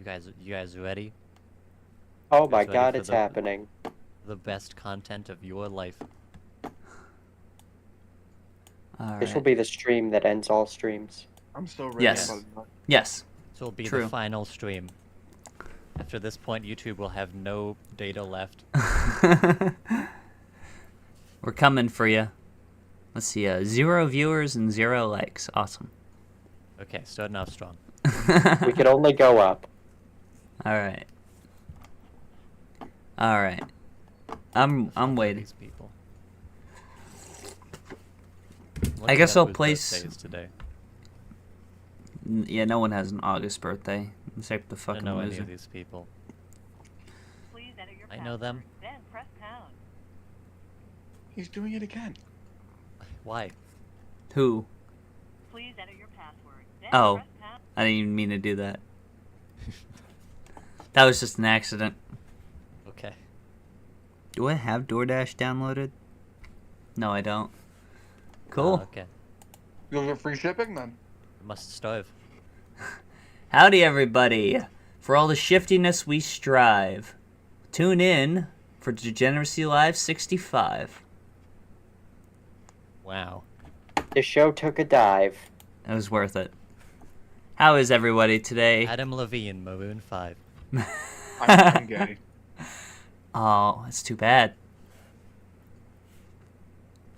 You guys ready? Oh my Guys ready god, for it's the- happening. The best content of your life. All This will right. be the stream that ends all streams. I'm so ready. Yes. But Yes. This will be True. the final stream. After this point, YouTube will have no data left. We're coming for you. Let's see. 0 viewers and 0 likes. Awesome. Okay, starting off strong. We could only go up. All right. All right. I'm waiting. These people. I guess Looking I'll up whose place- birthday is today. Yeah, no one has an August birthday except the I don't fucking know any loser. of these people. Please enter your I know them. password, then press pound. he's doing it again. Why? Who? Please enter your password, then Oh. press pound. I didn't even mean to do that. That was just an accident. Okay. Do I have DoorDash downloaded? No, I don't. Cool. Okay. You'll get free shipping then. You must starve. Howdy, everybody. For all the shiftiness we strive, tune in for Degeneracy Live 65. Wow. The show took a dive. It was worth it. How is everybody today? Adam Levine, Maroon 5. I'm gay. Oh, that's too bad.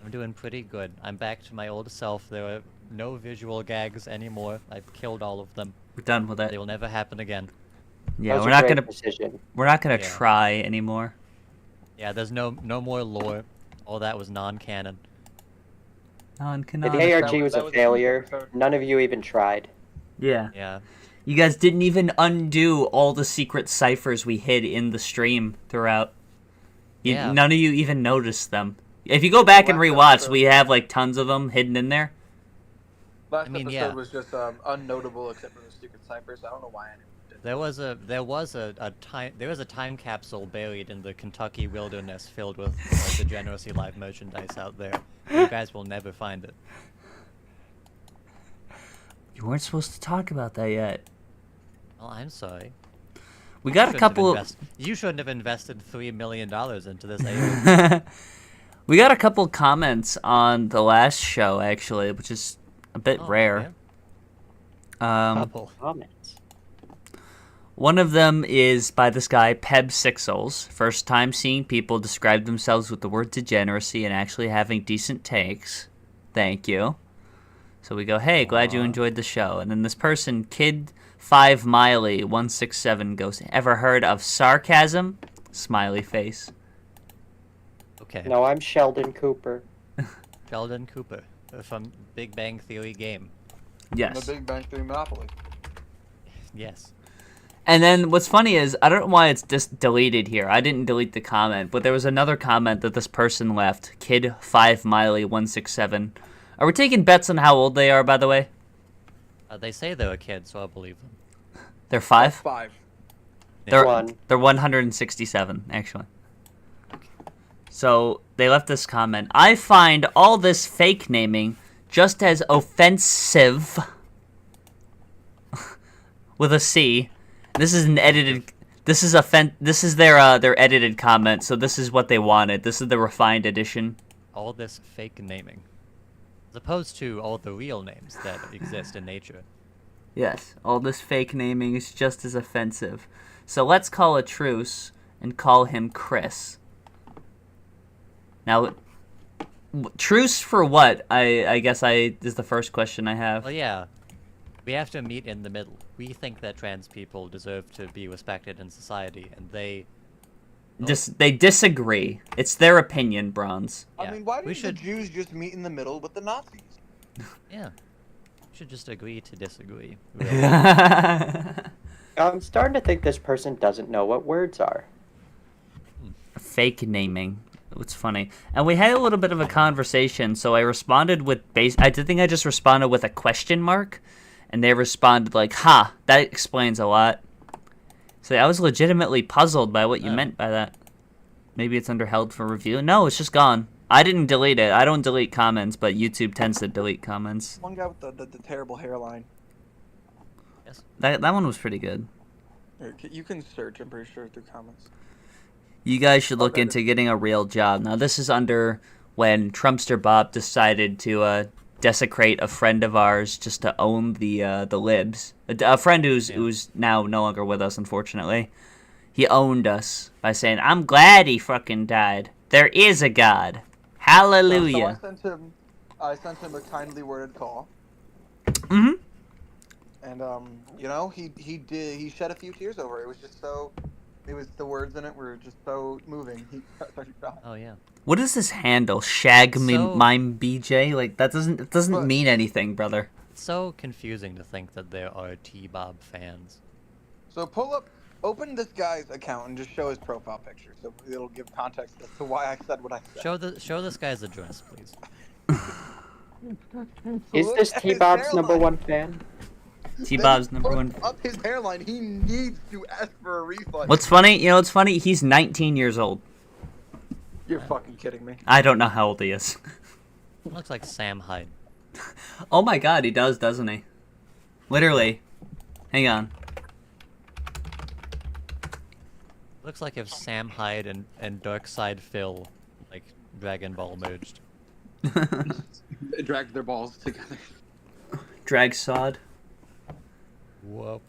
I'm doing pretty good. I'm back to my old self. There are no visual gags anymore. I've killed all of them. We're done with They it. will never happen again. Yeah, That was we're a not great gonna decision. Yeah. try anymore. Yeah, there's no more lore. All that was non-canon. On The Kanata. ARG was a failure. None of you even tried. Yeah. Yeah. You guys didn't even undo all the secret ciphers we hid in the stream throughout. Yeah. None of you even noticed them. If you go back and Last rewatch, episode- we have like tons of them hidden in there. Last I mean, episode yeah. was just unnotable except for the secret ciphers. I don't know why anyone did. There was a time capsule buried in the Kentucky wilderness filled with like, Degeneracy Live merchandise out there. You guys will never find it. You weren't supposed to talk about that yet. Well, I'm sorry. We got a Shouldn't have couple. You shouldn't have invested $3 million into this AO. We got a couple comments on the last show actually, which is a bit Oh, rare. Couple. Comments. One of them is by this guy, Peb6Souls. First time seeing people describe themselves with the word degeneracy and actually having decent takes. Thank you. So we go, hey, glad you Aw. enjoyed the show. And then this person, Kid5Miley167 goes, ever heard of sarcasm? Smiley face. Okay. No, I'm Sheldon Cooper. Sheldon Cooper from Big Bang Theory game. Yes. The Big Bang Theory Monopoly. Yes. And then what's funny is, I don't know why it's just deleted here. I didn't delete the comment, but there was another comment that this person left, Kid5Miley167. Are we taking bets on how old they are, by the way? They say they're a kid, so I'll believe them. They're 5? 5. They're, One. they're 167, actually. So, they left this comment. I find all this fake naming just as offensive. With a C. This is an edited... This is their edited comment, so this is what they wanted. This is the refined edition. All this fake naming. As opposed to all the real names that exist in nature. Yes, all this fake naming is just as offensive. So let's call a truce and call him Chris. Now, truce for what? I guess is the first question I have. Well, yeah. We have to meet in the middle. We think that trans people deserve to be respected in society, and they... They disagree. It's their opinion, Bronze. Yeah, I mean, why we didn't should- the Jews just meet in the middle with the Nazis? Yeah. We should just agree to disagree. I'm starting to think this person doesn't know what words are. Fake naming. It's funny. And we had a little bit of a conversation, so I responded with I think I just responded with a question mark, and they responded like, ha, that explains a lot. So I was legitimately puzzled by what you Oh. meant by that. Maybe it's under held for review. No, it's just gone. I didn't delete it. I don't delete comments, but YouTube tends to delete comments. One guy with the terrible hairline. Yes. That one was pretty good. You can search, I'm pretty sure, through comments. You guys should look Okay. into getting a real job. Now, this is under when Trumpster Bob decided to desecrate a friend of ours just to own the libs. A friend who's now no longer with us, unfortunately. He owned us by saying, "I'm glad he fucking died. There is a God. Hallelujah." So I sent him a kindly worded call. Mm-hmm. And you know, he shed a few tears over it. It was just so, it was, the words in it were just so moving. He started crying. Oh yeah. What is this handle? Shag So- mime BJ? Like that doesn't But- mean anything, brother. It's so confusing to think that there are T-Bob fans. So open this guy's account and just show his profile picture, so it'll give context as to why I said what I said. Show this guy's address, please. Is Look this at his T-Bob's number hairline. one fan? T-Bob's Then number look one. Up his hairline, he needs to ask for a refund. What's funny? You know what's funny? He's 19 years old. You're fucking kidding me. I don't know how old he is. Looks like Sam Hyde. Oh my god, he does, doesn't he? Literally. Hang on. Looks like if Sam Hyde and Darkside Phil, like, Dragon Ball merged. Dragged their balls together. Drag sod. Whoa.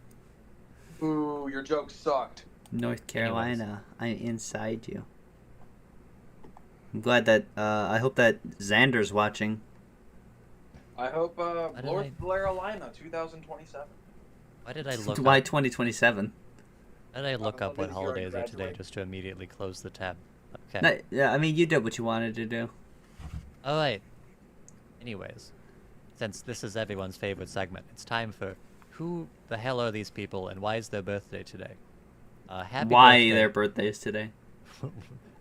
Ooh, your joke sucked. North Carolina. I'm inside you. I'm glad that, I hope that Xander's watching. I hope, did North I- Carolina, 2027. Why did I look Why up? 2027? Why did I look up what Maybe you're holidays are today graduate. just to immediately close the tab? Okay. No, yeah, I mean, you did what you wanted to do. Alright. Anyways, since this is everyone's favorite segment, it's time for who the hell are these people and why is their birthday today? Happy Why birthday. their birthdays today?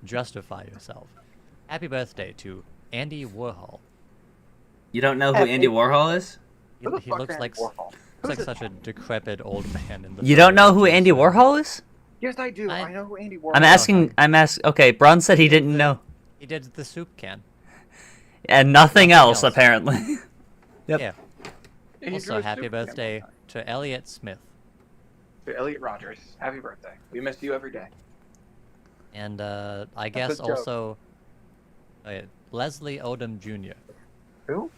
Justify yourself. Happy birthday to Andy Warhol. You don't know who Happy- Andy Warhol is? He, Who the he fuck's looks Andy like Warhol? looks Who's like this? such a decrepit old man in the. You don't photo know who picture. Andy Warhol is? Yes, I do. I- I know who Andy Warhol I'm asking. Okay, Braun said he didn't know, He did the soup can. and nothing Nothing else else. apparently. Yep. Yeah. He drew Also, a happy soup birthday can. to Elliot Smith To Elliot Rogers. Happy birthday. We miss you every day. and I a guess joke. also Leslie Odom Jr. Who?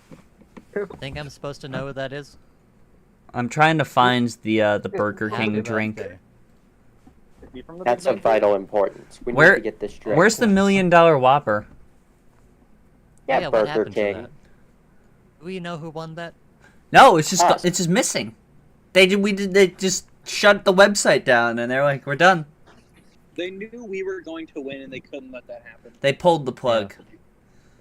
Think I'm supposed to know who that is? I'm trying to find the Burger Happy King drink. birthday. Is he from the That's Big of Bang Theory? vital importance. We Where- need to get this straight. Where's the $1 million Whopper? Yeah, what Burger happened to King. that? Do we know who won that? No, it's just Us. it's just missing. They just shut the website down and they're like, we're done. They knew we were going to win, and they couldn't let that happen. They pulled the plug.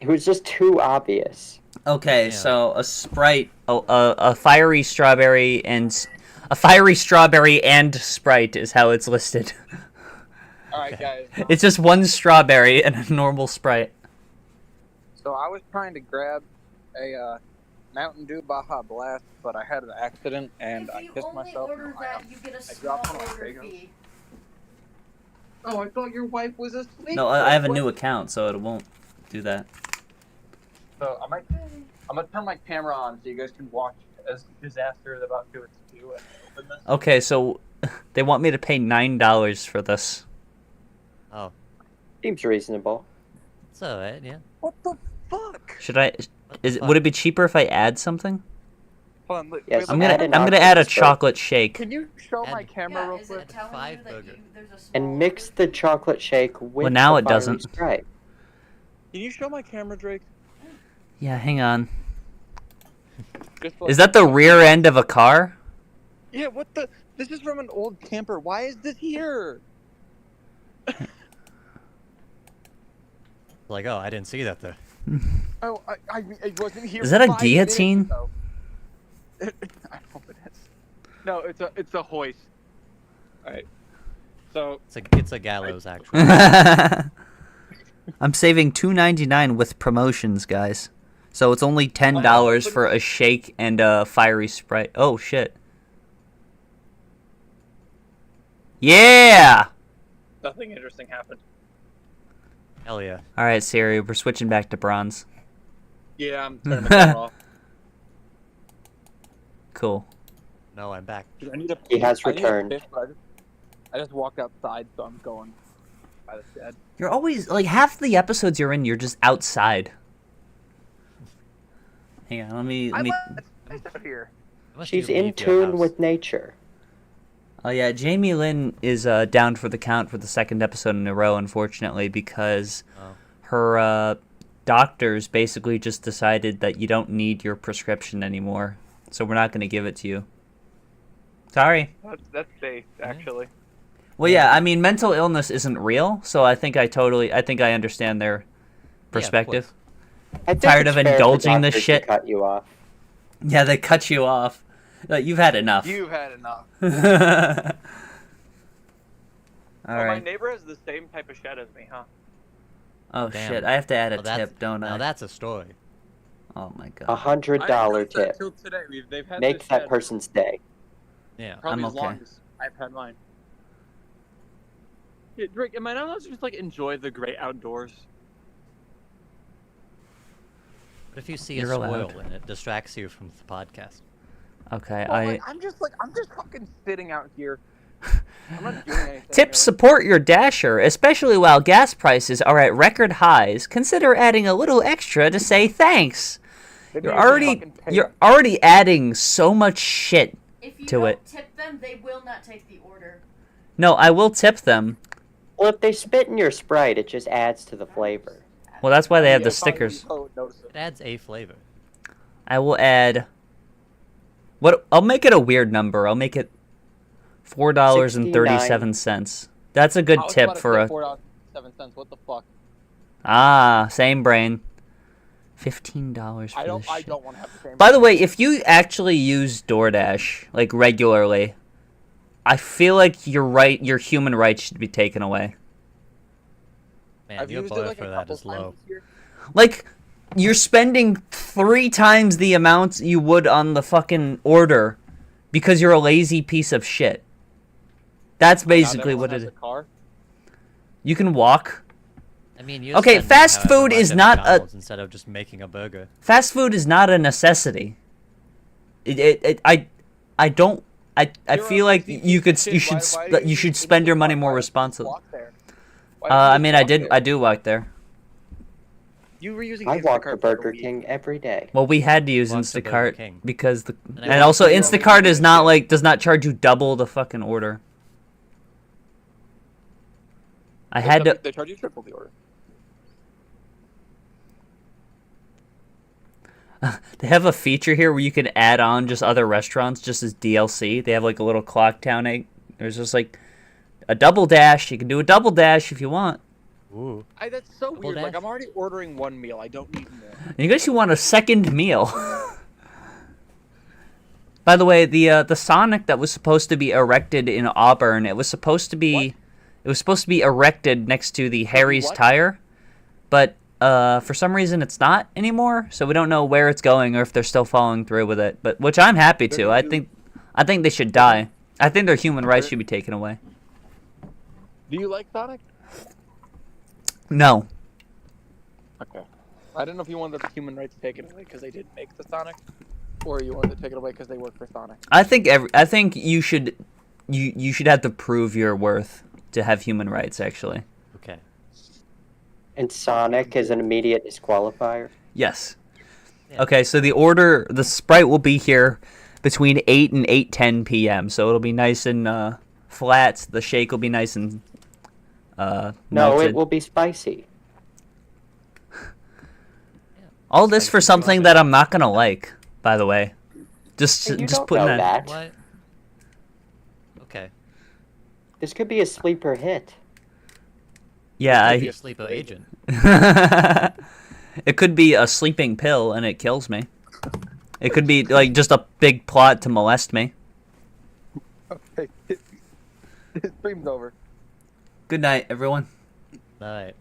It was just too obvious. Okay, Yeah. so a Sprite, a fiery strawberry and Sprite is how it's listed. All right, guys. It's just one strawberry and a normal Sprite. So I was trying to grab a Mountain Dew Baja Blast, but I had an accident and I pissed myself. you get a small dropped one on order Bagels. fee. Oh, I thought your wife was asleep. No, I have a new account, so it won't do that. So I'm gonna turn my camera on so you guys can watch as disaster is about to ensue and open this. Okay, so they want me to pay $9 for this. Oh, Seems reasonable. it's alright, yeah. What the fuck? Should I? What the fuck? Would it be cheaper if I add something? Hold on, Yes, I'm Add gonna an I'm gonna add a octopus burger. chocolate shake. Can you show my Add- camera real quick? telling you 5 that burger. And mix the chocolate shake with Well, now the it fiery doesn't. Sprite. Can you show my camera, Drake? Yeah, hang on. Just Is that the rear end of a car? Yeah, what the? This is from an old camper. Why is this here? Like, oh, I didn't see that there. Oh, it wasn't here. Is that a 5 minutes guillotine? ago. I hope it is. No, it's a hoist. All right. So It's a gallows, actually. I'm saving $2.99 with promotions, guys. So it's only $10 for a shake and a fiery Sprite. Oh shit! Yeah. Nothing interesting happened. Hell yeah. All right, Siri, we're switching back to bronze. Yeah, I'm turning my camera off. Cool. No, I'm back. I need a. He has I need a returned. piss, but I just walked outside, so I'm going by the shed. You're always like half the episodes you're in. You're just outside. Hang on, let me. It's nice out here. Unless She's you in leave your tune house. with nature. Oh yeah, Jamie Lynn is down for the count for the second episode in a row, unfortunately, because her doctors basically just decided that you don't need your prescription anymore, so we're not going to give it to you. Sorry. That's safe, actually. Well, yeah, I mean, mental illness isn't real, so I think I understand their perspective. I think Tired it's of fair for indulging this doctors to shit? Cut you off. Yeah, they cut you off. You've had enough. You've had enough. All My right. neighbor has the same type of shed as me, huh? Oh Damn. shit! I have to add a Well, that's- tip, don't I? Now that's a story. Oh my god. $100 tip. Till today. They've had Make this that shed person's day. Yeah. probably I'm as okay. long as I've had mine. Yeah, Drake, am I not allowed to just like enjoy the great outdoors? But if you see You're a allowed. squirrel and it distracts you from the podcast. Okay, Well, I'm just fucking sitting out here. I'm not doing anything. Tips really. support your dasher, especially while gas prices are at record highs. Consider adding a little extra to say thanks. They You're need to already fucking pay you're us. already adding so much shit. If you To don't it. tip them, they will not take the order. No, I will tip them. Well, if they spit in your Sprite, it just adds to the flavor. Well, that's why they have Yeah, the if I was stickers. you, I would notice it. It adds a flavor. I will add. What? I'll make it a weird number. I'll make it $4.37. That's a good I was tip about to for say a. $4.07. What the fuck? Same brain. $15 for I this shit. don't want to have the same. By the way, if you actually use DoorDash like regularly, I feel like your human rights should be taken away. Man, I've your used it bar like for a that couple is times low. this year. Like, you're spending 3 times the amount you would on the fucking order because you're a lazy piece of shit. That's Not basically everyone what has it a is. car. You can walk. I mean, you're Okay, spending fast however food much is at not a- McDonald's instead of just making a burger. Fast food is not a necessity. I don't. I You're a feel like lazy you could piece of you shit. should Why sp- do you should spend your money more why responsibly. walk there? Why don't you I just mean, I walk there? do walk there. You were using I walk Instacart to for like a Burger week. King every day. Well, we had to use Walk to Burger Instacart King. because And I and walked also to Burger Instacart King. is not like does not charge you double the fucking order. I had to. They charge you triple the order. They have a feature here where you can add on just other restaurants just as DLC. They have like a little clock town egg. There's just like a double dash. You can do a double dash if you want. Ooh. That's so weird. Like dash? I'm already ordering one meal. I don't need more. And you guys, you want a second meal. By the way, the Sonic that was supposed to be erected in Auburn, it was supposed to be erected next to the Harry's what? Tire, but for some reason it's not anymore. So we don't know where it's going or if they're still following through with it. But which I'm happy to. I think they should die. I think their human rights should be taken away. Do you like Sonic? No. Okay. I don't know if you wanted the human rights taken away because they didn't make the Sonic, or you wanted to take it away because they work for Sonic. I think you should have to prove your worth to have human rights. Actually, Okay. And Sonic is an immediate disqualifier. yes. Yeah. Okay, so the Sprite will be here between 8 and 8:10 p.m. So it'll be nice and flat. The shake will be nice and No, melted. it will be spicy. All this for something that I'm not gonna like. By the way, just Hey, you just don't putting know that. What? Okay. This could be a sleeper hit. Yeah, Could be a sleeper agent. it could be a sleeping pill and it kills me. It could be like just a big plot to molest me. Okay. Stream's over. Good night, everyone. Alright.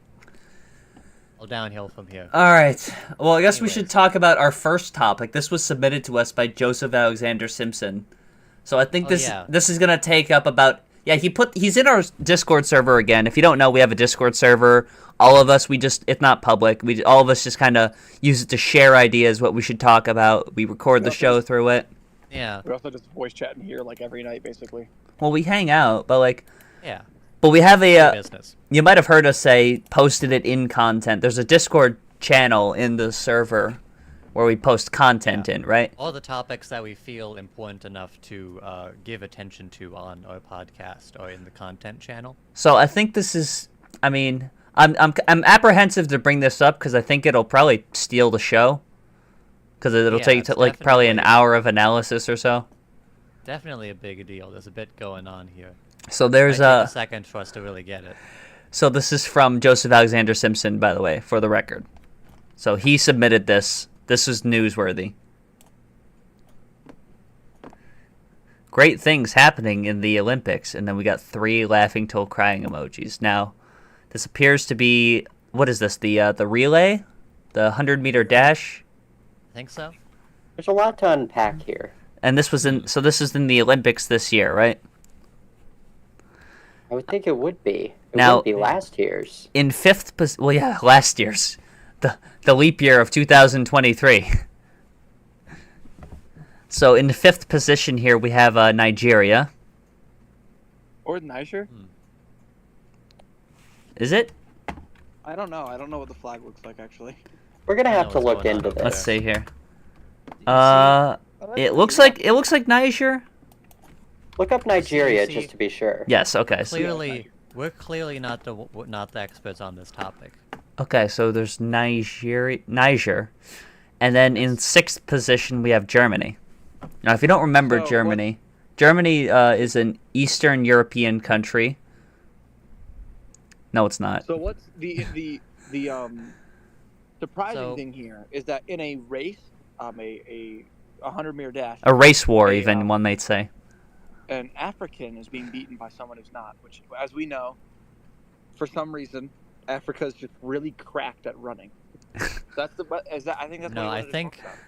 All downhill from here. All right. Well, I guess we should Anyways. talk about our first topic. This was submitted to us by Joseph Alexander Simpson. So I think Oh, this yeah. this is gonna take up about he's in our Discord server again. If you don't know, we have a Discord server. All of us, it's not public. All of us just kind of use it to share ideas, what we should talk about. We record the show through it. Yeah. We also just voice chat in here like every night, basically. Well, we hang out, but like Yeah. But we have a. Business. You might have heard us say posted it in content. There's a Discord channel in the server where we post content in, right? All the topics that we feel important enough to give attention to on our podcast or in the content channel. So I think this is. I mean, I'm apprehensive to bring this up because I think it'll probably steal the show. Because it'll Yeah, take it's like probably an definitely- hour of analysis or so. Definitely a big deal. There's a bit going on here. So there's Might take a second for us to really get it. So this is from Joseph Alexander Simpson, by the way, for the record. So he submitted this. This was newsworthy. Great things happening in the Olympics, and then we got 3 laughing till crying emojis. Now, this appears to be, what is this? The relay, the 100-meter dash, I think so. There's a lot to unpack here. and this was in. So this is in the Olympics this year, right? I would think it would be. It Now- would be last year's. In 5th position, well, yeah, last year's, the leap year of 2023. So in the 5th position here, we have Nigeria. Or Niger? Is it? I don't know. I don't know what the flag looks like actually. We're gonna I have know to what's look going on into over this. Let's see here. Oh, It looks like Niger. Look up Nigeria see- just to be sure. Yes. Okay. So, Clearly, we're clearly not the experts on this topic. okay. So there's Niger, and then in 6th position we have Germany. Now, if you don't remember So Germany, Germany is an Eastern European country. No, it's not. So what's the surprising So- thing here is that in a race, a 100-meter dash, A race war, Hey, even one might say. an African is being beaten by someone who's not. Which, as we know, for some reason, Africa is just really cracked at running. That's the. But is that? I think that's. No, what I wanted to think- talk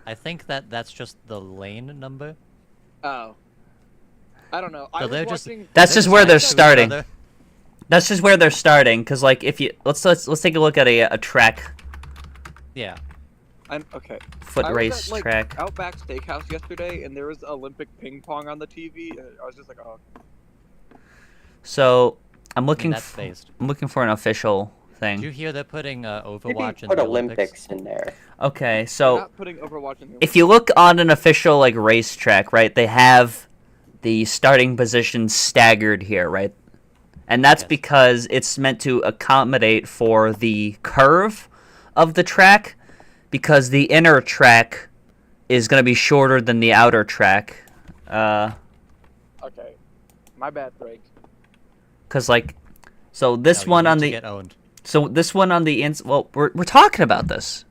I think that's just the lane number. about. Oh. I don't know. I So was they're just- watching. That's just where they're next to each starting. other. That's just where they're starting, because like if you let's take a look at a track Yeah. I'm okay. foot I was race at, like, track. Outback Steakhouse yesterday, and there was Olympic ping pong on the TV. And I was just like, oh. So I'm I mean, looking that's based. I'm looking for an official Did you thing. hear they're putting Maybe Overwatch in put the Olympics in there. Okay, They're so not putting Overwatch in the if you look on an official like racetrack, right, they have the starting positions staggered here, right? And that's Yes. because it's meant to accommodate for the curve of the track, because the inner track is going to be shorter than the outer track. Okay. My bad, Drake. Because like, so this No, you one need on to the get owned. so this one on the ins. Well, we're talking about this.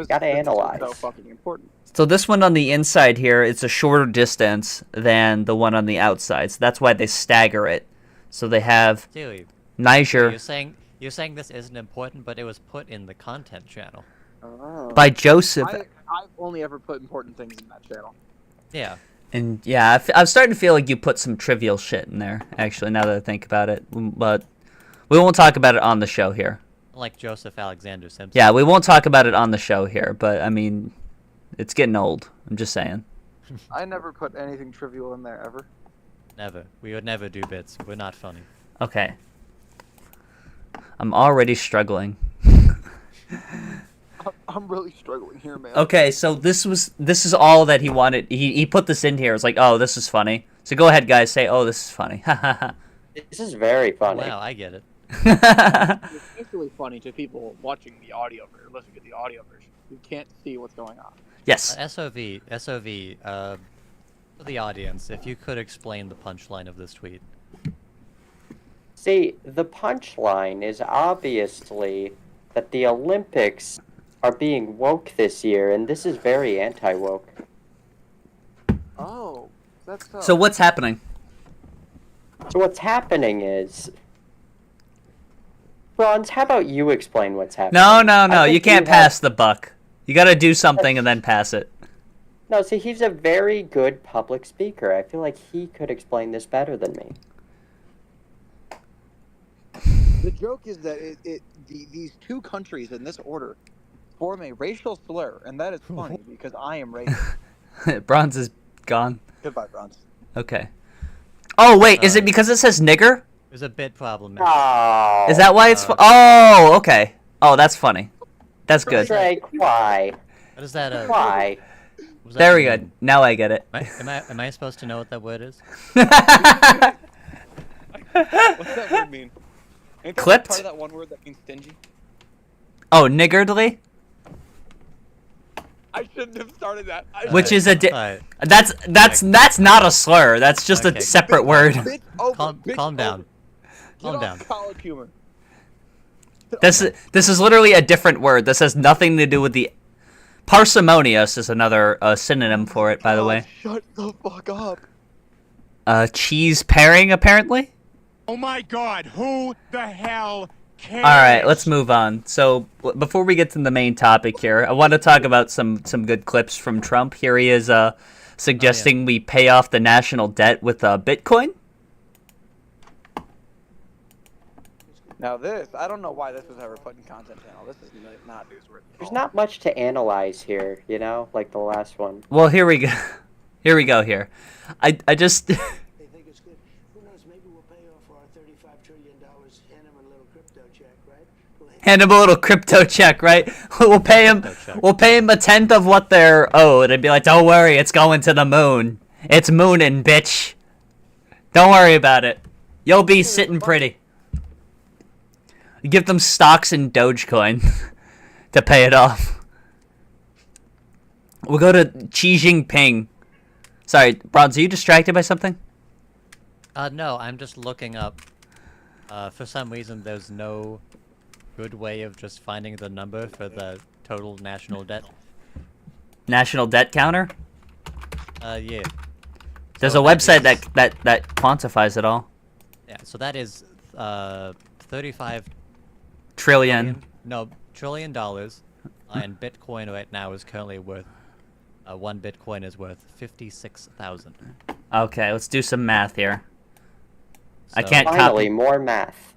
Gotta analyze. So fucking important. So this one on the inside here, it's a shorter distance than the one on the outside. So that's why they stagger it. So they have Dude, Niger you're saying this isn't important, but it was put in the content channel. Oh. by Joseph. I've only ever put important things in that channel. Yeah. And yeah, I'm starting to feel like you put some trivial shit in there, actually, now that I think about it. But we won't talk about it on the show here. Like Joseph Alexander Simpson. Yeah, we won't talk about it on the show here, but I mean, it's getting old. I'm just saying. I never put anything trivial in there ever. Never. We would never do bits. We're not funny. Okay. I'm already struggling. I'm really struggling here, man. Okay, so this is all that he wanted. He put this in here. It's like, oh, this is funny. So go ahead, guys, say, oh, this is funny. This is very funny. Wow, I get it. It's especially funny to people watching the audio version, listening to the audio version, who can't see what's going on. Yes. SOV, for the audience, if you could explain the punchline of this tweet. See, the punchline is obviously that the Olympics are being woke this year, and this is very anti-woke. Oh, that's So what's happening? So what's happening is... Bronze, how about you explain what's happening? No, I think you can't have- pass the buck. You got to do something and then pass it. No, see, he's a very good public speaker. I feel like he could explain this better than me. The joke is that these two countries in this order form a racial slur, and that is funny because I am racist. Bronze is gone. Goodbye, Bronze. Okay. Oh wait, is Sorry. it because it says nigger? There's a bit problem. Oh. Is that why it's? Oh, okay. Oh, that's funny. That's good. Drake, why? What is that? Why? What does that Very mean? good. Now I get it. Am I supposed to know what that word is? What's that word mean? Ain't that Clipped? part of that one word that means stingy? Oh, niggardly, I shouldn't have started that. which is a Alright, that's not a slur. That's just Okay. a separate word. Bitch over, calm bitch down. over. Calm Get down. off college humor. This is literally a different word. This has nothing to do with the parsimonious is another synonym for it, by the way. Shut the fuck up. Cheese pairing apparently. Oh my god, who the hell cares? All right, let's move on. So before we get to the main topic here, I want to talk about some good clips from Trump. Here he is suggesting we pay off the national debt with Bitcoin. Now this, I don't know why this was ever put in content channel. This is not newsworthy. There's not much to analyze here, you know, like the last one. Well, here we go. Here we go. Here, I just They think it's good. Who knows? Maybe we'll pay off our $35 trillion. Hand them a little crypto check, right? hand him a little crypto check, right? We'll pay him. We'll pay him a tenth of what they're owed, and be like, "Don't worry, it's going to the moon. It's mooning, bitch. Don't worry about it. You'll be sitting pretty." You give them stocks in Dogecoin to pay it off. We'll go to Xi Jinping. Sorry, Bronze, are you distracted by something? No, I'm just looking up. For some reason, there's no good way of just finding the number for the total national debt. National debt counter? Yeah. There's So a that website is- that quantifies it all. Yeah, so that is 35 Trillion. trillion dollars, and Bitcoin right now is currently worth one Bitcoin is worth 56,000. Okay, let's do some math here. I So- can't Finally, copy. more math.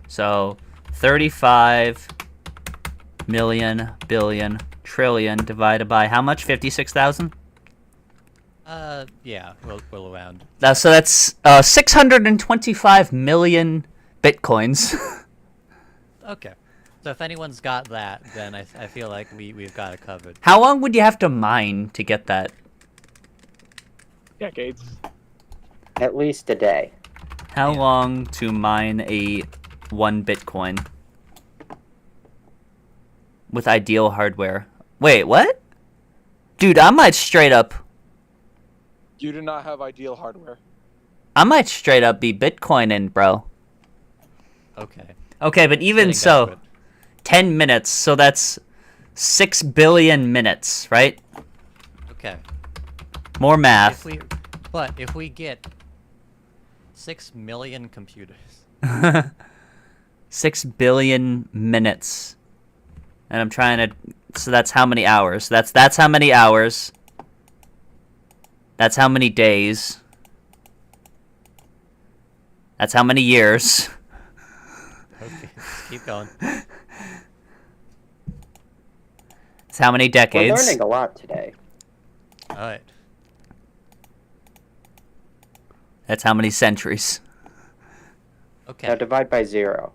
So, 35 million billion trillion divided by how much? 56,000? Yeah, we'll around. So that's 625 million Bitcoins. Okay. So if anyone's got that, then I feel like we've got it covered. How long would you have to mine to get that? Decades. At least a day. How Yeah. long to mine a 1 Bitcoin? With ideal hardware. Wait, what? Dude, I might straight up You do not have ideal hardware. be Bitcoining, bro. Okay. Okay, but even Getting so, desperate. 10 minutes, so that's 6 billion minutes, right? Okay. More math. If we get 6 million computers. 6 billion minutes. And I'm trying to, so that's how many hours? That's how many hours. That's how many days. That's how many years. Okay, keep going. That's how many We're decades. learning a lot today. All right. That's how many centuries. Okay. Now divide by 0.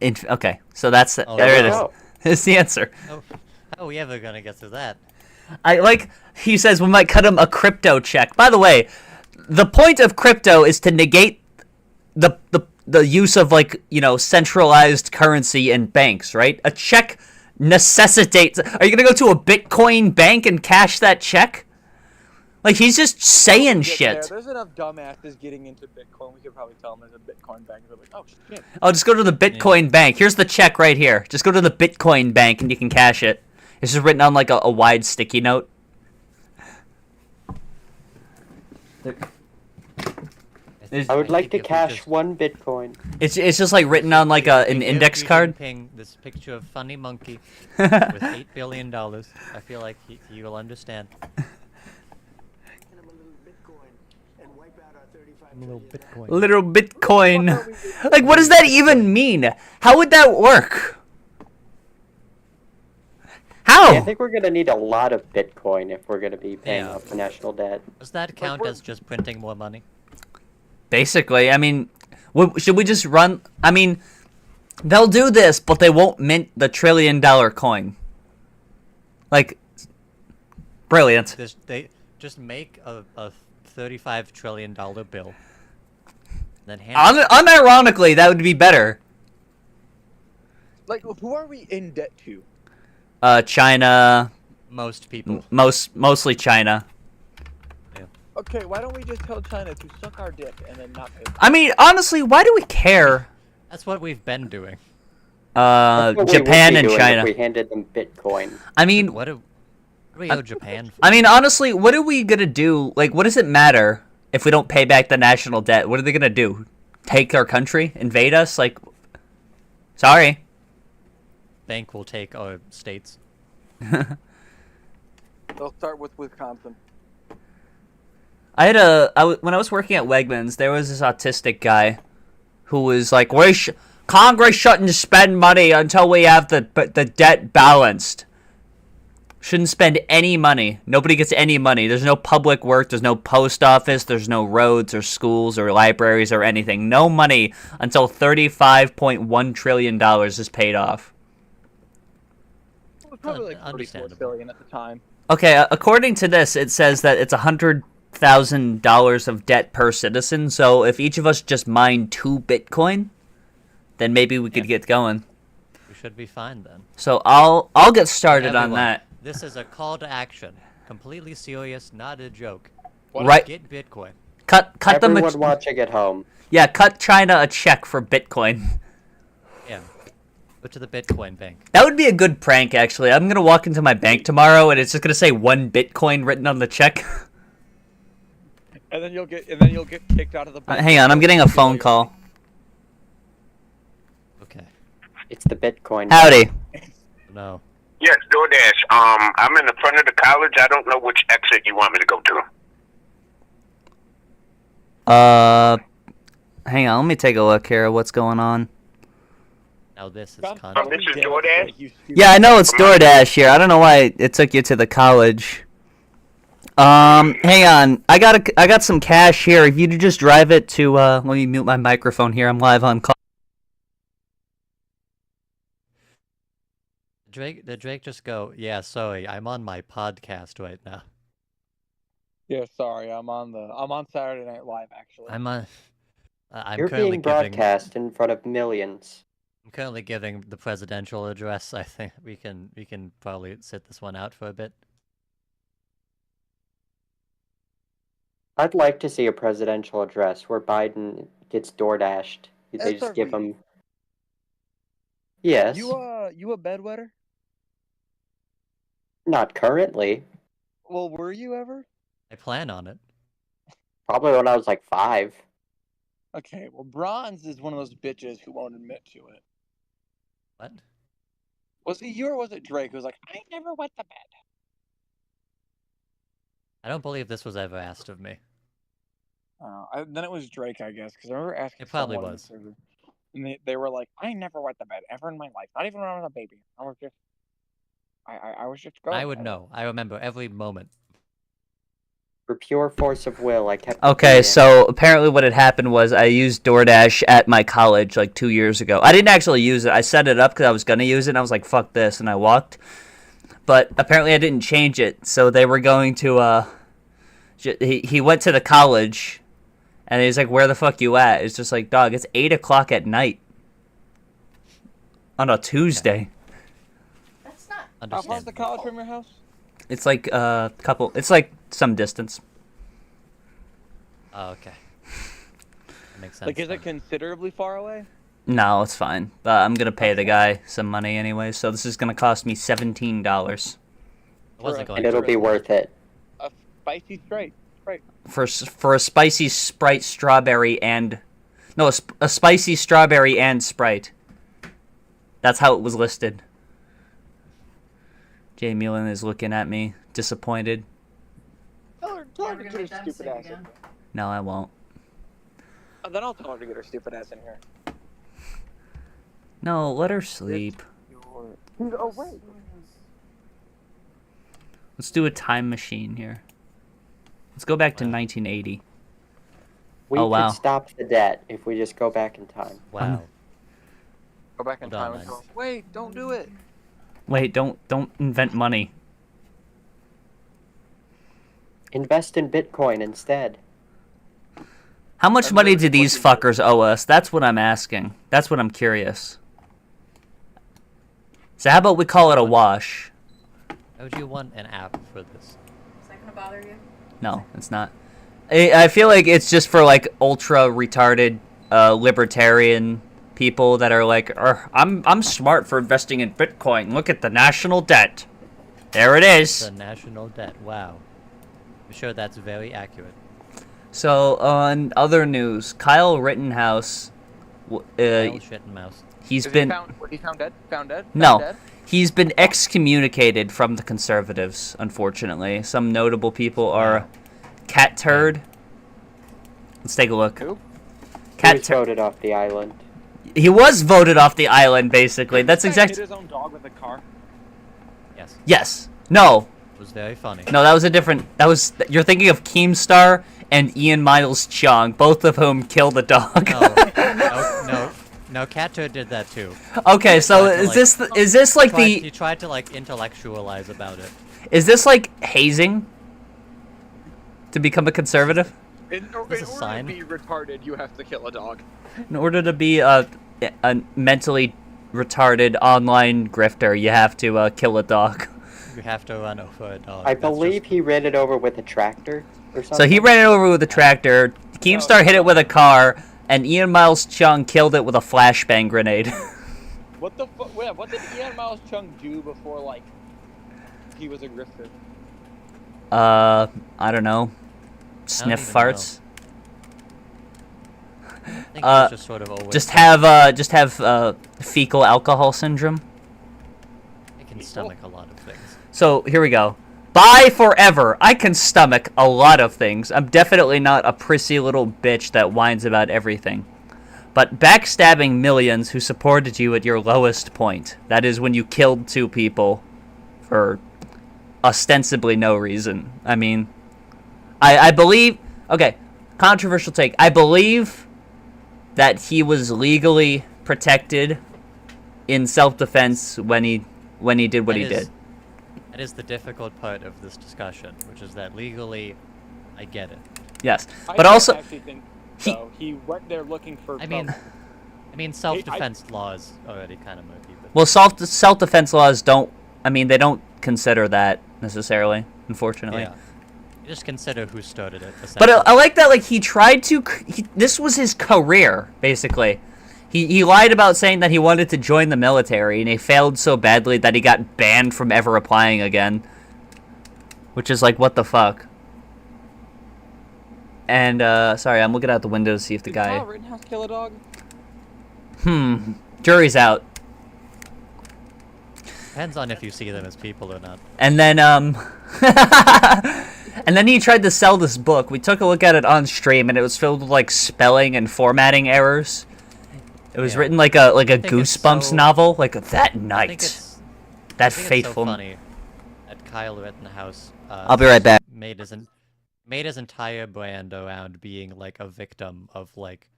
Okay, so that's Oh, there it is. go. That's the answer. Oh, how are we ever gonna get to that? I like he says we might cut him a crypto check. By the way, the point of crypto is to negate the use of, like, you know, centralized currency in banks, right? A check necessitates. Are you gonna go to a Bitcoin bank and cash that check? Like, he's just saying Get there. shit. There's enough dumbasses getting into Bitcoin. We could probably tell them there's a Bitcoin bank. They're like, oh shit. Oh, just go to the Bitcoin bank. Here's the check right here. Just go to the Bitcoin bank and you can cash it. It's just written on, like, a wide sticky note. I would like to think if we cash just- 1 Bitcoin. It's just like written on, like, an Give index Xi card. Jinping this picture of funny monkey with $8 billion. I feel like he will understand. Hand them a little Bitcoin and wipe out our 35 Little trillion. Bitcoin. Little Bitcoin. Like, what does that even mean? How would that work? How? I think we're gonna need a lot of Bitcoin if we're gonna be paying Yeah. off the national debt. Does that count as just printing more money? Basically, I mean, should we just run? I mean, they'll do this, but they won't mint the $1 trillion coin. Like, brilliant. They just make a $35 trillion bill. Then hand Unironically, that would be better. Like, who are we in debt to? China, most people. mostly China. Okay, why don't we just tell China to suck our dick and then not pay? I mean, honestly, why do we care? That's what we've been doing. That's what we would Japan be and doing China. If we handed them Bitcoin. I mean, What do we owe Japan for? I mean, honestly, what are we gonna do? Like, what does it matter if we don't pay back the national debt? What are they gonna do? Take our country? Invade us? Like, sorry. Bank will take our states. They'll start with Wisconsin. When I was working at Wegmans, there was this autistic guy who was like, Congress shouldn't spend money until we have the debt balanced. Shouldn't spend any money. Nobody gets any money. There's no public work. There's no post office. There's no roads or schools or libraries or anything. No money until $35.1 trillion is paid off. It was probably like 34 Understandable. billion at the time. Okay, according to this, it says that it's $100,000 of debt per citizen. So if each of us just mine 2 Bitcoin, then maybe we could get going. We should be fine then. So I'll get started on Everyone, that. This is a call to action. Completely serious, not a joke. Right. Get Bitcoin. Cut them. Everyone watching at home. Yeah, cut China a check for Bitcoin. Yeah. Go to the Bitcoin bank. That would be a good prank, actually. I'm gonna walk into my bank tomorrow, and it's just gonna say 1 Bitcoin written on the check. And then you'll get kicked out of the bank. Hang on, I'm getting a phone call. Okay. It's the Bitcoin. Howdy. No. Yes, DoorDash. I'm in the front of the college. I don't know which exit you want me to go to. Hang on, let me take a look here. What's going on? Now this is This is DoorDash? Yeah, I know it's DoorDash here. I don't know why it took you to the college. Hang on. I got some cash here. If you could just drive it to let me mute my microphone here. I'm live on call. Did Drake just go, yeah, sorry, I'm on my podcast right now. Yeah, sorry, I'm on Saturday Night Live actually. I'm You're currently being broadcast in front of millions. I'm currently giving the presidential address. I think we can probably sit this one out for a bit. I'd like to see a presidential address where Biden gets DoorDashed. They just give him. Yes. You a bedwetter? Not currently. Well, were you ever? I plan on it. Probably when I was like 5. Okay, well, Bronze is one of those bitches who won't admit to it. What? Was it you or was it Drake who was like, I never wet the bed? I don't believe this was ever asked of me. Then it was Drake, I guess, because I remember asking It probably someone on the was. server, and they were like, I never wet the bed ever in my life, not even when I was a baby. I was just going. I would know. I remember every moment. For pure force of will, I kept. Okay, so apparently what had happened was I used DoorDash at my college like 2 years ago. I didn't actually use it. I set it up because I was going to use it, and I was like, fuck this, and I walked. But apparently I didn't change it, so they were going to, he went to the college, and he's like, where the fuck you at? It's just like, dog, it's 8 o'clock at night. On a Tuesday. That's not. How far's the college from your house? It's like it's like some distance. Oh, okay. That makes sense. Like, is then. it considerably far away? No, it's fine. But I'm gonna pay the guy some money anyway, so this is gonna cost me $17. I wasn't going And it'll to. be worth it. A spicy Sprite. For a spicy Sprite strawberry and a spicy strawberry and Sprite. That's how it was listed. Jay Mullen is looking at me, disappointed. Tell her Never to gonna get her be done stupid sick ass in again. here. No, I won't. Then I'll tell her to get her stupid ass in here. No, let her sleep. Oh wait. Let's do a time machine here. Let's go back to 1980. We Oh, wow. could stop the debt if we just go back in time. Wow. Go back in Hold on, time and man. go, wait, don't do it. Wait, don't invent money. Invest in Bitcoin instead. How much money do these fuckers owe us? That's what I'm asking. That's what I'm curious. So how about we call it a wash? Why would you want an app for this? Is that gonna bother you? No, it's not. I feel like it's just for like ultra retarded libertarian people that are like, I'm smart for investing in Bitcoin. Look at the national debt. There it is. The national debt. Wow. I'm sure that's very accurate. So on other news, Kyle Rittenhouse, Kyle Shittenmouse. he's Is been he found dead? Found dead? no, Found dead? he's been excommunicated from the conservatives. Unfortunately, some notable people are Cat Turd. Let's take a look. Who? He was voted off the island. He was voted off the island, basically. That's Hit exactly. his own dog with a car. Yes. Yes. No. It was very funny. No, that was a different. That was. You're thinking of Keemstar and Ian Miles Chung, both of whom killed a dog. No, Kato did that too. Okay, so He tried to, is this like He tried to like intellectualize about it. Is this like hazing? To become a conservative? In order to be retarded, you have to kill a dog. In order to be a mentally retarded online grifter, you have to kill a dog. You have to run over a dog. I believe he ran it over with a tractor or something. So he ran it over with a tractor, Keemstar hit it with a car, and Ian Miles Chung killed it with a flashbang grenade. What the fuck? What did Ian Miles Chung do before, like, he was a grifter? I don't know. Sniff even farts. I think he was just sort of always just have fecal alcohol syndrome. I can stomach a lot of things. So here we go. Bye forever. I can stomach a lot of things. I'm definitely not a prissy little bitch that whines about everything. But backstabbing millions who supported you at your lowest point. That is when you killed 2 people for ostensibly no reason. I mean, I believe... Okay, controversial take. I believe that he was legally protected in self-defense when he did what he did. That is the difficult part of this discussion, which is that legally, I get it. Yes, I but also actually think so. He went there looking for. I mean, self-defense laws already kind of murky. But well, self-defense laws don't. I mean, they don't consider that necessarily, unfortunately. yeah, you just consider who started it. But I like that. Like he tried to. This was his career, basically. He lied about saying that he wanted to join the military, and he failed so badly that he got banned from ever applying again. Which is like, what the fuck? And, sorry, I'm looking out the window to see if the guy... Did Kyle Rittenhouse kill a dog? Jury's out. Depends on if you see them as people or not. And then, and then he tried to sell this book. We took a look at it on stream, and it was filled with, like, spelling and formatting errors. It was written like a Goosebumps novel, like that night, that fateful. It's so funny that Kyle Rittenhouse. I'll be right back. Made his entire brand around being like a victim of like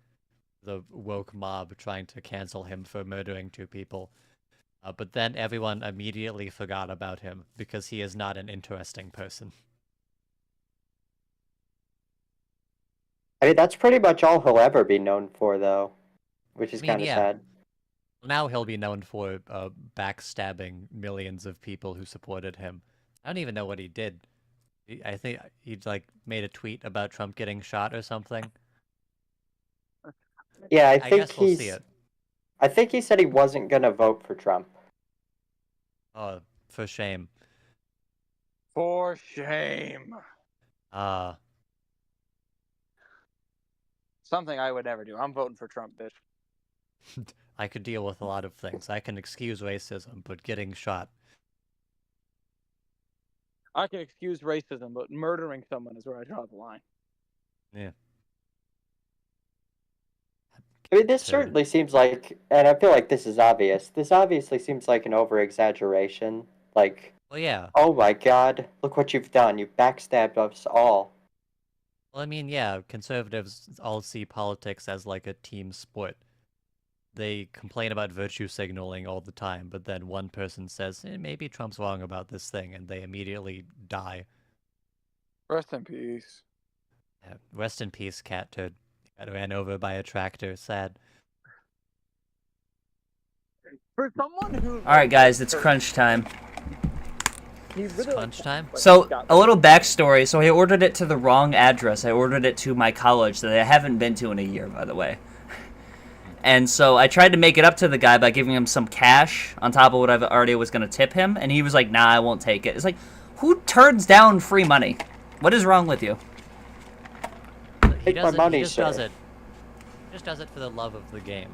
the woke mob trying to cancel him for murdering 2 people, but then everyone immediately forgot about him because he is not an interesting person. I mean, that's pretty much all he'll ever be known for, though. Which is kind of yeah. sad. Now he'll be known for backstabbing millions of people who supported him. I don't even know what he did. I think he like made a tweet about Trump getting shot or something. Yeah, I guess think we'll see it. I think he said he wasn't gonna vote for Trump. Oh, for shame. For shame. Something I would never do. I'm voting for Trump, bitch. I could deal with a lot of things. I can excuse racism, but getting shot. I can excuse racism, but murdering someone is where I draw the line. Yeah. I mean, this certainly seems like, and I feel like this is obvious. This obviously seems like an over-exaggeration. Like, Well, yeah. Oh my god, look what you've done. You've backstabbed us all. Well, I mean, yeah, conservatives all see politics as like a team sport. They complain about virtue signaling all the time, but then one person says, maybe Trump's wrong about this thing, and they immediately die. Rest in peace. Yeah, rest in peace, cat turd. Got ran over by a tractor, sad. For someone who. All right, guys, it's crunch time. It's crunch time? So, a little backstory. So, I ordered it to the wrong address. I ordered it to my college that I haven't been to in a year, by the way. And so, I tried to make it up to the guy by giving him some cash on top of what I already was going to tip him. And he was like, nah, I won't take it. It's like, who turns down free money? What is wrong with you? He Take my money, he just sir. does it. He just does it for the love of the game.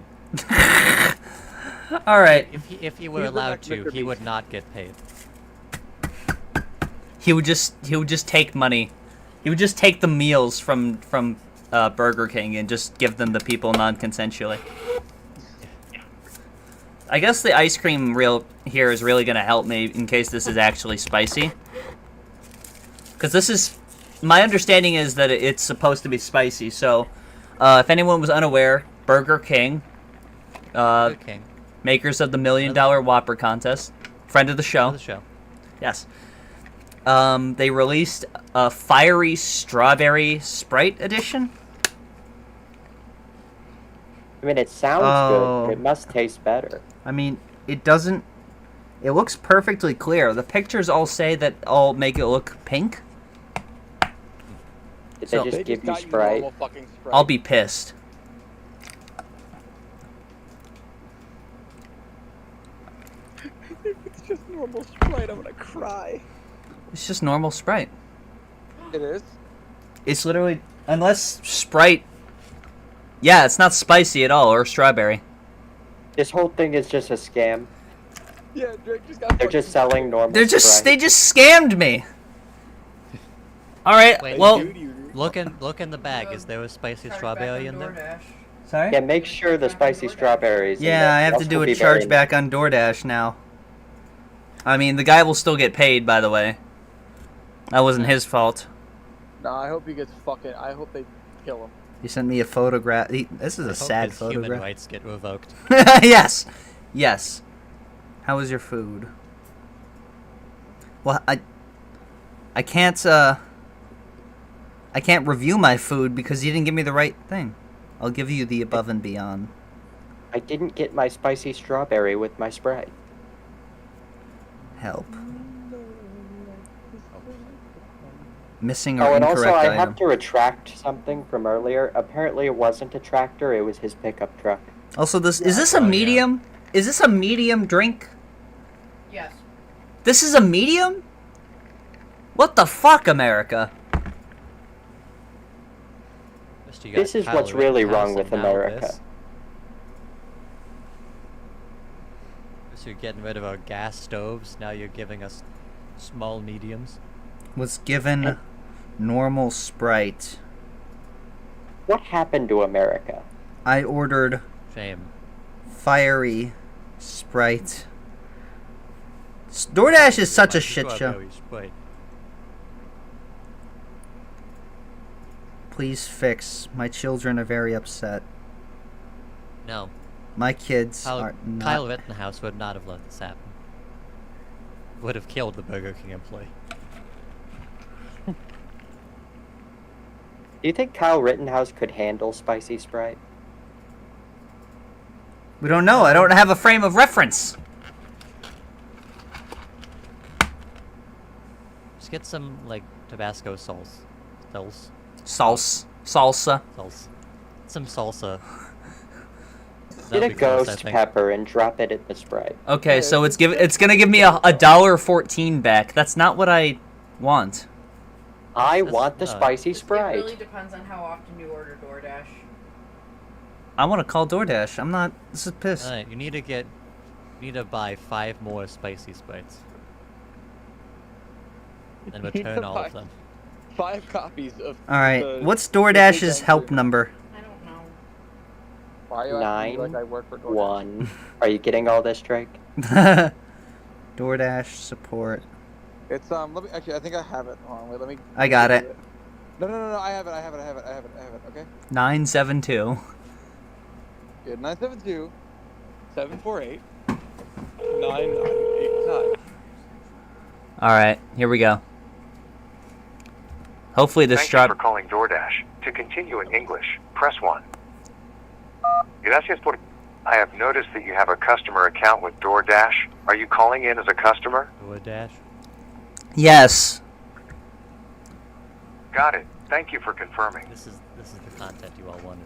All right. If he were He's the allowed next to, he MrBeast. would not get paid. He would just take money. He would just take the meals from Burger King and just give them to people non-consensually. I guess the ice cream here is really gonna help me in case this is actually spicy. Because this is, my understanding is that it's supposed to be spicy. So, if anyone was unaware, Burger King, Burger King. makers of the $1 Million Whopper contest, friend of the show. The show. Yes. They released a fiery strawberry Sprite edition. I mean, it sounds good, but it must taste better. I mean, it doesn't. It looks perfectly clear. The pictures all say that all make it look pink. Did So- they They just give you got Sprite? normal fucking Sprite. I'll be pissed. It's just normal Sprite. I'm gonna cry. It's just normal Sprite. It is. It's literally, unless Sprite. Yeah, it's not spicy at all, or strawberry. This whole thing is just a scam. Yeah, Drake just got. They're just selling normal They Sprite. just scammed me. All right, Wait, well, Look in the bag. Is there a spicy strawberry in there? sorry. Yeah, make sure the spicy strawberries. in Yeah, there. I have to Else do will a be very chargeback on DoorDash now. I mean, the guy will still get paid, by the way. That wasn't his fault. No, I hope he gets fucking. I hope they kill him. He sent me a photograph. This is a I hope sad his human photograph. rights get revoked. Yes, yes. How was your food? Well, I can't review my food because you didn't give me the right thing. I'll give you the above and beyond. I didn't get my spicy strawberry with my Sprite. Help. Missing or Oh, and incorrect also I item. have to retract something from earlier. Apparently it wasn't a tractor, it was his pickup truck. Also, is this a medium? Is this a medium drink? Yes. This is a medium? What the fuck, America? First you got This is Kyle what's really Rittenhouse wrong and with now America. this. First you're getting rid of our gas stoves, now you're giving us small mediums. Was given normal Sprite. What happened to America? I ordered Shame. fiery Sprite. DoorDash is such a shit show. Strawberry Sprite. Please fix. My children are very upset. No. My kids are not. Kyle Rittenhouse would not have let this happen. Would have killed the Burger King employee. Do you think Kyle Rittenhouse could handle spicy Sprite? We don't know. I don't have a frame of reference. Just get some, like, Tabasco salsa. Salsa. Some salsa. Get That'll a be close, I ghost think. pepper and drop it in the Sprite. Okay, so it's gonna give me a $1.14 back. That's not what I want. I want the spicy It Sprite. really depends on how often you order DoorDash. I want to call DoorDash. I'm not. This is piss. Alright, you need to buy 5 more spicy Sprites. And You need return to all buy of them. 5 copies of. All right. the- What's DoorDash's help number? I don't know. Why are you acting like I work for DoorDash? 9-1. Are you getting all this, Drake? DoorDash support. It's let me actually. I think I have it. Hold on, wait. Let me. I got it. No. I have it. Okay. 972. Yeah, 972 748 9989. All right, here we go. Hopefully this Thank you for calling DoorDash. To continue in English, press 1. Gracias por... I have noticed that you have a customer account with DoorDash. Are you calling in as a customer? DoorDash? Yes. Got it. Thank you for confirming. This is the content you all wanted.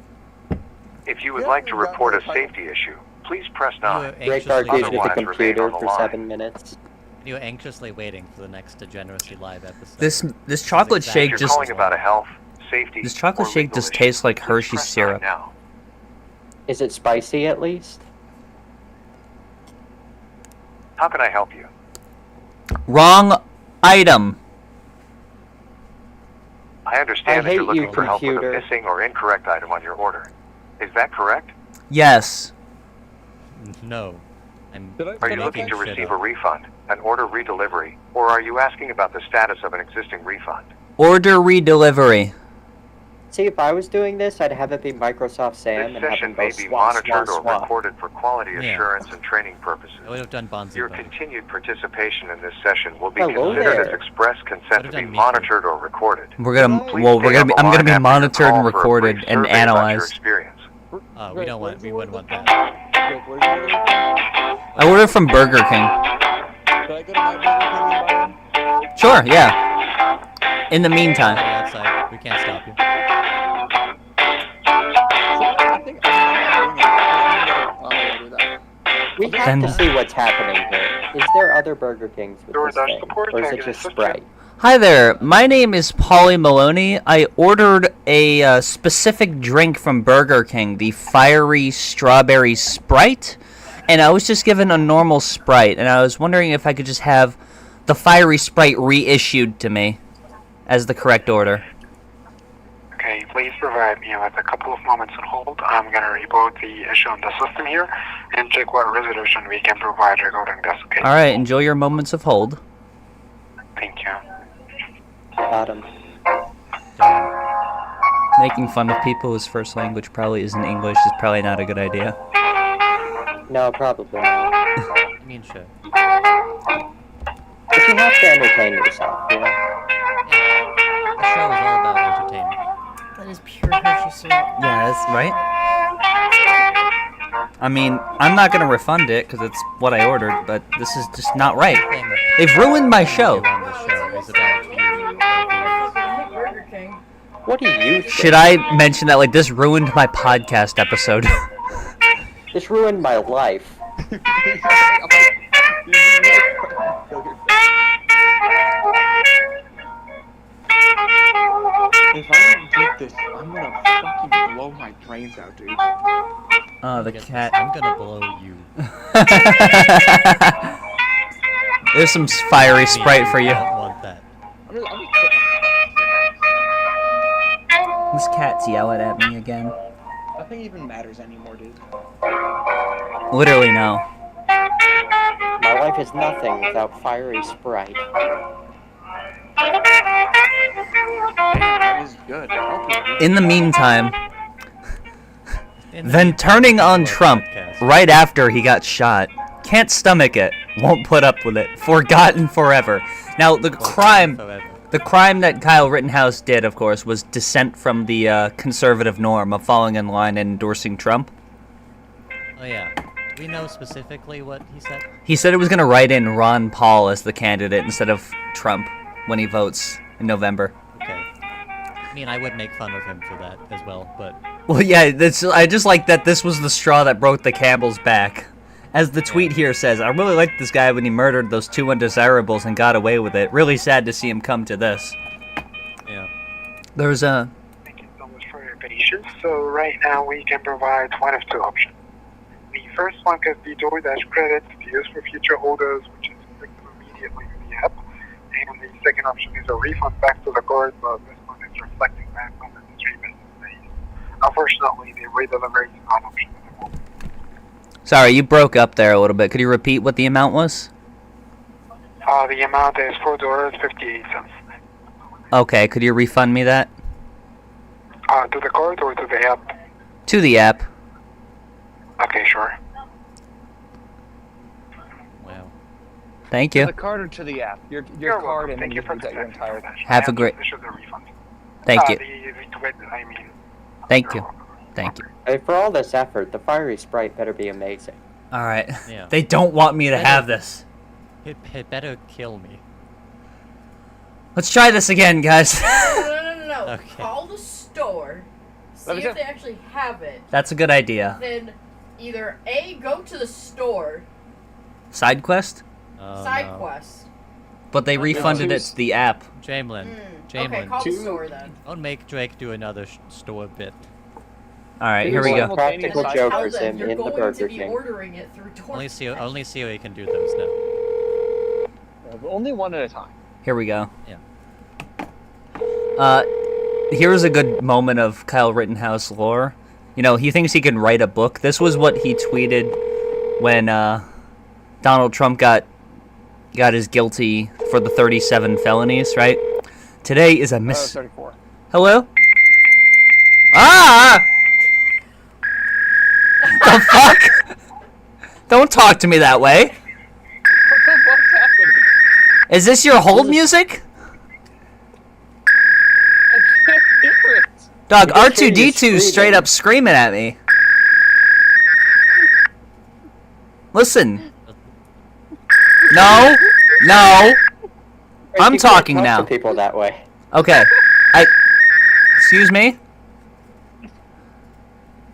If you would like to report a safety issue, please press 9. Greg argued with the Otherwise, remain computer on the for line. 7 minutes. You were anxiously waiting for the next Degeneracy live episode. This chocolate exactly- shake If you're just calling about a health, safety, this chocolate or shake legal just issue, tastes like please Hershey's press 9 syrup. now. Is it spicy at least? How can I help you? Wrong item. I understand I that you're hate you, looking for help with a computer. missing or incorrect item on your order. Is that correct? Yes. No. Are you looking to receive a refund, an order redelivery, or are you asking about the status of an existing refund? Order redelivery. See, if I was doing this, I'd have it be Microsoft Sam This and have session him go may be swap, monitored swap, or swap. recorded for quality Yeah. assurance and training purposes. I would have done Bonzi. Your continued participation in this session will be Hello considered there. as express consent to Would've be done me monitored or recorded. We're gonna Please well, we're stay gonna on be the I'm gonna line be after your monitored and call for a recorded brief and survey about your analyzed. experience. We don't want. We wouldn't want that. Greg, what did you order? I ordered from Burger King. Should I go to my Burger King and buy one? Sure, yeah. In the meantime. Outside. We can't stop you. I think I'm not doing it. I'm gonna do that. We have Then- to see what's happening here. Is there other Burger Kings with this DoorDash thing? support Or is it package just system. Sprite? Hi there, my name is Paulie Maloney. I ordered a specific drink from Burger King, the fiery strawberry Sprite, and I was just given a normal Sprite, and I was wondering if I could just have the fiery Sprite reissued to me as the correct order. Okay, please provide me with a couple of moments on hold. I'm going to report the issue on the system here and check what resolution we can provide regarding this, okay? Alright, enjoy your moments of hold. Thank you. Bottom. Making fun of people whose first language probably isn't English is probably not a good idea. No, probably not. I mean, sure. But you have to entertain yourself, you know? The show is all about entertainment. That is pure Hershey syrup. Yeah, that's right. I mean, I'm not gonna refund it because it's what I ordered, but this is just not right. They've ruined my show. On the show is about you. Burger King. What do you think? Should I mention that, like, this ruined my podcast episode? This ruined my life. If I don't get this, I'm gonna fucking blow my brains out, dude. Oh, the Get this, cat. I'm gonna blow you. There's some fiery Sprite for you. I don't want that. I'm just This cat's yelling at me again. nothing even matters anymore, dude. Literally, no. My life is nothing without fiery Sprite. That is good. In the meantime, In the then meantime, turning on our Trump podcast. right after he got shot. Can't stomach it. Won't put up with it. Forgotten forever. Now, the crime that Kyle Rittenhouse did, of course, was dissent from the conservative norm of falling in line and endorsing Trump. Oh yeah. Do we know specifically what he said? He said it was going to write in Ron Paul as the candidate instead of Trump when he votes in November. Okay. I mean, I would make fun of him for that as well, but Well, yeah, I just like that this was the straw that broke the camel's back. As the tweet here says, I really liked this guy when he murdered those two undesirables and got away with it. Really sad to see him come to this. yeah. There's a... Thank you so much for your patience. So right now we can provide one of two options. The first one could be DoorDash credits to use for future orders, which is clicked immediately in the app. And the second option is a refund back to the card, but this one is reflecting back on the 3 business days. Unfortunately, the redelivery is not an option at the moment. Sorry, you broke up there a little bit. Could you repeat what the amount was? The amount is $4.58. Okay, could you refund me that? To the card or to the app? To the app. Okay, sure. Wow. Thank To you. the card or to the app? Your You're card welcome. and Thank then you for you get your entire. Have a great. Issue the refund. Thank you. The tweet, I mean. Thank you. Thank you. Hey, for all this effort, the fiery Sprite better be amazing. All right. Yeah. They don't want me to have this. It better kill me. Let's try this again, guys. No. Okay. Call the store. See Let me if go. they actually have it. That's a good idea. Then either A, go to the store, Side quest? Oh, side no. quest. But they refunded it to the app. Jamelin. Okay, Jamelin. call the store then. Don't make Drake do another store bit. All right, here we go. Practical Tell jokers them in you're the going Burger to be King. ordering it through DoorDash. Only Siri can do those now. Only one at a time. Here we go. Yeah. Here's a good moment of Kyle Rittenhouse lore. You know, he thinks he can write a book. This was what he tweeted when Donald Trump got his guilty for the 37 felonies, right? Today is a 34. Hello? Ah! The fuck? Don't talk to me that way. What the fuck's happening? Is this your hold music? I can't hear it. Dog, You can hear you R2-D2 straight screaming. up screaming at me. Listen. No. No. I'm You can't talking talk now. to people that way. Okay. Excuse me?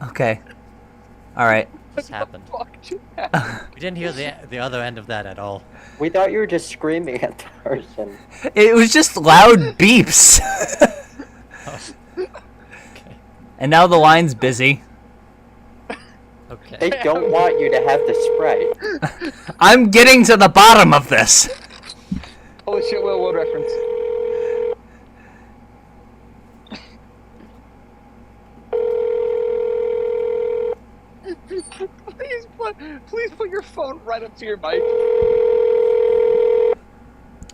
Okay. Alright. Just happened. Fuck you. We didn't hear the other end of that at all. We thought you were just screaming at the person. It was just loud beeps. And now the line's busy. Okay. They don't want you to have the Sprite. I'm getting to the bottom of this. Holy shit, Will Wood reference. Please put your phone right up to your mic.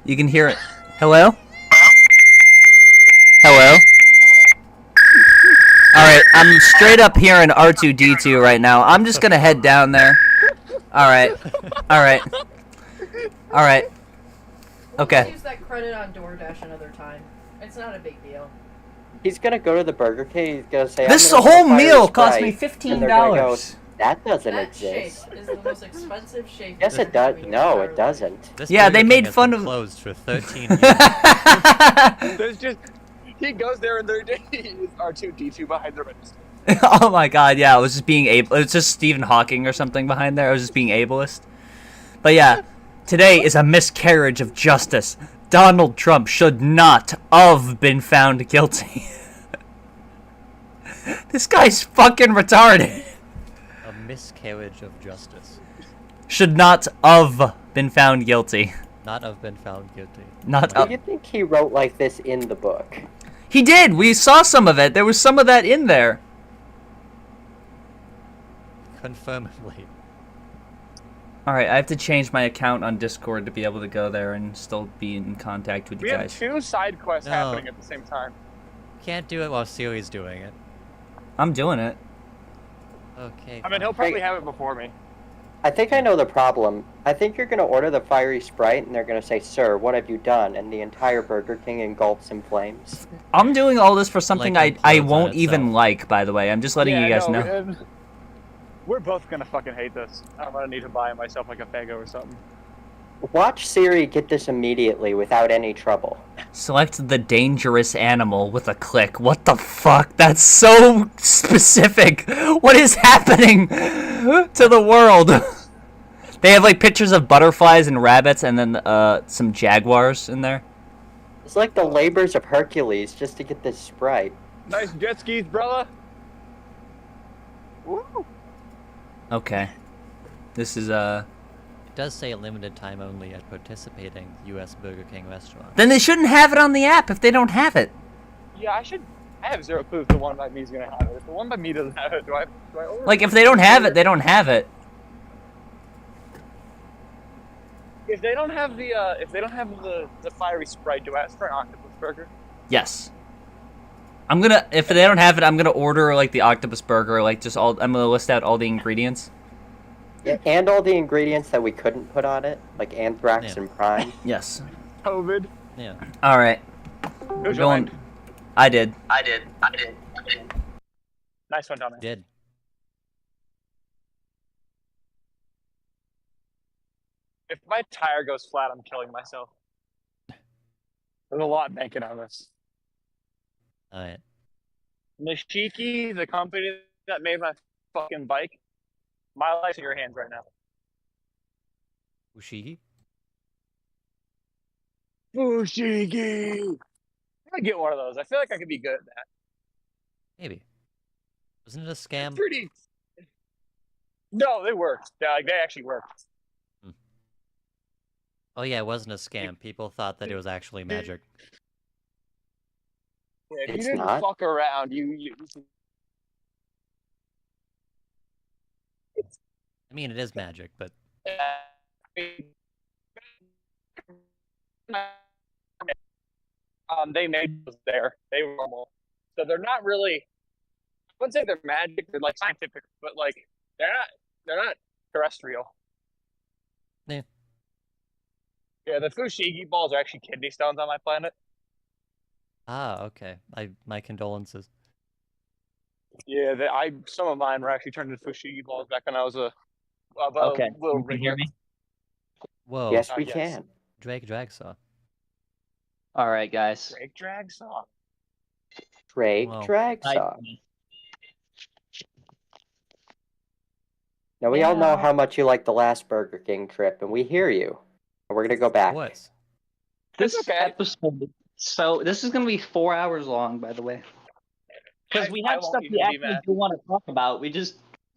You can hear it. Hello? Hello? Alright, I'm straight up hearing R2-D2 right now. I'm just gonna head down there. Alright. Alright. Alright. Okay. Use that credit on DoorDash another time. It's not a big deal. He's gonna go to the Burger King. He's gonna say, This I'm gonna whole have a meal fiery cost me Sprite," and they're gonna go, $15. That doesn't That exist. shake is the most expensive shake. Yes, you've it does. ever had in No, your it entire life. doesn't. This Yeah, Burger they King made has fun been of- closed for 13 years. There's just he goes there and there is R2-D2 behind the register. Oh my god, yeah, it was just being it was just Stephen Hawking or something behind there. I was just being ableist. But yeah, today is a miscarriage of justice. Donald Trump should not have been found guilty. This guy's fucking retarded. A miscarriage of justice. Should not have been found guilty. Not have been found guilty. Not Do you think he wrote like this in the book? He did. We saw some of it. There was some of that in there. Confirmedly. All right, I have to change my account on Discord to be able to go there and still be in contact with We you have guys. 2 side quests No. happening at the same time. Can't do it while Siri's doing it. I'm doing it. Okay. I mean, he'll probably have it before me. I think I know the problem. I think you're gonna order the fiery Sprite, and they're gonna say, "Sir, what have you done?" And the entire Burger King engulfs in flames. I'm doing all this for something Like I implodes on won't even itself. like, by the way. I'm just letting Yeah, you guys no, know. and we're both gonna fucking hate this. I'm gonna need to buy myself like a Fago or something. Watch Siri get this immediately without any trouble. Select the dangerous animal with a click. What the fuck? That's so specific. What is happening to the world? They have like pictures of butterflies and rabbits and then some jaguars in there. It's like the labors of Hercules just to get this Sprite. Nice jet skis, brother. Woo. Okay. This is It does say limited time only at participating U.S. Burger King restaurants. Then they shouldn't have it on the app if they don't have it. Yeah, I have zero clue if the one by me is gonna have it. If the one by me doesn't have it, do I order Like it? if they don't have it, they don't have it. If they don't have the fiery Sprite, do I ask for an octopus burger? Yes. If they don't have it, I'm gonna order like the octopus burger, like just all. I'm gonna list out all the ingredients. Yeah, and all the ingredients that we couldn't put on it, like anthrax and prime. Yes. COVID. Yeah. All right. Who We're going. joined? I did. Nice one, Tommy. Did. If my tire goes flat, I'm killing myself. There's a lot banking on this. Alright. Nishiki, the company that made my fucking bike, my life's in your hands right now. Ushigi? Fushigi! I'm gonna get one of those. I feel like I could be good at that. Maybe. Wasn't it a scam? Pretty. No, they worked. They actually worked. Oh yeah, it wasn't a scam. People thought that it was actually magic. Yeah, if you It's didn't not. fuck around, you I mean, it is magic, but they made those there. They were normal, so they're not really. I wouldn't say they're magic. They're like scientific, but like they're not terrestrial. Yeah. Yeah, the Fushigi balls are actually kidney stones on my planet. ah, okay. My condolences. Yeah, some of mine were actually turned into Fushigi balls back when I was a Okay. little You can hear me? Whoa. Yes, we yes. can. Drake Dragsaw. All right, guys. Drake drag saw. Drake Well, Dragsaw. Now, we all know how much you like the last Burger King trip, and we hear you. And we're going to go back. What? This okay. episode. So this is gonna be 4 hours long, by the way. Because we I have won't stuff even we be actually mad. do want to talk about. We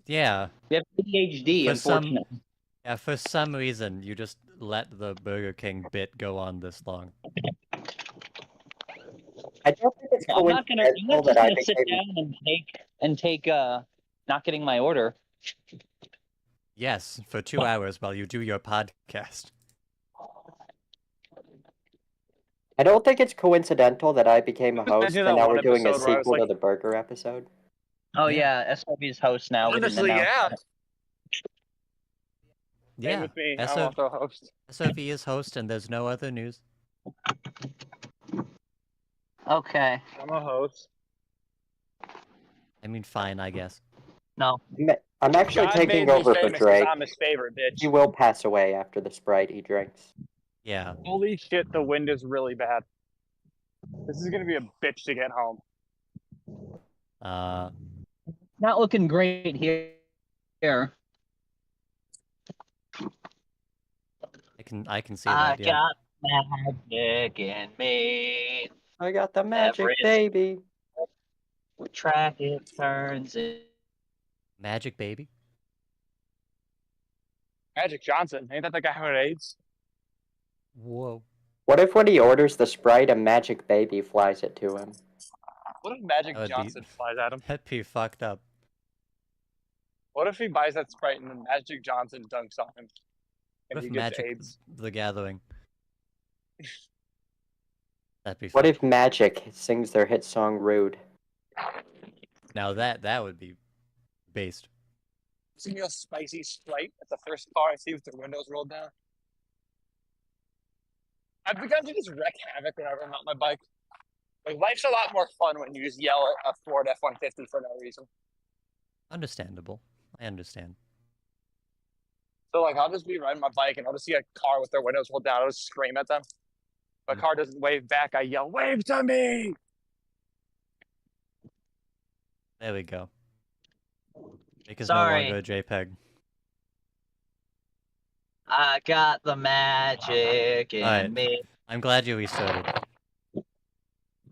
Yeah. have ADHD, For some- unfortunately. Yeah, for some reason, you just let the Burger King bit go on this long. I don't think it's I'm not coincidental just that I gonna sit became... down and take not getting my order. Yes, for 2 hours while you do your podcast. I don't think it's coincidental that I became a Just host, imagine and that now one we're doing a episode where I was sequel to like- the Burger episode. Oh Yeah. yeah, SRB's host now. We didn't Honestly, announce yeah. that. Same Yeah. with me. I'm SO also a host. SOV is host, and there's no other news. Okay. I'm a host. I mean, fine, I guess. No. I'm actually God taking made me over for famous 'cause Drake. I'm his favorite bitch. He will pass away after the Sprite he drinks. Yeah. Holy shit, the wind is really bad. This is gonna be a bitch to get home. Not looking great here. I can see I that, yeah. got magic in me. I got the magic, Every- baby. We track it turns it. Magic baby? Magic Johnson, ain't that the guy who had AIDS? Whoa. What if when he orders the Sprite, a magic baby flies it to him? What if Magic That would be- Johnson flies at him? That'd be fucked up. What if he buys that Sprite and then Magic Johnson dunks on him? And What he if gets Magic AIDS? the Gathering? That'd be What fun. if Magic sings their hit song Rude? Now that would be based. See me a spicy Sprite at the first car I see with the windows rolled down. I've begun to just wreak havoc whenever I'm on my bike. Like, life's a lot more fun when you just yell at a Ford F-150 for no reason. Understandable. I understand. So, like, I'll just be riding my bike and I'll just see a car with their windows rolled down. I'll just scream at them. If a car doesn't wave back, I yell, "Wave to me!" There we go. Because Sorry. no longer a JPEG. I got the magic in Alright. me. I'm glad you restarted.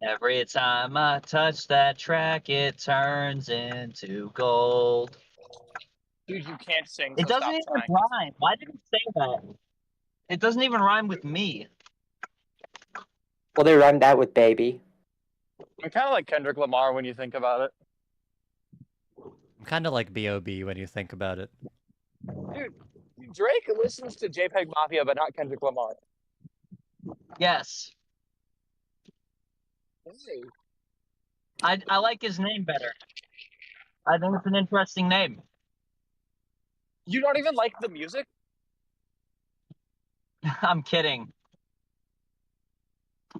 Every time I touch that track, it turns into gold. Dude, you can't sing. It so doesn't stop even trying. rhyme. Why did it say that? It doesn't even rhyme with me. Well, they rhymed that with baby. I'm kind of like Kendrick Lamar when you think about it. I'm kind of like B.O.B. when you think about it. Dude, Drake listens to JPEG Mafia, but not Kendrick Lamar. Yes. I like his name better. I think it's an interesting name. You don't even like the music? I'm kidding.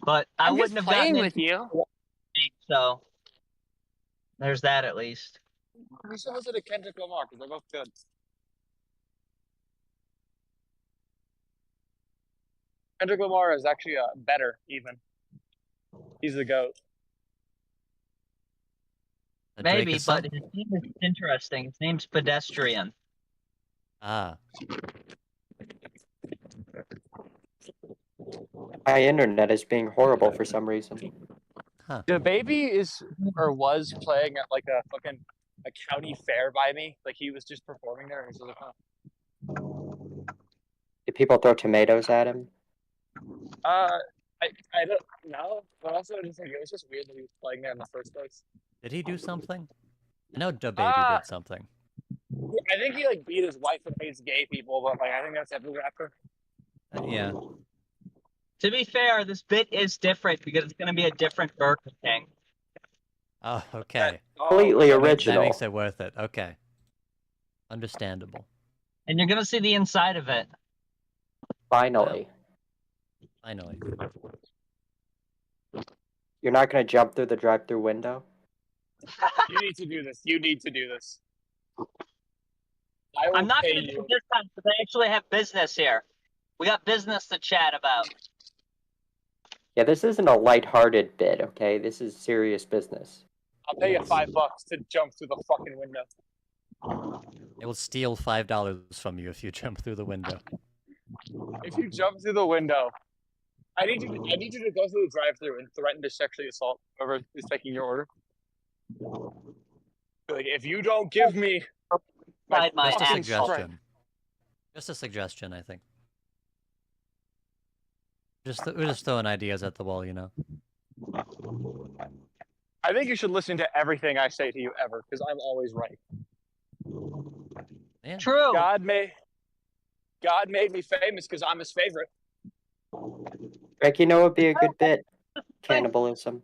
But I I'm wouldn't just have gotten playing into with you. it, so there's that at least. You should listen to Kendrick Lamar because they're both good. Kendrick Lamar is actually better, even. He's the GOAT. Maybe, but his name is interesting. His name's Pedestrian. Ah. My internet is being horrible for some reason. The baby is or was playing at like a county fair by me. Like he was just performing there. And he was like, Did people throw tomatoes at him? I don't know. But also just like it was just weird that he was playing there in the first place. Did he do something? I know the baby did something. I think he like beat his wife and hates gay people, but like I think that's every rapper. Yeah. To be fair, this bit is different because it's going to be a different Burger King. Oh, okay. Completely original. That makes it worth it. Okay. Understandable. And you're going to see the inside of it. Finally. Finally. You're not going to jump through the drive-thru window? You need to do this. You need to do this. I'm not going to do it this time because I actually have business here. We got business to chat about. Yeah, this isn't a lighthearted bit, okay? This is serious business. I'll pay you $5 to jump through the fucking window. It will steal $5 from you if you jump through the window. If you jump through the window, I need you to go through the drive-thru and threaten to sexually assault whoever is taking your order. Like, if you don't give me my Just a fucking suggestion. Just a suggestion, I think. We're just throwing ideas at the wall, you know. I think you should listen to everything I say to you ever, because I'm always right. Yeah. True. God made me famous because I'm his favorite. Drake, you know what would be a good bit? Cannibalism.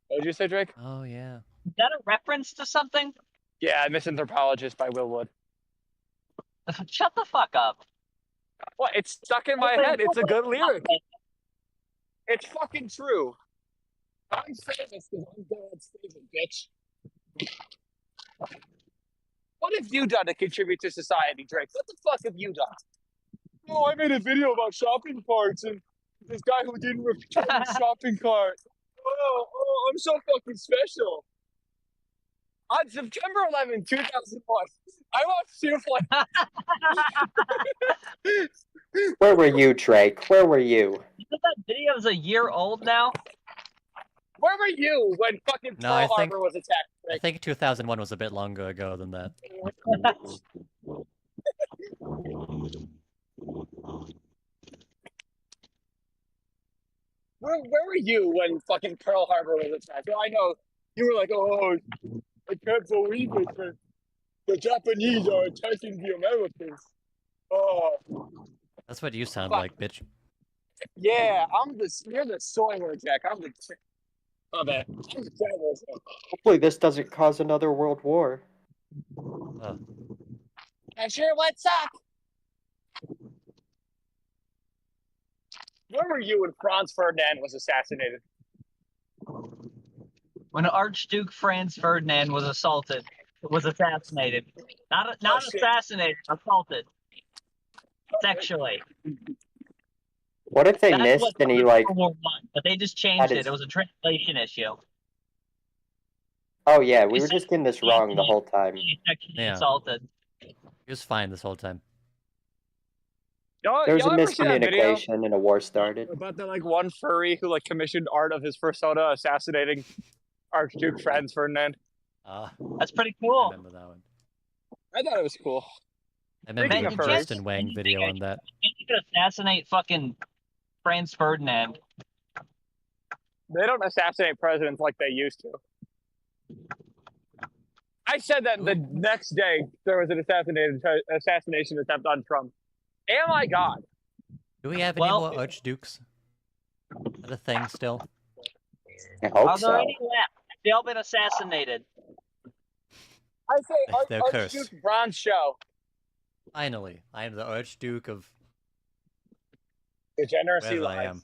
What did you say, Drake? Oh, yeah. Is that a reference to something? Yeah, Misanthropologist by Will Wood. Shut the fuck up. What? It's stuck in my head. It's a good lyric. It's fucking true. I'm famous because I'm God's favorite, bitch. What have you done to contribute to society, Drake? What the fuck have you done? Oh, I made a video about shopping carts and this guy who didn't return his shopping cart. Oh, I'm so fucking special. On September 11, 2001, I watched two Where were you, Drake? Where were you? You know that video is a year old now? Where were you when fucking Pearl Harbor was attacked? I think 2001 was a bit longer ago than that. Where were you when fucking Pearl Harbor was attacked? I know you were like, oh, I can't believe it, but the Japanese are attacking the Americans. Oh. That's what you sound like, bitch. Yeah, you're the soy word, Jack. I'm the... Oh, man. Hopefully this doesn't cause another world war. Oh. And sure, what's up? Where were you when Franz Ferdinand was assassinated? When Archduke Franz Ferdinand was assaulted, was assassinated. Not assassinated, assaulted. Sexually. What if they That's missed what and he like... World War I, but they just changed it. It was a translation issue. Oh yeah, we were just getting this wrong the whole time. Sexually assaulted. He was fine this whole time. There was a y'all ever see that video miscommunication and a war started. about that like one furry who like commissioned art of his persona assassinating Archduke Franz Ferdinand? That's pretty cool. I remember that one. I thought it was cool. I remember Speaking the of Justin Wang video on that. You could assassinate fucking Franz Ferdinand. They don't assassinate presidents like they used to. I said that the next day there was an assassination attempt on Trump. Am I God? Do we have any more archdukes? Is that a thing still? I hope Are there so. any left? They all been assassinated. I say They're cursed. Archduke Bronze Show. Finally, I am the Archduke of Degeneracy wherever I lies. am.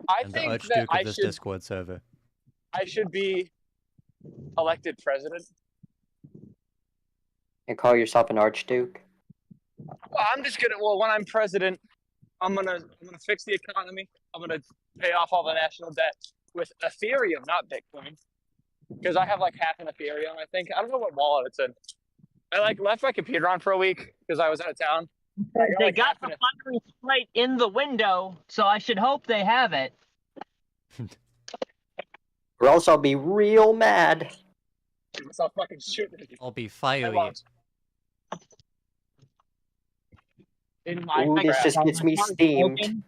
I I'm the think that Archduke I of this should Discord server. I should be elected president. And call yourself an archduke? Well, I'm just gonna. Well, when I'm president, I'm gonna fix the economy. I'm gonna pay off all the national debt with Ethereum, not Bitcoin, because I have like half an Ethereum. I think I don't know what wallet it's in. I like left my computer on for a week because I was out of town. They got the fiery sprite in the window, so I should hope they have it. Or else I'll be real mad. So I'll fucking shoot it. I'll be fiery. In my Ooh, this just gets me steamed.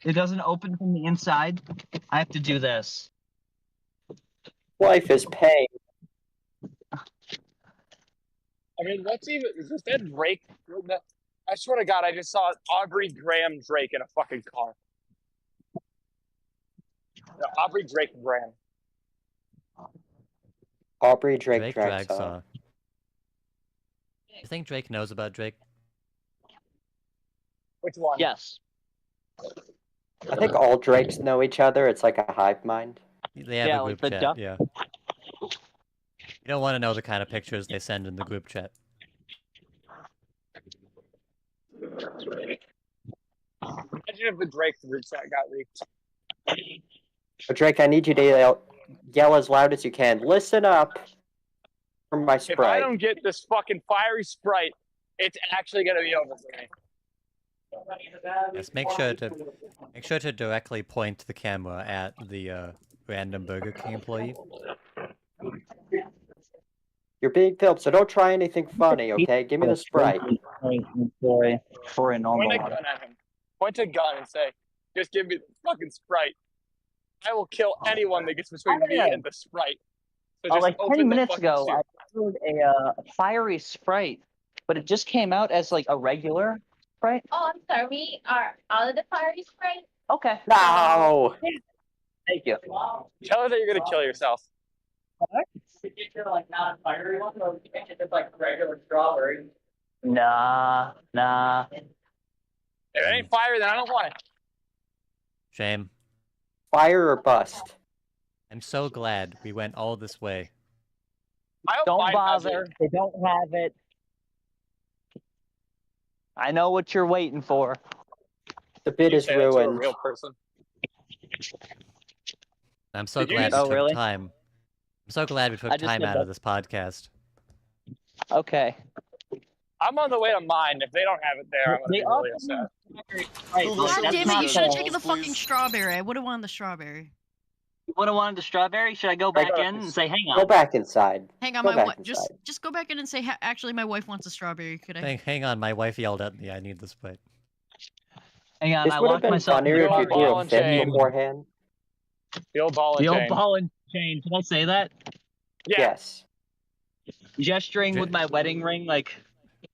It doesn't open from the inside. I have to do this. Life is pain. I mean, what's even? Is that Drake? I swear to God, I just saw Aubrey Graham Drake in a fucking car. No, Aubrey Drake Graham. Aubrey Drake Dragsaw. You think Drake knows about Drake? Which one? Yes. I think all Drakes know each other. It's like a hive mind. They have a group chat, yeah. You don't want to know the kind of pictures they send in the group chat. Imagine if the Drake group chat got leaked. But Drake, I need you to yell as loud as you can. Listen up for my If I Sprite. don't get this fucking fiery Sprite, it's actually gonna be over for me. Yes, make sure to directly point the camera at the random Burger King employee. You're being filmed, so don't try anything funny, okay? Give me the Sprite. For a normal Point a one. gun at him. Point a gun and say, "Just give me the fucking Sprite. I will kill anyone that gets between me and the Sprite." So just Like open 10 the minutes fucking ago, soup. I ordered a fiery sprite, but it just came out as like a regular sprite. Oh, I'm sorry. We are out of the fiery sprite. Okay. No! Thank you. Tell her that you're gonna kill yourself. Like not fiery one, or just like regular strawberry. Nah. If it ain't fire, then I don't want it. Shame. Fire or bust? I'm so glad we went all this way. I hope Don't Biden has bother. it. They don't have it. I know what you're waiting for. The bid You is say that to a ruined. real person. I'm so Did you glad we just- took really? time. I'm so glad we took I just time did out of that. this podcast. Okay. I'm on the way to mine. If they don't have it there, I'm gonna They be really often- upset. Right, God like, that's damn it, not you should have fair. taken the fucking strawberry. I would have wanted the strawberry. You would have wanted the strawberry? Should I go back in and say, hang Go on? back inside. Hang on, Go my back wife. Just go back in and say, actually, my wife wants a strawberry. Could I? Hang on, my wife yelled at me. I need this plate. Hang on, This I would have locked been myself in funnier the if you car. threw Ball a and fit chain. beforehand. The old ball and The old chain. ball and chain. Can I say that? Yeah. Yes. Gesturing with my wedding ring, like.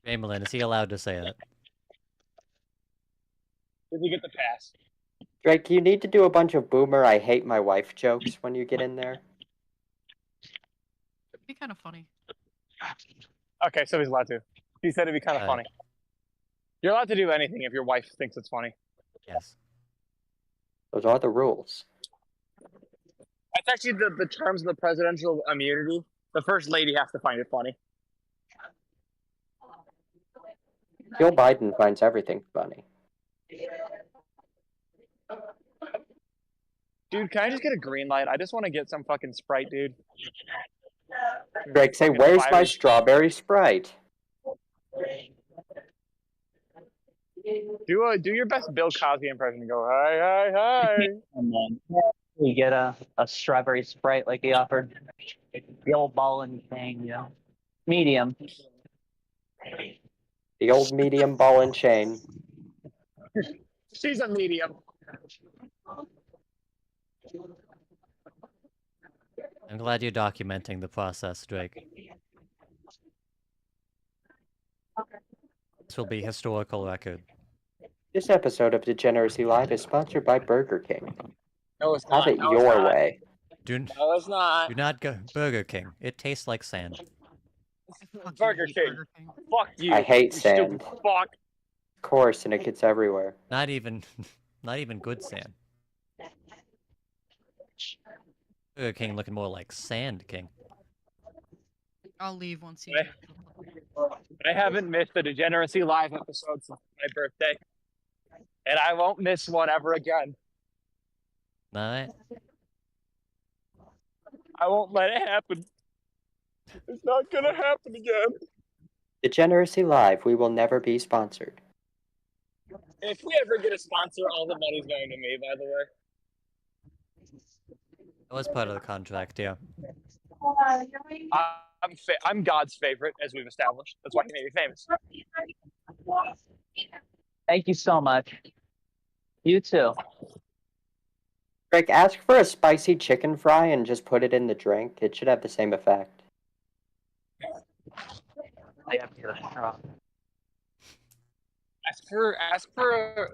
Jamelin, is he allowed to say that? Did you get the pass? Drake, you need to do a bunch of boomer I hate my wife jokes when you get in there. It'd be kind of funny. Okay, so he's allowed to. He said it'd be kind of Alright. funny. You're allowed to do anything if your wife thinks it's funny. Yes. Those are the rules. That's actually the terms of the presidential immunity. The first lady has to find it funny. Joe Biden finds everything funny. Dude, can I just get a green light? I just want to get some fucking Sprite, dude. Drake, say, Fucking where's my fiery- strawberry Sprite? Do your best Bill Cosby impression and go, hi, hi, hi. And then you get a strawberry sprite like he offered. The old ball and chain, you know. Medium. The old medium ball and chain. She's a medium. I'm glad you're documenting the process, Drake. This will be historical record. This episode of Degeneracy Live is sponsored by Burger King. No, it's Have not. it No, it's your not. way. Do it's not. Do not go Burger King. It tastes like sand. Burger King. Fuck you. I hate you sand. stupid fuck. Of course, and it gets everywhere. Not even good sand. Burger King looking more like Sand King. I'll leave once you. I haven't missed a Degeneracy Live episode since my birthday. And I won't miss one ever again. Alright. I won't let it happen. It's not gonna happen again. Degeneracy Live, we will never be sponsored. If we ever get a sponsor, all the money's going to me, by the way. That was part of the contract, yeah. I'm God's favorite, as we've established. That's why he made me famous. Thank you so much. You too. Greg, ask for a spicy chicken fry and just put it in the drink. It should have the same effect. I have to get a straw. Ask for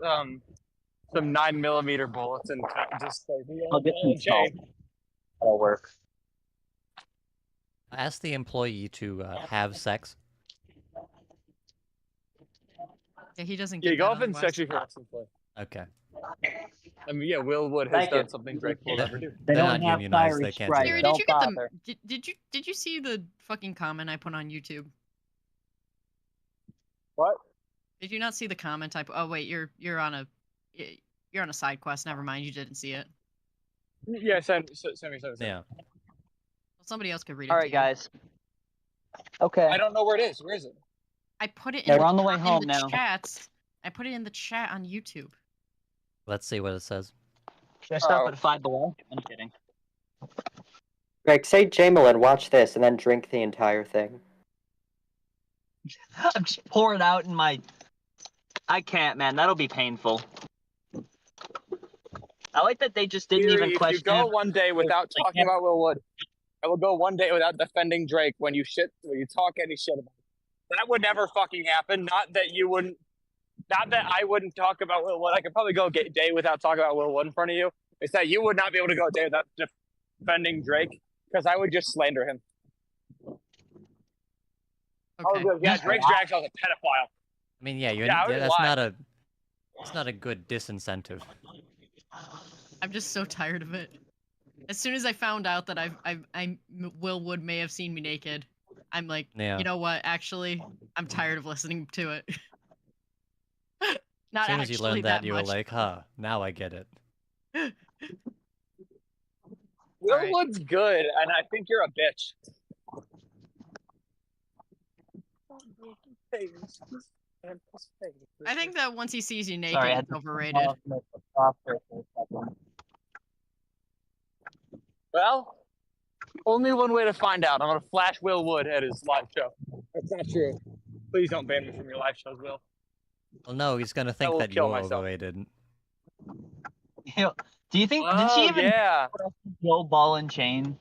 some 9mm bullets and just say I'll get some salt. That'll work. Ask the employee to have sex. Yeah, he doesn't Yeah, get go that off on and West. sexually harass the employee. Okay. I mean, yeah, Will Wood has Thank done you. something Drake will never do. They They're don't not have unionized, fiery they can't Sprite. do Siri, that. did you get bother. did you see the fucking comment I put on YouTube? What? Did you not see the comment I put? Oh wait, you're on a side quest. Never mind, you didn't see it. Yeah, send me. Yeah. Well, somebody else could read it. All to right, you. guys. Okay. I don't know where it is. Where is it? I put it Yeah, in we're on the way in home the now. chats. I put it in the chat on YouTube. Let's see what it says. Should I stop at 5 below? I'm kidding. Greg, say Jamelin, watch this, and then drink the entire thing. I'm just pouring out in my... I can't, man. That'll be painful. I like that they just didn't Siri, even question if you go it. one day without Like, talking about Will Wood, I will go one day without defending Drake when you talk any shit about it. That would never fucking happen. Not that I wouldn't talk about Will Wood. I could probably go a day without talking about Will Wood in front of you. It's that you would not be able to go a day without defending Drake, because I would just slander him. Okay. Yeah, Drake's Drax was a pedophile. I mean, yeah, Yeah, I would that's lie. not a good disincentive. I'm just so tired of it. As soon as I found out that Will Wood may have seen me naked, I'm like, Yeah. you know what? Actually, I'm tired of listening to it. Not As soon as you actually learned that, you were much. like, huh, now I get it. Will Wood's good, and I think you're a bitch. I think that once he sees you naked, Sorry, I had it's to overrated. pause my software for a second. Well, only one way to find out. I'm gonna flash Will Wood at his live show. That's not true. Please don't ban me from your live shows, Will. Well, no, he's gonna I think will that kill you're myself. overrated. Do you think... did she even... Yeah. Joe Ball and Chain?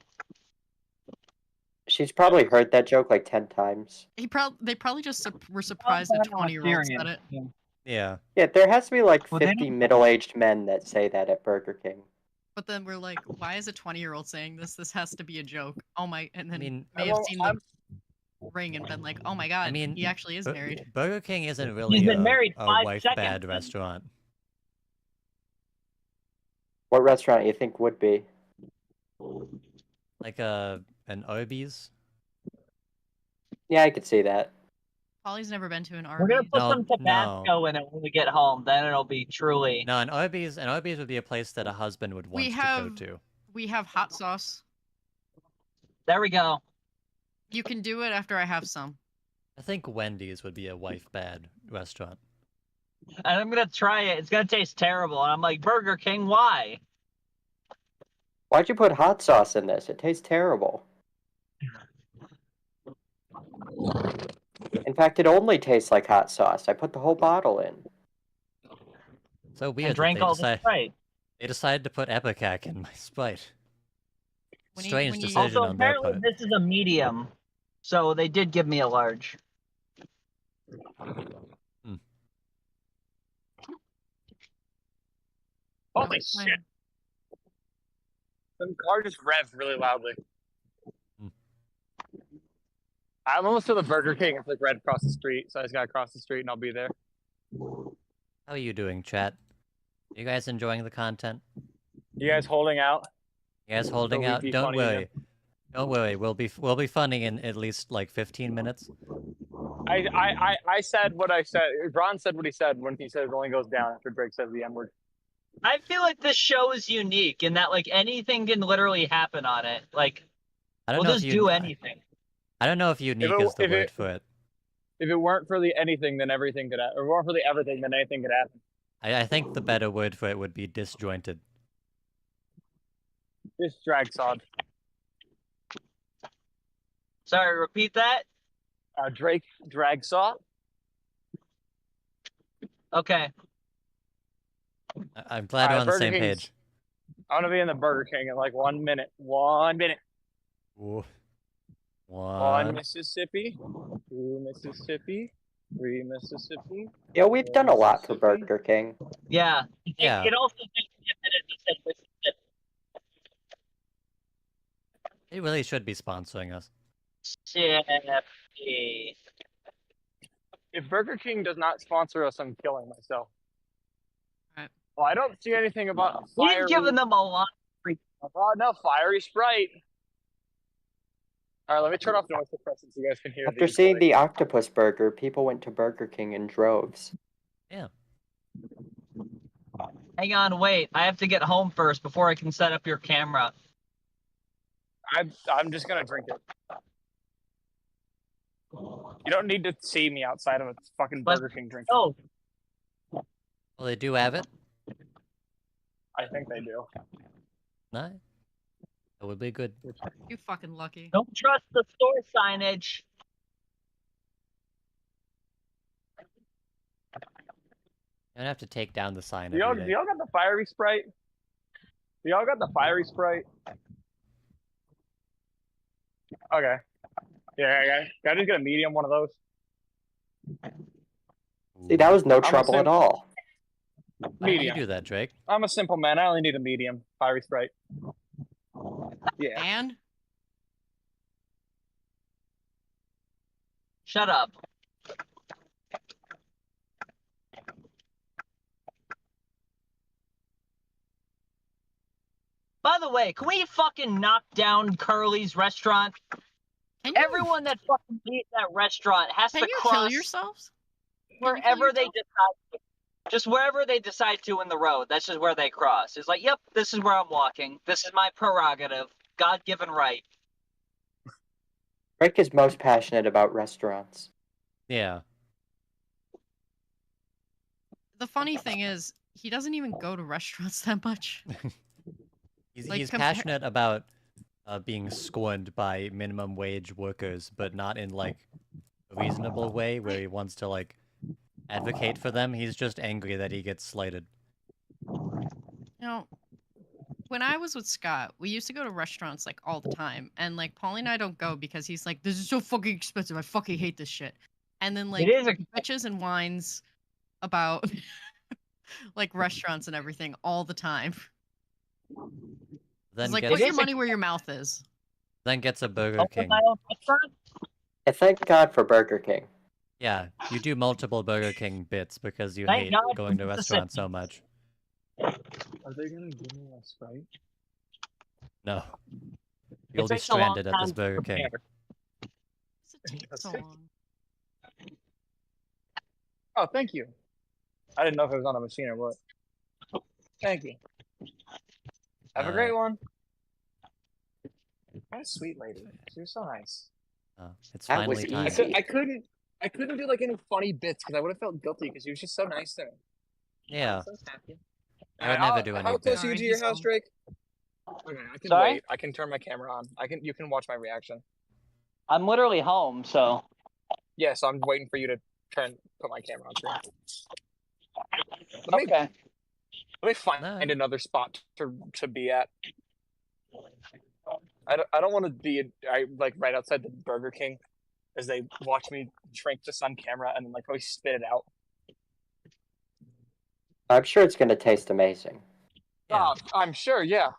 She's probably heard that joke like 10 times. They probably just were surprised that 20-year-olds said it. Yeah. Yeah, there has to be like Well, they 50 don't- middle-aged men that say that at Burger King. But then we're like, why is a 20-year-old saying this? This has to be a joke. Oh my! And then mean, may have seen the ring and been like, oh my god, I mean, he actually is married. Burger King isn't really been married a 5 wife seconds. bad restaurant. What restaurant you think would be? Like an Arby's. Yeah, I could see that. Polly's never been to an We're gonna Arby's. put No, some Tabasco in it when we get home. Then it'll be truly... No, an Arby's would be a place that a husband would want to go to. We have hot sauce. There we go. You can do it after I have some. I think Wendy's would be a wife bad restaurant. And I'm gonna try it. It's gonna taste terrible. And I'm like, Burger King, why? Why'd you put hot sauce in this? It tastes terrible. In fact, it only tastes like hot sauce. I put the whole bottle in. So weird. And drank that all the Sprite. They decided to put Epicac in my Sprite. When you- Strange when you- decision Also, on their apparently part. this is a medium. So they did give me a large. Holy shit! The car just revved really loudly. I'm almost to the Burger King. It's like right across the street, so I just gotta cross the street and I'll be there. How are you doing, chat? You guys enjoying the content? You guys holding out? You guys holding we'd out? be Don't funny worry. again. Don't worry. We'll be funny in at least like 15 minutes. I said what I said. Ron said what he said when he said it only goes down after Drake says the N word. I feel like this show is unique in that like anything can literally happen on it. Like I don't we'll know if just you- do anything. I don't know if unique it- is the if word it- for it. If it weren't for the anything, then everything could happen. Or if it weren't for the everything, then anything could happen. I think the better word for it would be disjointed. This drag sod. Sorry, repeat that. Drake drag saw. I'm Okay. glad Alright, we're on the Burger same King's- page. I'm gonna be in the Burger King in like 1 minute. 1 minute. Ooh. One One. Mississippi, 2 Mississippi, 3 Mississippi. Yeah, we've done a lot for Burger King. Yeah. Yeah. It also takes me a minute to say Mississippi. It really should be sponsoring us. Mississippi. If Burger King does not sponsor us, I'm killing myself. Right. Well, I don't see anything about fiery... We've given them a lot. Oh, no, fiery Sprite. All right, let me turn off noise suppressant so you guys can hear After these, seeing like- the octopus burger, people went to Burger King in droves. Yeah. Hang on, wait. I have to get home first before I can set up your camera. I'm just gonna drink it. You don't need to see me outside of a fucking Burger King drinking. Oh, Well, they do have it. I think they do. No. That would be good. You fucking lucky. don't trust the store signage. You don't have to take down the sign Do y'all every day. got the fiery Sprite? Do y'all got the fiery Sprite? Okay. Yeah. Can I just get a medium one of those? See, that was no I'm a trouble at simp. all. Why do you Medium. do that, Drake? I'm a simple man. I only need a medium fiery Sprite. Yeah. And Shut up. By the way, can we fucking knock down Curly's restaurant? Everyone that fucking eats at that restaurant has can to you cross kill yourselves? wherever they decide to. Just wherever they decide to in the road. That's just where they cross. It's like, yep, this is where I'm walking. This is my prerogative. God-given right. Rick is most passionate about restaurants. Yeah. The funny thing is, he doesn't even go to restaurants that much. He's, Like, he's compar- passionate about being scorned by minimum wage workers, but not in like a reasonable way where he wants to like advocate for them. He's just angry that he gets slighted. You know, when I was with Scott, we used to go to restaurants like all the time, and like Paulie and I don't go because he's like, "This is so fucking expensive. I fucking hate this shit." And then like It is bitches and whines about like restaurants and everything all the time. Then It's like, gets, put your money where your mouth is. then gets a Burger King. I thank God for Burger King. Yeah, you do multiple Burger King bits because you Thank hate God going to for restaurants so much. Are they gonna give me a Sprite? No. You'll be takes a long stranded at this time to Burger King. prepare. What's it take so long? Oh, thank you. I didn't know if it was on a machine or what. Thank you. Have a great one. What a sweet lady. She was so nice. Oh, it's That was finally time. easy. I couldn't do like any funny bits because I would have felt guilty because she was just so nice to me. Yeah. So happy. I would never do any How close are you bits. to your house, Drake? Okay, I can Sorry? wait. I can turn my camera on. You can watch my reaction. I'm literally home, so. Yeah, so I'm waiting for you to put my camera on screen. Let me, Okay. let me find another spot to be at. I don't want to be like right outside the Burger King as they watch me drink this on camera and then like probably spit it out. I'm sure it's going to taste amazing. I'm sure, yeah. Of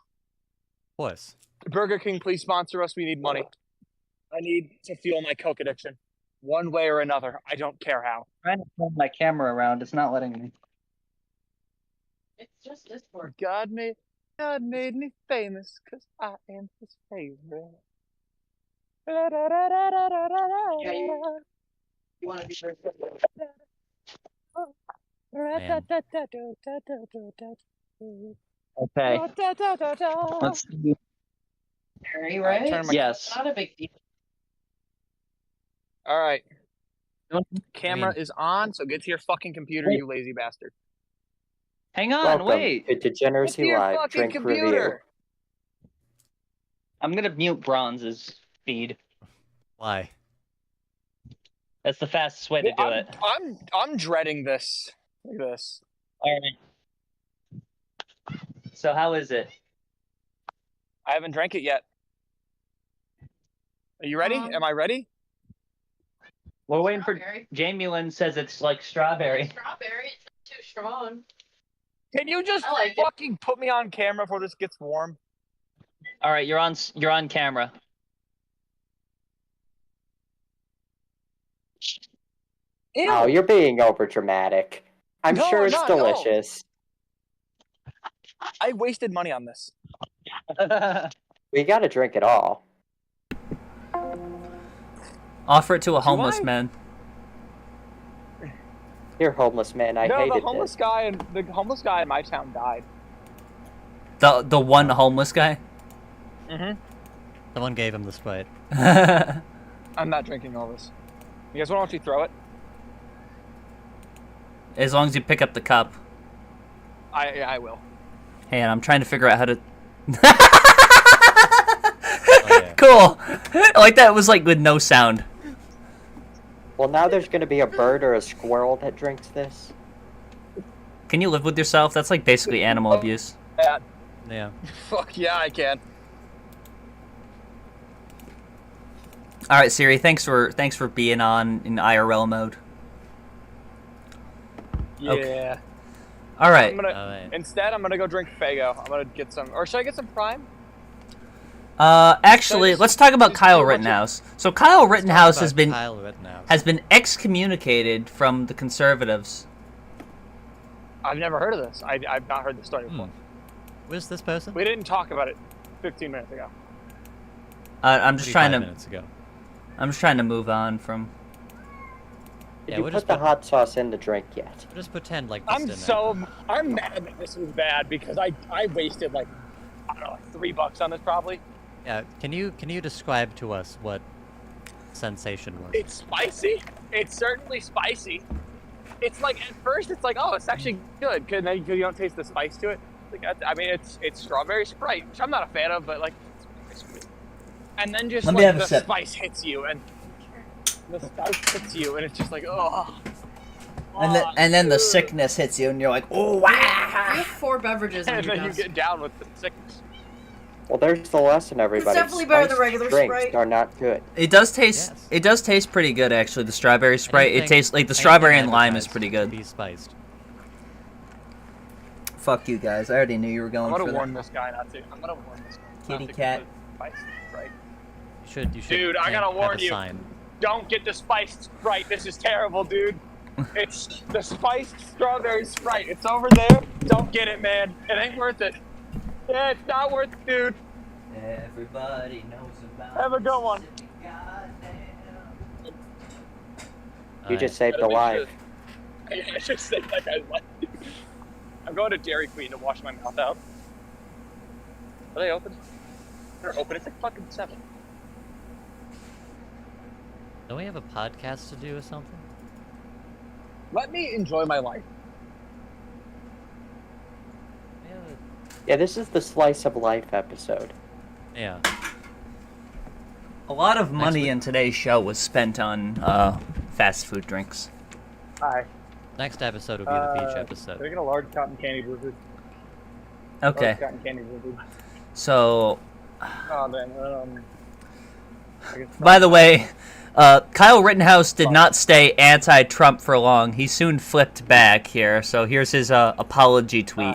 course. Burger King, please sponsor us. We need money. I need to fuel my Coke addiction. One way or another. I don't care how. I'm trying to turn my camera around. It's not letting me. It's just Discord. God made me famous because I am his favorite. Yeah, you want to be sure. Okay. Let's see. Harry, right? Turn my- Yes. Not a big deal. All right. Camera is on, so get to your fucking computer, you lazy bastard. Hang on, Welcome wait. to Degeneracy Get to your Live fucking Drink Review. computer. I'm gonna mute Bronze's feed. Why? That's the fastest way to do it. I'm dreading this. Look at this. All right. So how is it? I haven't drank it yet. Are you ready? Am I ready? We're waiting for Jamie Lynn says it's like strawberry. Strawberry, it's not too strong. Can you just I like it. fucking put me on camera before this gets warm? All right, you're on camera. Ew. Oh, you're being over dramatic. I'm No, sure I'm it's not, no. delicious. I wasted money on this. We gotta drink it all. Offer it to a Do homeless I? man. You're homeless man. I no, hated the homeless guy in my town died. The one homeless guy? Mm-hmm. Someone gave him the Sprite. I'm not drinking all this. You guys want to throw it? As long as you pick up the cup. I will. Hey, and I'm trying to figure out how to... yeah. Cool! I like that it was like with no sound. Well, now there's gonna be a bird or a squirrel that drinks this. Can you live with yourself? That's like basically animal abuse. Yeah. Yeah. Fuck yeah, I can. All right, Siri. Thanks for being on in IRL mode. Yeah. Okay. All right. Instead, I'm gonna go drink Faygo. I'm gonna get some, or should I get some Prime? Actually, let's talk about Kyle Rittenhouse. So Kyle Rittenhouse has been Kyle Rittenhouse. has been excommunicated from the conservatives. I've never heard of this. I've not heard the story before. Where's this person? We didn't talk about it 15 minutes ago. I'm just trying to. Minutes ago. I'm just trying to move on from. Did Yeah, you we'll put just the hot sauce in the drink yet? Just pretend like this I'm mad that this was bad because I wasted like, I don't know, like $3 on this probably. Yeah, can you describe to us what sensation was? It's spicy. It's certainly spicy. It's like at first it's like, oh, it's actually good because then you don't taste the spice to it. Like, I mean, it's strawberry Sprite, which I'm not a fan of, but like, it's good. And then just like the spice hits you, and it's just like, oh. And then the sickness hits you, and you're like, oh wow! You have 4 beverages And on your then you desk. get down with the sickness. Well, there's the lesson, everybody. definitely better than Spiced regular drinks Sprite. are not good. It does taste. Yes. It does taste pretty good, actually. The strawberry Sprite. It Anything- tastes like the anything strawberry and lime is advertised pretty to good. Be spiced. Fuck you guys! I already knew you were I'm going gonna for warn that. this guy not to. I'm gonna warn this guy. not Kitty to cat. get the spice, right? You should. Dude, I gotta have warn a you. sign. Don't get the spiced Sprite. This is terrible, dude. It's the spiced strawberry Sprite. It's over there. Don't get it, man. It ain't worth it. Yeah, it's not worth it, dude. Everybody knows about. Have a good one. You just saved a life. I just said that guy's life. I'm going to Dairy Queen to wash my mouth out. Are they open? They're open. It's like fucking 7. Don't we have a podcast to do or something? Let me enjoy my life. Yeah, this is the slice of life episode. Yeah. A lot of money in today's show was spent on fast food drinks. Hi. Next episode will be the peach episode. Can I get a large cotton candy blizzard? Okay. Large cotton candy blizzard. So, Oh man. I guess by the way, Kyle Rittenhouse did not stay anti-Trump for long. He soon flipped back here. So here's his apology tweet.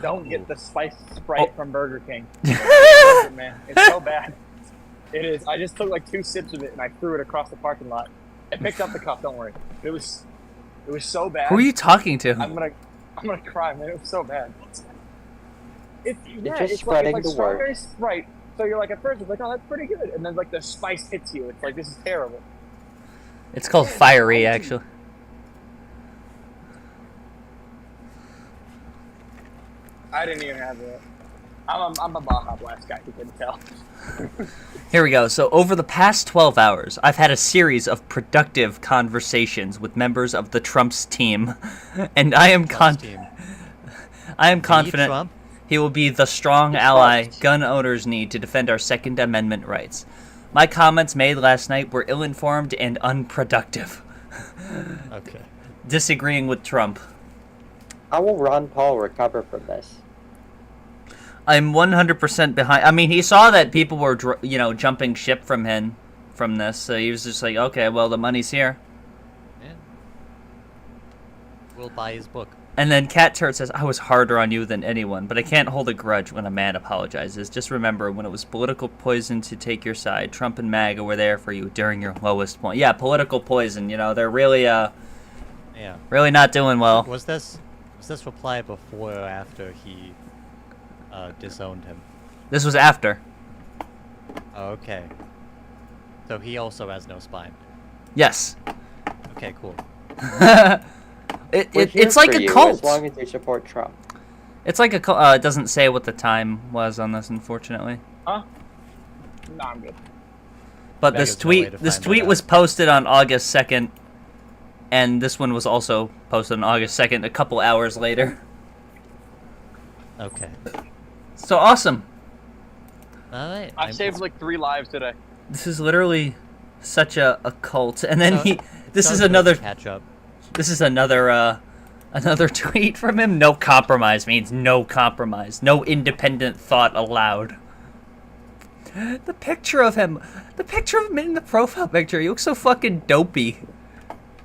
Don't get the spiced Sprite from Burger King. Man, it's so bad. It is. I just took like 2 sips of it and I threw it across the parking lot. I picked up the cup. Don't worry. It was so bad. Who are you talking to? I'm gonna cry, man. It was so bad. It's just spreading like the strawberry word. Sprite. So you're like at first it's like, oh, that's pretty good, and then like the spice hits you. It's like, this is terrible. It's called fiery, actually. I didn't even have it. I'm a Baja Blast guy. You can tell. Here we go. So over the past 12 hours, I've had a series of productive conversations with members of the Trump's team, and I am confident Trump? he will be the strong ally gun owners need to defend our Second Amendment rights. My comments made last night were ill-informed and unproductive. Okay. Disagreeing with Trump. How will Ron Paul recover from this? I'm 100% behind. I mean, he saw that people were, jumping ship from this, so he was just like, okay, well, the money's here. Yeah. We'll buy his book. And then Cat Turd says, I was harder on you than anyone, but I can't hold a grudge when a man apologizes. Just remember, when it was political poison to take your side, Trump and MAGA were there for you during your lowest point. Yeah, political poison, they're really, really not doing well. Was this reply before or after he disowned him? This was after. Oh, okay. So he also has no spine. Yes. Okay, cool. It's like a cult. As long as they support Trump. It's like a cult. It doesn't say what the time was on this, unfortunately. Huh? No, I'm good. But this tweet was posted on August 2nd, and this one was also posted on August 2nd, a couple hours later. Okay. So awesome. Alright. I saved like 3 lives today. This is literally such a cult. And then this is catch up. This is another tweet from him. No compromise means no compromise. No independent thought allowed. The picture of him in the profile picture. He looks so fucking dopey.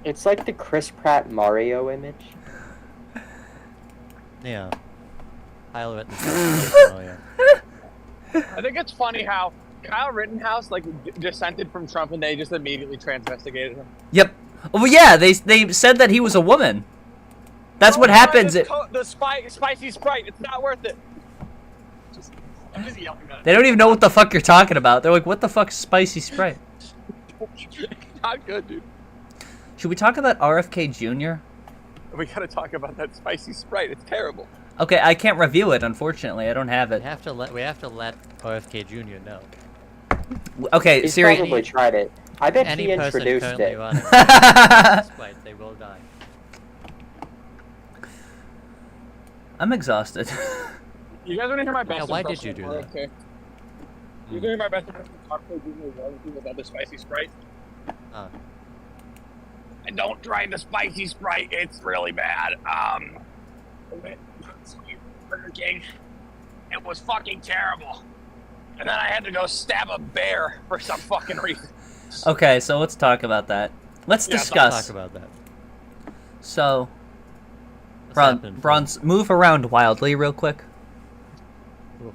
It's like the Chris Pratt Mario image. Yeah. Kyle Rittenhouse. I think it's funny how Kyle Rittenhouse dissented from Trump and they just immediately transinvestigated him. Yep. Well, yeah, they said that he was a woman. That's what happens. The spicy Sprite, it's not worth it. I'm just yelling at it. They don't even know what the fuck you're talking about. They're like, what the fuck's spicy Sprite? Not good, dude. Should we talk about RFK Jr.? We gotta talk about that spicy Sprite. It's terrible. Okay, I can't review it, unfortunately. I don't have it. We have to let RFK Jr. know. Okay, He's Siri. probably tried it. I bet Any he person introduced currently it. running Sprite, they will die. I'm exhausted. You guys want to hear my best? Yeah, why did you do that? Okay. You want to hear my best impression of RFK Jr. about the spicy Sprite? And don't try the spicy Sprite. It's really bad. I went to Burger King. It was fucking terrible. And then I had to go stab a bear for some fucking reason. Okay, so let's talk about that. Let's discuss. Let's talk about that. So, Bronze, move around wildly real quick.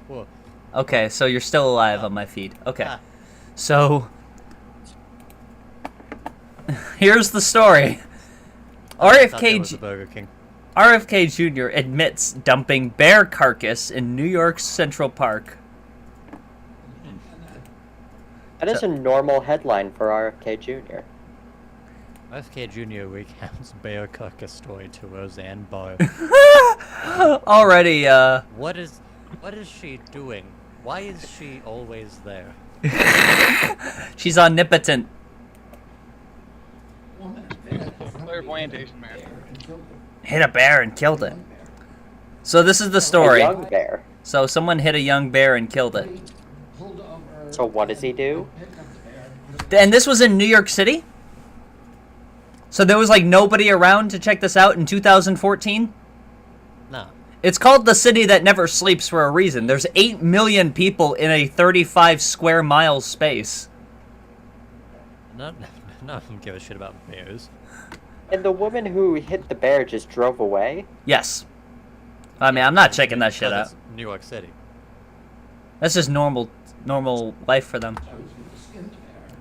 Whoa. Okay, so you're still alive on my feed. Okay. So, here's the story. RFK Jr. admits dumping bear carcass in New York's Central Park. That is a normal headline for RFK Jr. RFK Jr. recounts bear carcass story to Roseanne Barr. Already, What is she doing? Why is she always there? She's omnipotent. Clairvoyantation, man. Hit a bear and killed it. So this is the story. A young bear. So someone hit a young bear and killed it. So what does he do? And this was in New York City? So there was like nobody around to check this out in 2014? No. It's called the city that never sleeps for a reason. There's 8 million people in a 35 square mile space. None of them give a shit about bears. And the woman who hit the bear just drove away? Yes. I mean, I'm not checking that shit Because out. it's New York City. That's just normal life for them.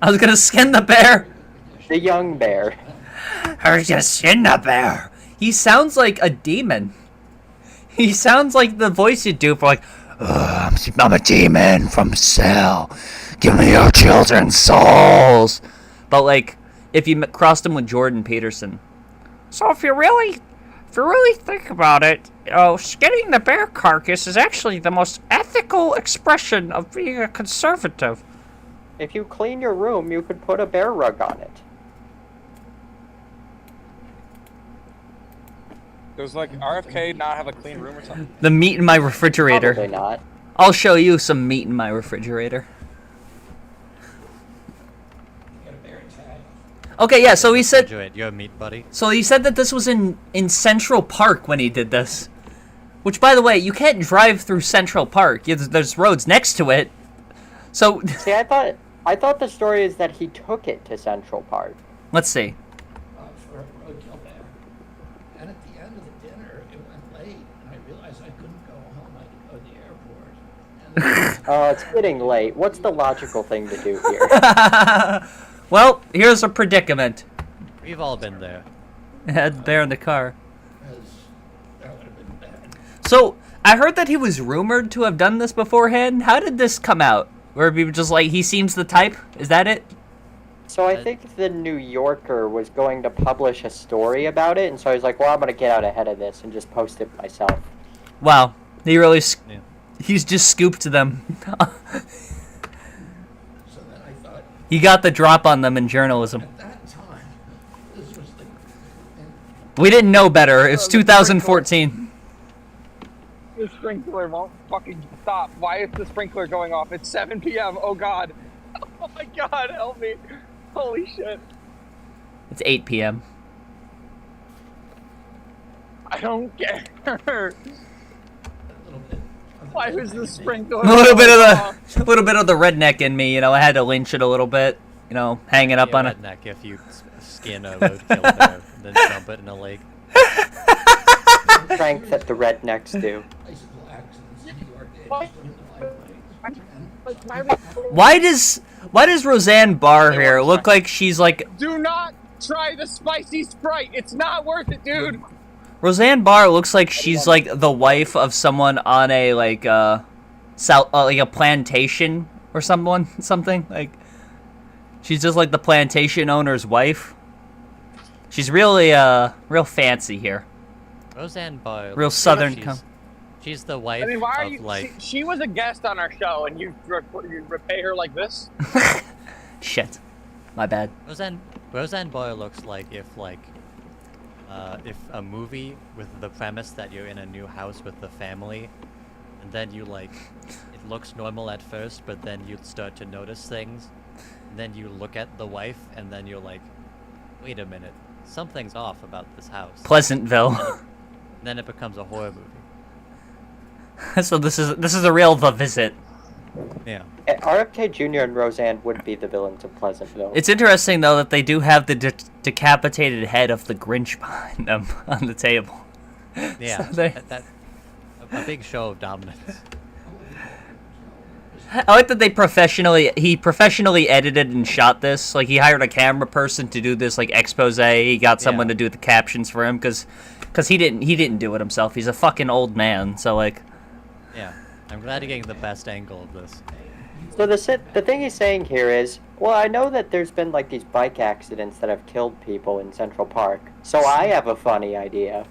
I was gonna skin the bear. The young bear. I was gonna skin the bear. He sounds like a demon. He sounds like the voice you do for like, I'm a demon from Cell. Give me your children's souls. But like, if you crossed him with Jordan Peterson. So if you really think about it, skinning the bear carcass is actually the most ethical expression of being a conservative. If you clean your room, you could put a bear rug on it. Does like RFK not have a clean room or something? The meat in my refrigerator. Probably not. I'll show you some meat in my refrigerator. Okay, yeah, so he said... Your meat buddy. So he said that this was in Central Park when he did this. Which, by the way, you can't drive through Central Park. There's roads next to it. So... See, I thought the story is that he took it to Central Park. Let's see. For a roadkill bear. And at the end of the dinner, it went late, and I realized I couldn't go home. I had to go to the airport. Oh, it's getting late. What's the logical thing to do here? Well, here's a predicament. We've all been there. Had bear in the car. So, I heard that he was rumored to have done this beforehand. How did this come out? Where people just like, he seems the type? Is that it? So I think the New Yorker was going to publish a story about it, and so I was like, well, I'm going to get out ahead of this and just post it myself. Wow. He really... He's just scooped them. He got the drop on them in journalism. We didn't know better. It's 2014. The sprinkler won't fucking stop. Why is the sprinkler going off? It's 7 p.m. Oh god. Oh my god, help me. Holy shit. It's 8 p.m. I don't care. Why was the sprinkler A little bit of the redneck in me, you know. I had to lynch it a little bit, you know, hanging up on it. Redneck if you skin a roadkill bear, then dump it in a lake. Prank that the rednecks do. Why does Roseanne Barr here look like she's like... Do not try the spicy Sprite. It's not worth it, dude. Roseanne Barr looks like she's like the wife of someone on a like like a plantation or something like she's just like the plantation owner's wife. She's really real fancy here. Roseanne Barr. Real southern. She's the wife. I mean, why are of, you? like... She was a guest on our show, and you repay her like this? Shit, my bad. Roseanne Barr looks like if a movie with the premise that you're in a new house with the family, and then you like, it looks normal at first, but then you start to notice things, and then you look at the wife, and then you're like, wait a minute, something's off about this house. Pleasantville. And then it becomes a horror movie. So this is a real The Visit. Yeah. RFK Jr. and Roseanne would be the villains of Pleasantville. It's interesting though that they do have the decapitated head of the Grinch behind them on the table. Yeah, So a big show of dominance. I like that he professionally edited and shot this. Like he hired a camera person to do this like expose. He got someone to do the captions for him because he didn't do it himself. He's a fucking old man. So like. Yeah, I'm glad you're getting the best angle of this. So the thing he's saying here is, well, I know that there's been like these bike accidents that have killed people in Central Park. So I have a funny idea.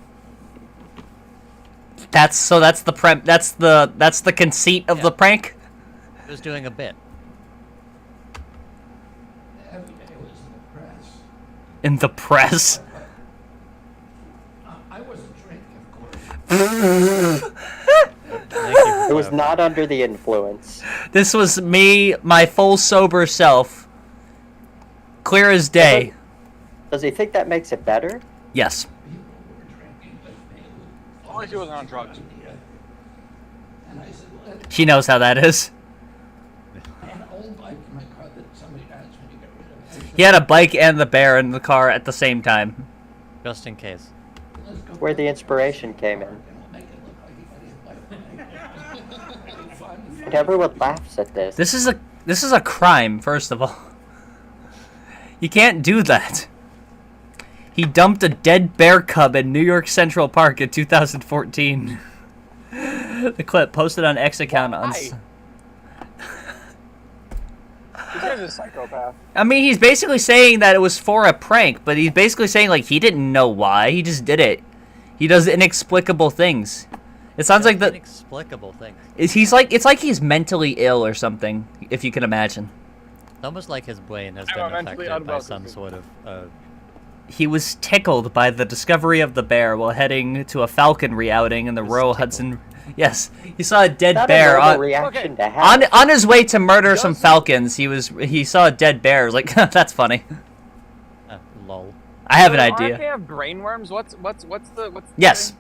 That's the conceit of the prank. He was doing a bit. Every day was in the press. In the press. I wasn't drinking, of course. It was not under the influence. This was me, my full sober self. Clear as day. Does he think that makes it better? Yes. As long as he wasn't on drugs. She knows how that is. He had a bike and the bear in the car at the same time. Just in case. Where the inspiration came in. point. Everyone laughs at this. This is a crime, first of all. You can't do that. He dumped a dead bear cub in New York Central Park in 2014. The clip posted on X account on. This guy's a psychopath. I mean, he's basically saying that it was for a prank, but he's basically saying like he didn't know why. He just did it. He does inexplicable things. It sounds like the inexplicable things. It's like he's mentally ill or something, if you can imagine. It's almost like his brain has been affected by some sort of. He was tickled by the discovery of the bear while heading to a falconry outing in the Royal Hudson. Yes, he saw a dead bear on his way to murder some falcons. He saw a dead bear. He was like, that's funny. Lol. I have an Does idea. RFK have brainworms? What's the Yes. thing?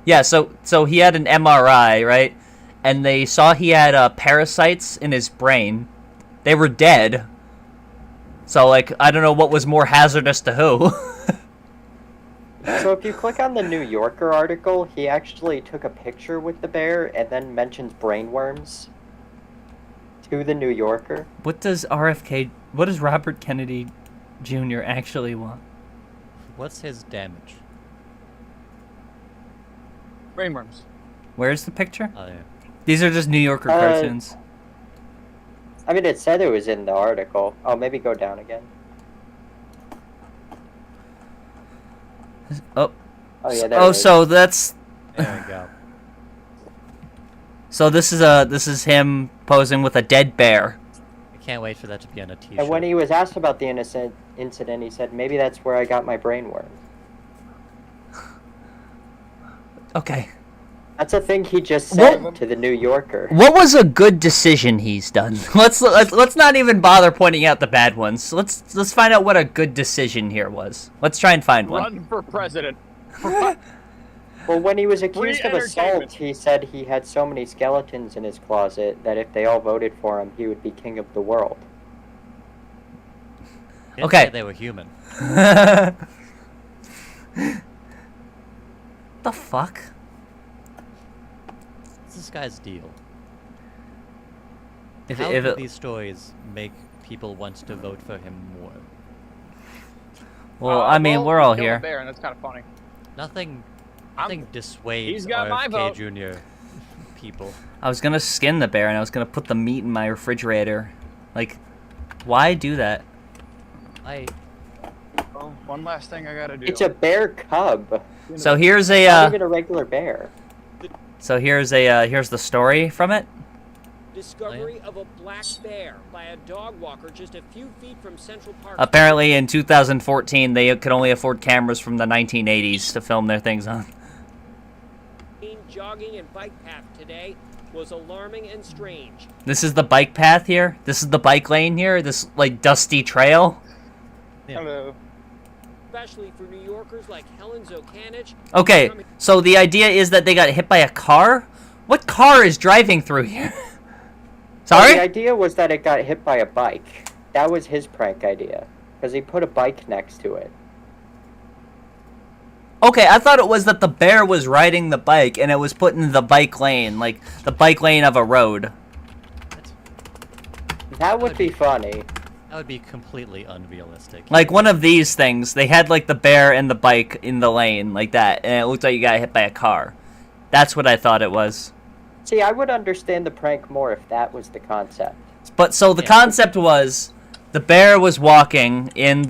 Yeah, so he had an MRI, right? And they saw he had parasites in his brain. They were dead. So, like, I don't know what was more hazardous to who. So if you click on the New Yorker article, he actually took a picture with the bear and then mentions brainworms to the New Yorker. What does Robert Kennedy Jr. actually want? What's his damage? Brainworms. Where's the picture? Oh, yeah. These are just New Yorker cartoons. I mean, it said it was in the article. Oh, maybe go down again. Oh. Oh, yeah, there Oh, it is. so that's... There we go. So this is him posing with a dead bear. I can't wait for that to be on a t-shirt. And when he was asked about the innocent incident, he said, maybe that's where I got my brainworm. Okay. That's a thing he just said to the New Yorker. What was a good decision he's done? Let's not even bother pointing out the bad ones. Let's find out what a good decision here was. Let's try and find one. Run for president. Well, when he was accused of entertainment. assault, he said he had so many skeletons in his closet that if they all voted for him, he would be king of the world. Didn't Okay. say they were human. The fuck? What's this guy's deal? If How it- do these stories make people want to vote for him more? Well, I mean, we're all kill a here. bear, and that's kind of funny. Nothing dissuades He's got my RFK vote. Jr. people. I was gonna skin the bear and I was gonna put the meat in my refrigerator. Like, why do that? Oh, one last thing I gotta do. It's a bear cub. So here's Not a even a regular bear. here's the story from it. Discovery of a black bear by a dog walker just a few feet from Central Park. Apparently, in 2014, they could only afford cameras from the 1980s to film their things on. Jogging and bike path today was alarming and strange. This is the bike path here. This is the bike lane here. This like dusty trail. Hello. Especially for New Yorkers like Helen Zokanich. Okay, so the idea is that they got hit by a car. What car is driving through here? Well, Sorry? the idea was that it got hit by a bike. That was his prank idea. Because he put a bike next to it. Okay, I thought it was that the bear was riding the bike and it was put in the bike lane, like the bike lane of a road. That would be funny. That would be completely unrealistic. Like one of these things, they had like the bear and the bike in the lane, like that, and it looked like you got hit by a car. That's what I thought it was. See, I would understand the prank more if that was the concept. But so the concept was the bear was walking in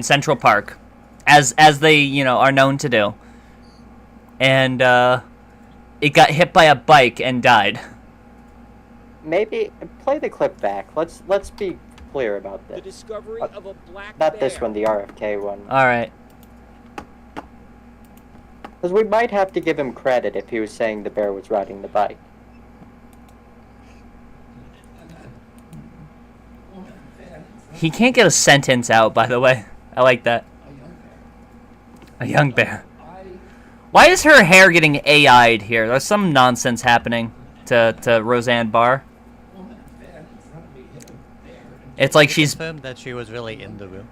Central Park, as they are known to do, and it got hit by a bike and died. Maybe play the clip back. Let's be clear about this. The discovery of a black Not bear. this one, the RFK one. All right. Because we might have to give him credit if he was saying the bear was riding the bike. He can't get a sentence out, by the way. I like that. A young bear. Why is her hair getting AI'd here? There's some nonsense happening to Roseanne Barr. It's like she's... confirmed that she was really in the room.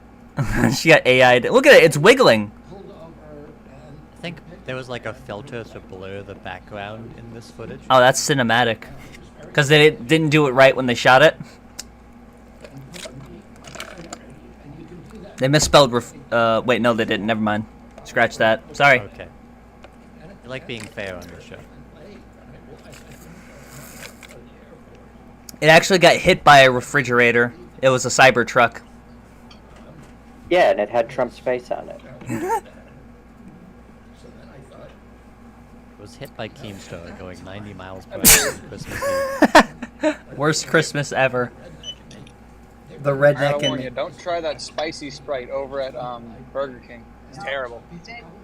she got AI'd. Look at it, it's wiggling. I think there was like a filter to blur the background in this footage. Oh, that's cinematic. Because they didn't do it right when they shot it. They misspelled wait, no, they didn't. Never mind. Scratch that. Sorry. Okay. I like being fair on the show. It actually got hit by a refrigerator. It was a cyber truck. Yeah, and it had Trump's face on it. It was hit by Keemstar going 90 miles per hour on Christmas Eve. Worst Christmas ever. The I redneck warn you, and don't try that spicy Sprite over at Burger King. It's terrible.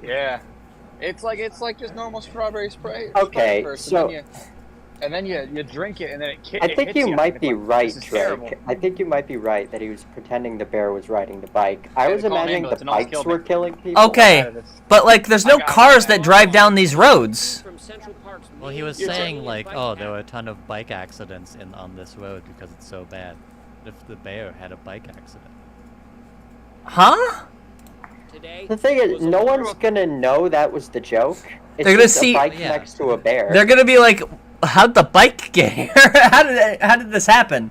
Yeah, it's like just normal strawberry Sprite. Okay, Sprite first, so- and then you drink it and then it I think hits you you. might It's be like, right, this is terrible. Drake. I think you might be right that he was pretending the bear was riding the bike. I Yeah, was they call an imagining the ambulance and almost bikes killed were me. killing people. okay, but like, there's no cars that drive down these roads. Well, he was saying like, oh, there were a ton of bike accidents on this road because it's so bad. What if the bear had a bike accident? Huh? The thing is, no one's gonna know that was the joke. It's They're gonna just see- a bike Yeah. next to a bear. They're gonna be like, how'd the bike get here? how did this happen?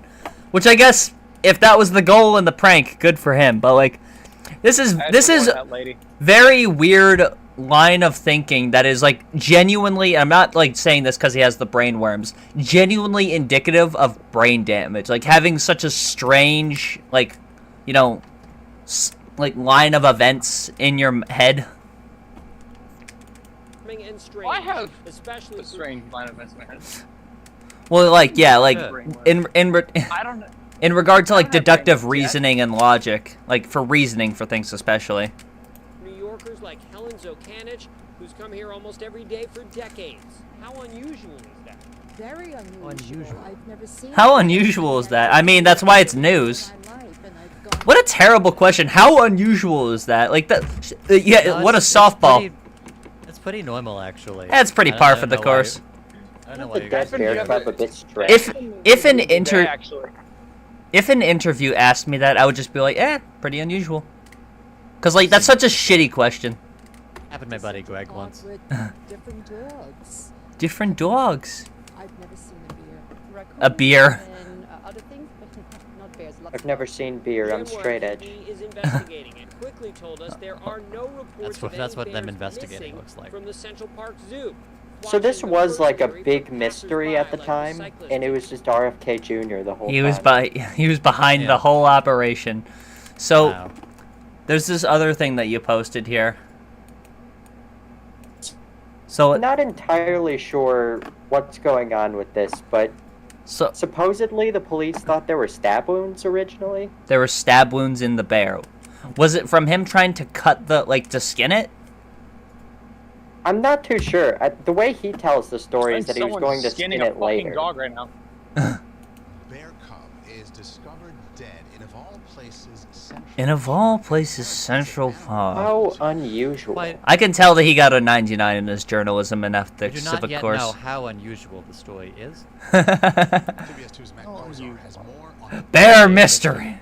Which I guess, if that was the goal in the prank, good for him. But like, this is That lady. very weird line of thinking that is like genuinely, I'm not like saying this because he has the brain worms, genuinely indicative of brain damage. Like having such a strange, like, you know, like line of events in your head. I have especially a strange line of man. Well, like, yeah, like in I don't know. in regard to like I don't have deductive brain yet. reasoning and logic, like for reasoning for things especially. New Yorkers like Helen Zokanich, who's come here almost every day for decades. How unusual is that? Very unusual. I've never seen How unusual is that? I mean, that's why it's news. What a terrible question. How unusual is that? Like that? Yeah. No, what a it's softball. It's pretty normal, actually. That's pretty I par don't for the know course. I don't know The why you dead guys bear club a bit strange. If an Actually. if an interview asked me that, I would just be like, pretty unusual. Cause like that's such a shitty question. happened to my buddy Greg once. different dogs. Different dogs. I've never seen a beer. A beer. And other things, but not bears. I've never seen beer. I'm straight edge. is investigating and quickly told us there are no reports That's what of them any bears investigating missing looks like. from the Central Park Zoo. So this was like a big mystery at the time, and it was just RFK Jr. the whole time. He was behind the whole operation. So there's this other thing that you posted here. So I'm not entirely sure what's going on with this, but supposedly the police thought there were stab wounds originally. there were stab wounds in the bear. Was it from him trying to cut to skin it? I'm not too sure. The way he tells the story is that he was going to skin skinning a it fucking later. dog right now. Bear cub is discovered dead in of all places In of all places, Central Park. How unusual. I can tell that he got a 99 in his journalism and I ethics do not civic yet course. know how unusual the story is. Bear mystery.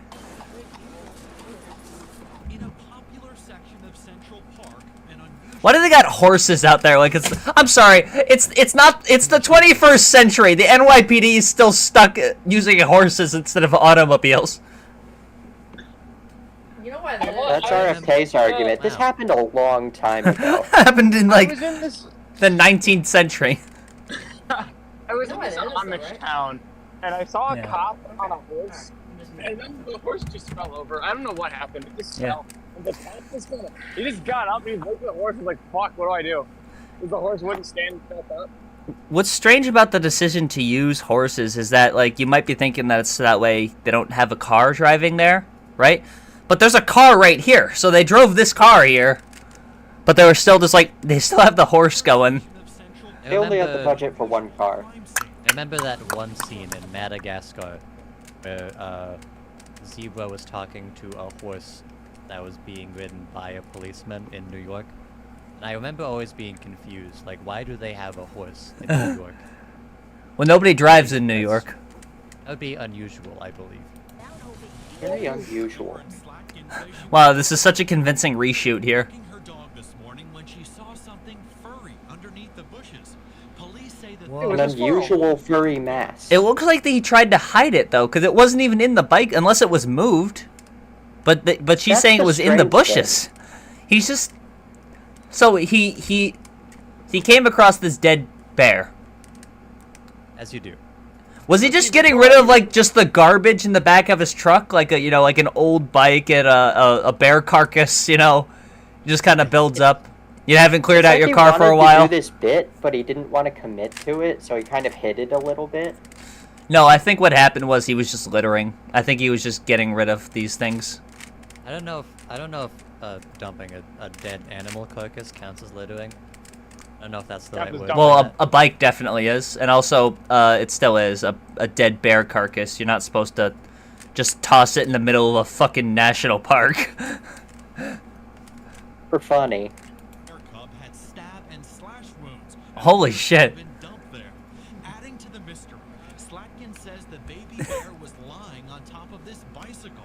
Why do they got horses out there? Like I'm sorry, it's not. It's the 21st century. The NYPD is still stuck using horses instead of automobiles. You know why that That's RFK's argument. This happened a long time ago. Happened in like I was in this. the 19th century. I was in this Amish town, and I saw a cop on a horse, and then the horse just fell over. I don't know what happened. It just fell. And the cop just he just got up, and he looked at the horse and was like, fuck, what do I do? Because the horse wouldn't stand himself up. What's strange about the decision to use horses is that like you might be thinking that it's that way they don't have a car driving there, right? But there's a car right here, so they drove this car here, but they were still just like they still have the horse going. They only had the budget for one car. I remember that one scene in Madagascar where Zebra was talking to a horse that was being ridden by a policeman in New York. And I remember always being confused, like why do they have a horse in New York? Well, nobody drives in New York. That would be unusual, I believe. Very unusual. Wow, this is such a convincing reshoot here. An unusual furry mask. It looks like he tried to hide it though, because it wasn't even in the bike unless it was moved. But she's That's saying it the was in the strange bushes. He's just so he came across this dead bear. As you do. Was he just getting rid of like just the garbage in the back of his truck, like like an old bike and a bear carcass? Just kind of builds up. You haven't cleared out your car for a while. He wanted to do this bit, but he didn't want to commit to it, so he kind of hid it a little bit. No, I think what happened was he was just littering. I think he was just getting rid of these things. I don't know if dumping a dead animal carcass counts as littering. I don't know if that's the right word. Well, a bike definitely is, and also it still is a dead bear carcass. You're not supposed to just toss it in the middle of a fucking national park. For funny. Holy shit. Adding to the mystery, Slatkin says the baby bear was lying on top of this bicycle.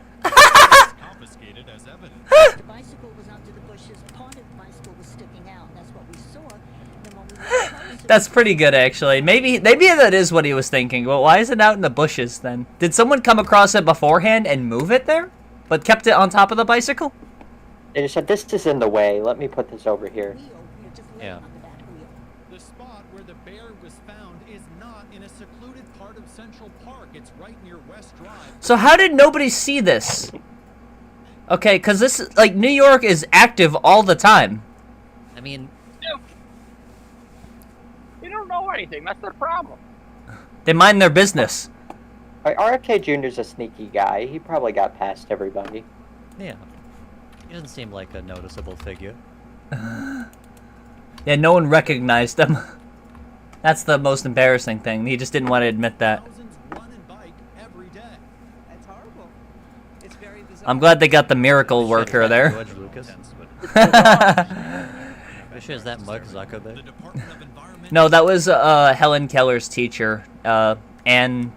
Confiscated as evidence. The bicycle was under the bushes. Part of the bicycle was sticking out. That's what we saw. And when we looked closer, That's pretty good, actually. Maybe that is what he was thinking. Well, why is it out in the bushes then? Did someone come across it beforehand and move it there, but kept it on top of the bicycle? They just said, this is in the way. Let me put this over here. Yeah. The spot where the bear was found is not in a secluded part of Central Park. It's right near West Drive. So how did nobody see this? Okay, because this is, like, New York is active all the time. I mean... You don't know anything. That's the problem. They mind their business. RFK Jr.'s a sneaky guy. He probably got past everybody. Yeah. He doesn't seem like a noticeable figure. Yeah, no one recognized him. That's the most embarrassing thing. He just didn't want to admit that. I'm glad they got the miracle worker there. George Lucas. Sure, is that Mark Zuckerberg? No, that was Helen Keller's teacher, Ann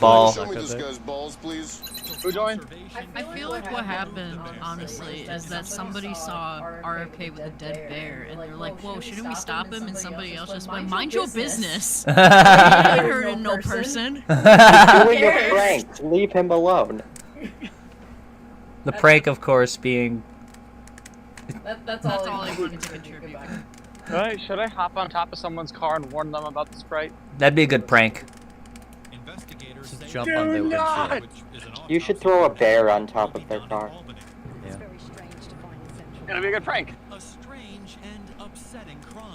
Ball. Show me this guy's balls, please. Who joined? I feel like what happened, honestly, is that somebody saw RFK with a dead bear, and they're like, whoa, shouldn't we stop him? And somebody else just went, mind your business. You ain't hurting no person. He's doing a prank. Leave him alone. The prank, of course, being... That's all I wanted to contribute. Should I hop on top of someone's car and warn them about the Sprite? That'd be a good prank. Just jump on their windshield. You should throw a bear on top of their car. Yeah. It's gonna be a good prank.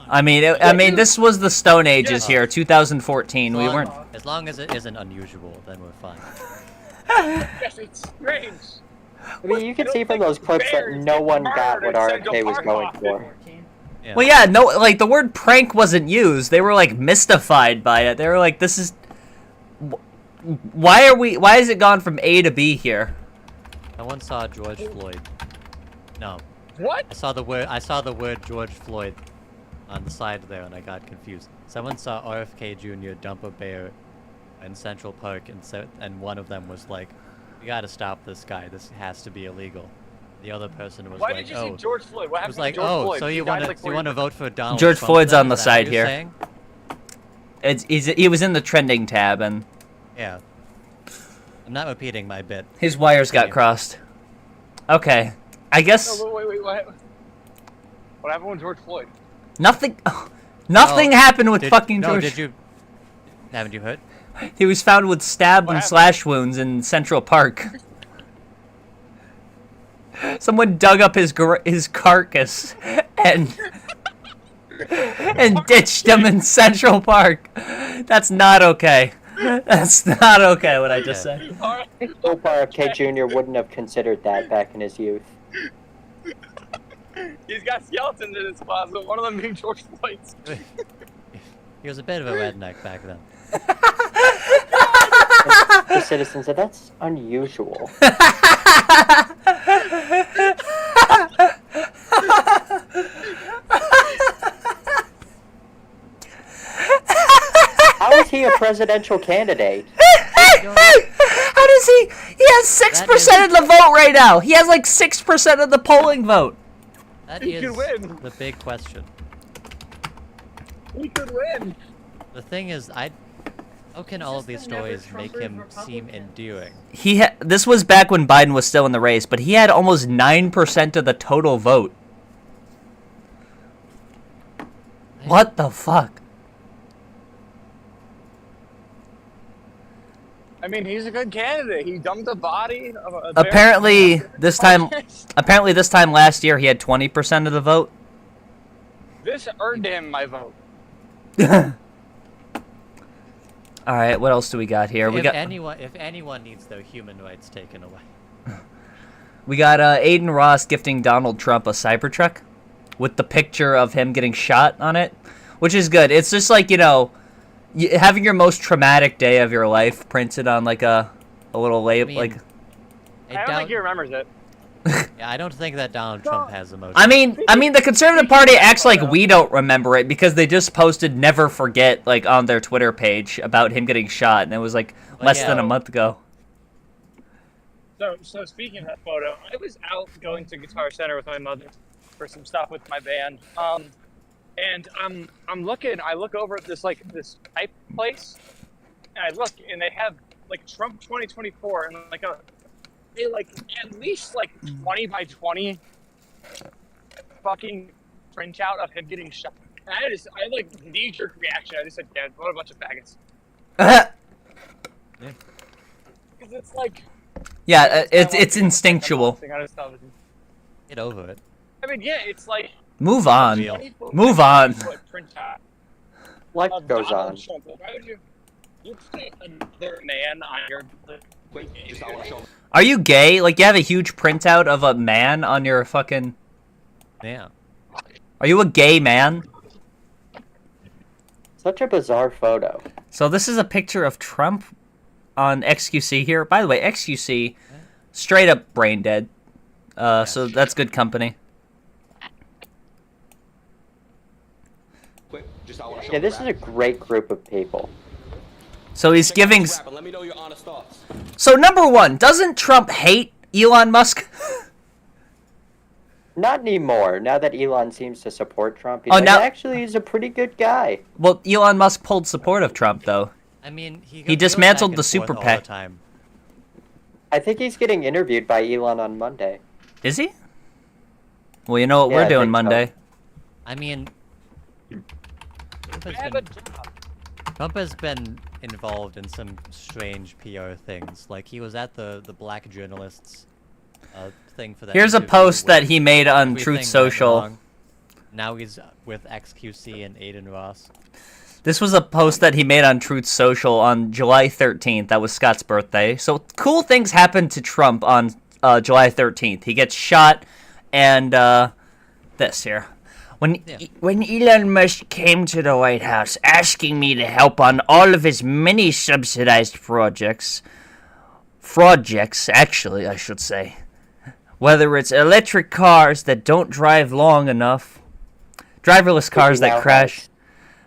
I mean, this was the Stone Ages here, 2014. We weren't... As long as it isn't unusual, then we're fine. Yes, it's strange. I mean, you can see from those clips that no one got what RFK was going for. Yeah. Well, yeah, no, like, the word prank wasn't used. They were, like, mystified by it. They were like, this is... Why is it gone from A to B here? I once saw George Floyd. No. What? I saw the word George Floyd on the side there and I got confused. Someone saw RFK Jr. dump a bear in Central Park and one of them was like, we gotta stop this guy. This has to be illegal. The other person was Why like, did you see George Floyd? What happened was like, to George Floyd? So you want to vote for Donald George Trump? Floyd's then? on the Is that what side you're here. saying? He was in the trending tab, and Yeah. I'm not repeating my bit. his wires got crossed. Okay, I guess No, wait, what happened with George Floyd? nothing happened with fucking George. Haven't you heard? He was found with stab and slash wounds in Central Park. Someone dug up his carcass and ditched him in Central Park. That's not okay. That's not okay, what I just said. Hope RFK Jr. wouldn't have considered that back in his youth. He's got skeletons in his closet. One of them being George Floyd's. He was a bit of a redneck back then. The citizen said, that's unusual. How is he a presidential candidate? How does he? He has 6% of the vote right now. He has like 6% of the polling vote. That He is could win. the big question. He could win. The thing is, how can all of these stories make him seem endearing? This was back when Biden was still in the race, but he had almost 9% of the total vote. What the fuck? I mean, he's a good candidate. He dumped a body of a Apparently this time last year he had 20% of the vote. This earned him my vote. All right, what else do we got here? If anyone needs their human rights taken away. We got Aiden Ross gifting Donald Trump a Cybertruck with the picture of him getting shot on it, which is good. It's just like, you know, having your most traumatic day of your life printed on like a little label. I don't think he remembers it. Yeah, I don't think that Donald Trump has emotions. I mean, the Conservative Party acts like we don't remember it because they just posted "Never Forget" like on their Twitter page about him getting shot, and it was like less than a month ago. So speaking of that photo, I was out going to Guitar Center with my mother for some stuff with my band. And I'm looking. I look over at this pipe place, and they have like Trump 2024 and at least 20 by 20 fucking printout of him getting shot. And I had like knee-jerk reaction. I just said, "Dad, what a bunch of faggots." Because it's like. Yeah, it's instinctual. Get over it. I mean, yeah, it's like. Move on. Move on. Life goes on. Why would you put another man on your? Are you gay? Like, you have a huge printout of a man on your fucking... Yeah. Are you a gay man? Such a bizarre photo. So this is a picture of Trump on XQC here. By the way, XQC, straight up brain dead. So that's good company. Yeah, this is a great group of people. So he's giving... So number one, doesn't Trump hate Elon Musk? Not anymore. Now that Elon seems to support Trump, actually he's a pretty good guy. Well, Elon Musk pulled support of Trump, though. I mean, he dismantled the super PAC. I think he's getting interviewed by Elon on Monday. Is he? Well, you know what we're doing Monday. So. I mean, Trump has been involved in some strange PR things. Like, he was at the black journalists thing for that. Here's a post that he made on Truth Social. Now he's with XQC and Adin Ross. This was a post that he made on Truth Social on July 13th. That was Scott's birthday. So cool things happened to Trump on July 13th. He gets shot, and this here. When Elon Musk came to the White House asking me to help on all of his many subsidized projects, actually, I should say, whether it's electric cars that don't drive long enough, driverless cars that crash,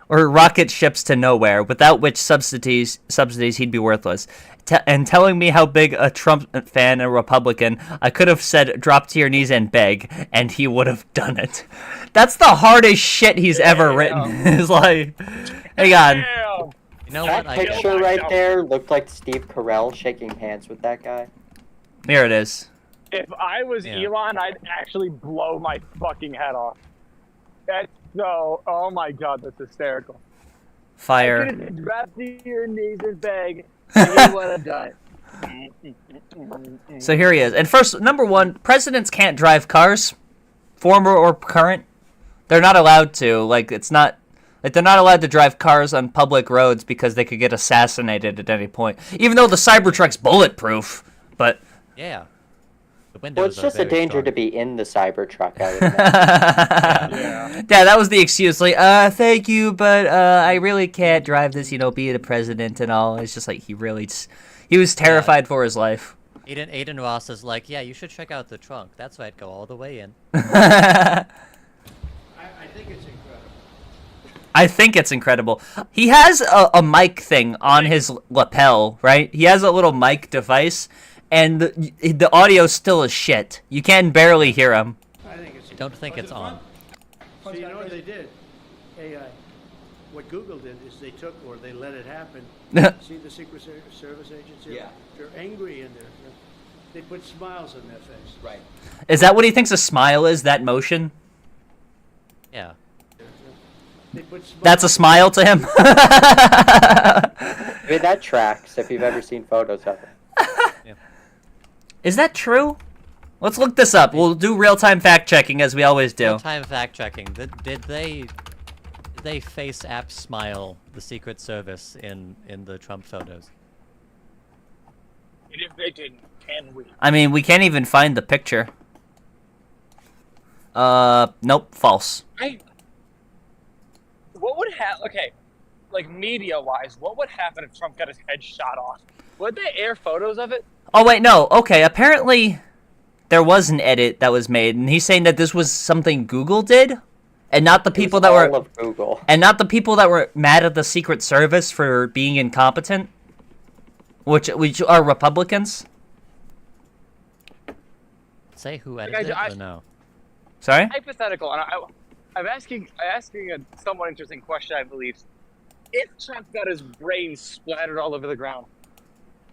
or rocket ships to nowhere, without which subsidies he'd be worthless. And telling me how big a Trump fan and Republican, I could have said drop to your knees and beg, and he would have done it. That's the hardest shit he's ever written. It's like, hang on. You know that picture right there looked like Steve Carell shaking hands with that guy. Here it is. If I was Elon, I'd actually blow my fucking head off. That's so, oh my god, that's hysterical. Fire. I could have dropped to your knees and beg, and he would have done it. So here he is. And first, number one, presidents can't drive cars, former or current. They're not allowed to. Like, it's not... Like, they're not allowed to drive cars on public roads because they could get assassinated at any point. Even though the Cybertruck's bulletproof, but... Yeah. Well, it's just a danger to be in the Cybertruck, I would imagine. Yeah, that was the excuse. Like, thank you, but I really can't drive this, be the president and all. It's just like he was terrified for his life. Aiden Ross is like, yeah, you should check out the trunk. That's why I'd go all the way in. I think it's incredible. I think it's incredible. He has a mic thing on his lapel, right? He has a little mic device. And the audio still is shit. You can barely hear him. I don't think it's on. So you know what they did? AI. what Google did is they took, or they let it happen. See the Secret Service agents here? Yeah. They're angry in there. They put smiles on their face. Right. Is that what he thinks a smile is? That motion? Yeah. They put smiles. That's a smile to him? I mean, that tracks if you've ever seen photos of it. Is that true? Let's look this up. We'll do real-time fact-checking as we always do. Real-time fact-checking. Did they face app smile the Secret Service in the Trump photos? If they didn't, can we? I mean, we can't even find the picture. Nope, false. What would happen? Okay, like media-wise, what would happen if Trump got his head shot off? Would they air photos of it? Oh, wait, no. Okay, apparently there was an edit that was made, and he's saying that this was something Google did, and not the people that were... all of Google. And not the people that were mad at the Secret Service for being incompetent, which are Republicans. Say who edited it or no? Sorry? Hypothetical, and I'm asking a somewhat interesting question, I believe. If Trump got his brain splattered all over the ground,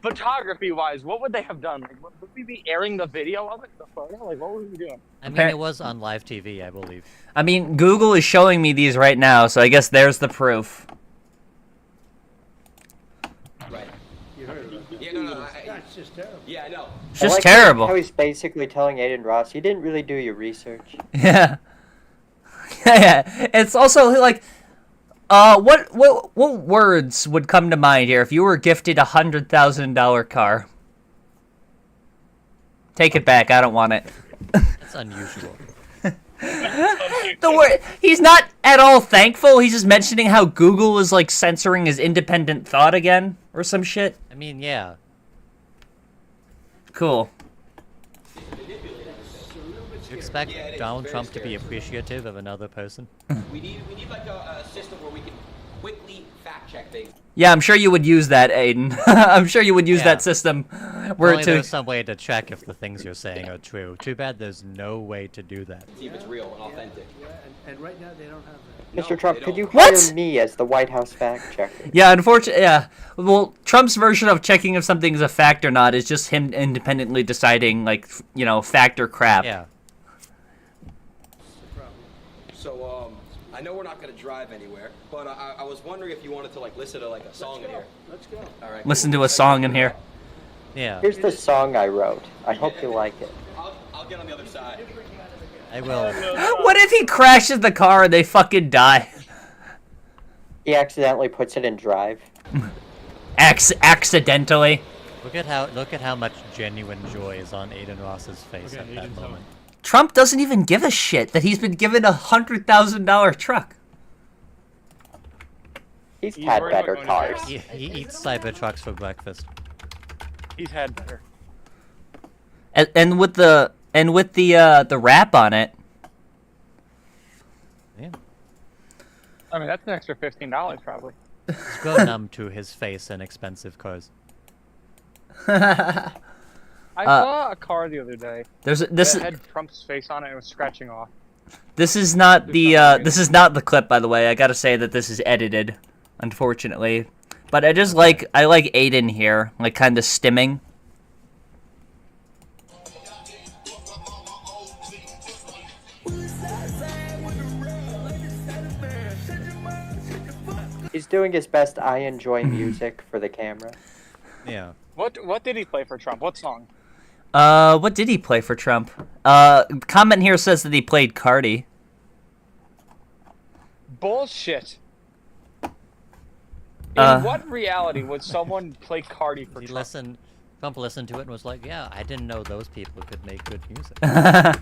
photography-wise, what would they have done? Like, would we be airing the video of it, the photo? Like, what would we be doing? I mean, it was on live TV, I believe. I mean, Google is showing me these right now, so I guess there's the proof. Right. You heard of it. Yeah, no. That's just terrible. Yeah, I know. It's just I like terrible. How he's basically telling Adin Ross, you didn't really do your research. Yeah. Yeah. It's also like, what words would come to mind here if you were gifted $100,000 car? Take it back. I don't want it. That's unusual. The word, he's not at all thankful. He's just mentioning how Google is like censoring his independent thought again or some shit. I mean, yeah. Cool. Do you expect Donald Trump to be appreciative of another person? We need like a system where we can quickly fact check things. Yeah, I'm sure you would use that, Aiden. I'm sure you would use that system. Only there's some way to check if the things you're saying are true. Too bad there's no way to do that. See if it's real and authentic. And right now they don't have that. Mr. Trump, could you hire me as the White House fact checker? Yeah, unfortunately, yeah. Well, Trump's version of checking if something is a fact or not is just him independently deciding, like, you know, fact or crap. Yeah. So, I know we're not going to drive anywhere, but I was wondering if you wanted to, like, listen to, like, a song in here. Let's go. All right. Listen to a song in here. Yeah. Here's the song I wrote. I hope you like it. I'll get on the other side. I will. What if he crashes the car and they fucking die? He accidentally puts it in drive. Accidentally. Look at how much genuine joy is on Adin Ross's face at that moment. Trump doesn't even give a shit that he's been given $100,000 truck. He's had better cars. He eats Cybertrucks for breakfast. He's had better. And with the wrap on it. Yeah. I mean, that's an extra $15 probably. He's grown numb to his face and expensive cars. I saw a car the other day. This had Trump's face on it and it was scratching off. This is not the clip, by the way. I gotta say that this is edited, unfortunately. But I like Aiden here, like kind of stimming. He's doing his best I enjoy music for the camera. Yeah. What did he play for Trump? What song? What did he play for Trump? Comment here says that he played Cardi. Bullshit. In what reality would someone play Cardi for Trump? Trump listened to it and was like, yeah, I didn't know those people could make good music. I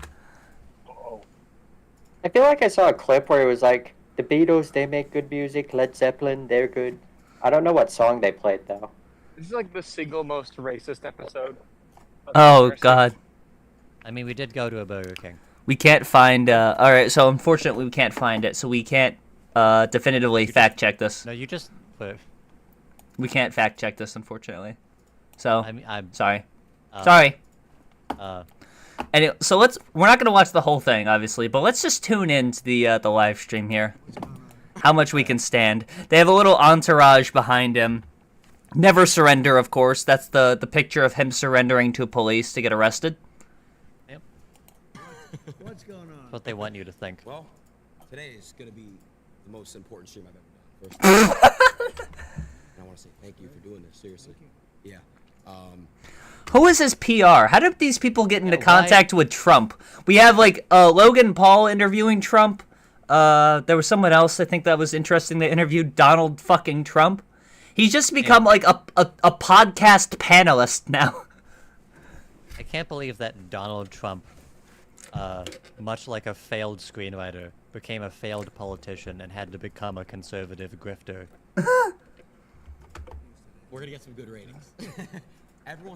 feel like I saw a clip where it was like, the Beatles, they make good music, Led Zeppelin, they're good. I don't know what song they played, though. This is like the single most racist episode. Oh, God. I mean, we did go to a Burger King. We can't find, alright, so unfortunately we can't find it, so we can't, definitively fact-check this. No, you just... We can't fact-check this, unfortunately. So, I'm sorry. Sorry. Anyway, so we're not gonna watch the whole thing, obviously, but let's just tune into the live stream here. how much we can stand. They have a little entourage behind him. Never surrender, of course. That's the picture of him surrendering to police to get arrested. Yep. What's going on? That's what they want you to think. Well, today is going to be the most important stream I've ever done. First, I want to say thank you for doing this. Seriously. Yeah. Who is his PR? How did these people get into contact with Trump? We have like Logan Paul interviewing Trump. There was someone else I think that was interesting. They interviewed Donald fucking Trump. He's just become like a podcast panelist now. I can't believe that Donald Trump, much like a failed screenwriter, became a failed politician and had to become a conservative grifter. We're gonna get some good ratings.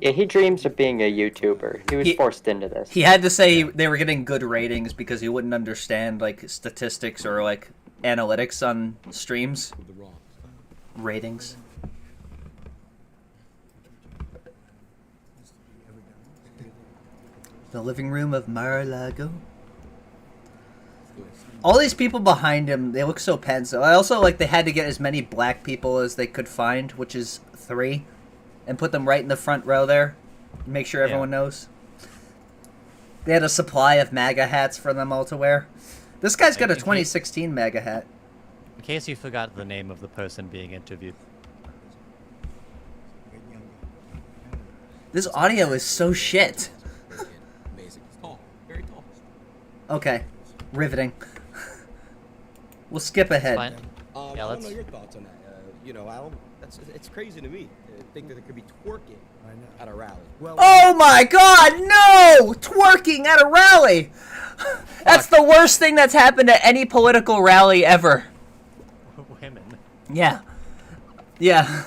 Yeah, he dreams of being a YouTuber. He was forced into this. He had to say they were getting good ratings because he wouldn't understand like statistics or like analytics on streams. Ratings. The living room of Mar-a-Lago. All these people behind him, they look so pensive. I also like they had to get as many black people as they could find, which is 3, and put them right in the front row there. Make sure everyone knows. They had a supply of MAGA hats for them all to wear. This guy's got a 2016 MAGA hat. In case you forgot the name of the person being interviewed. This audio is so shit. Amazing. Tall. Very tall. Okay. Riveting. We'll skip ahead. Fine. I don't know your thoughts on that. You know, Al, it's crazy to me to think that there could be twerking at a rally. Well, Oh my god, no! Twerking at a rally! That's the worst thing that's happened at any political rally ever. Women. Yeah. Yeah.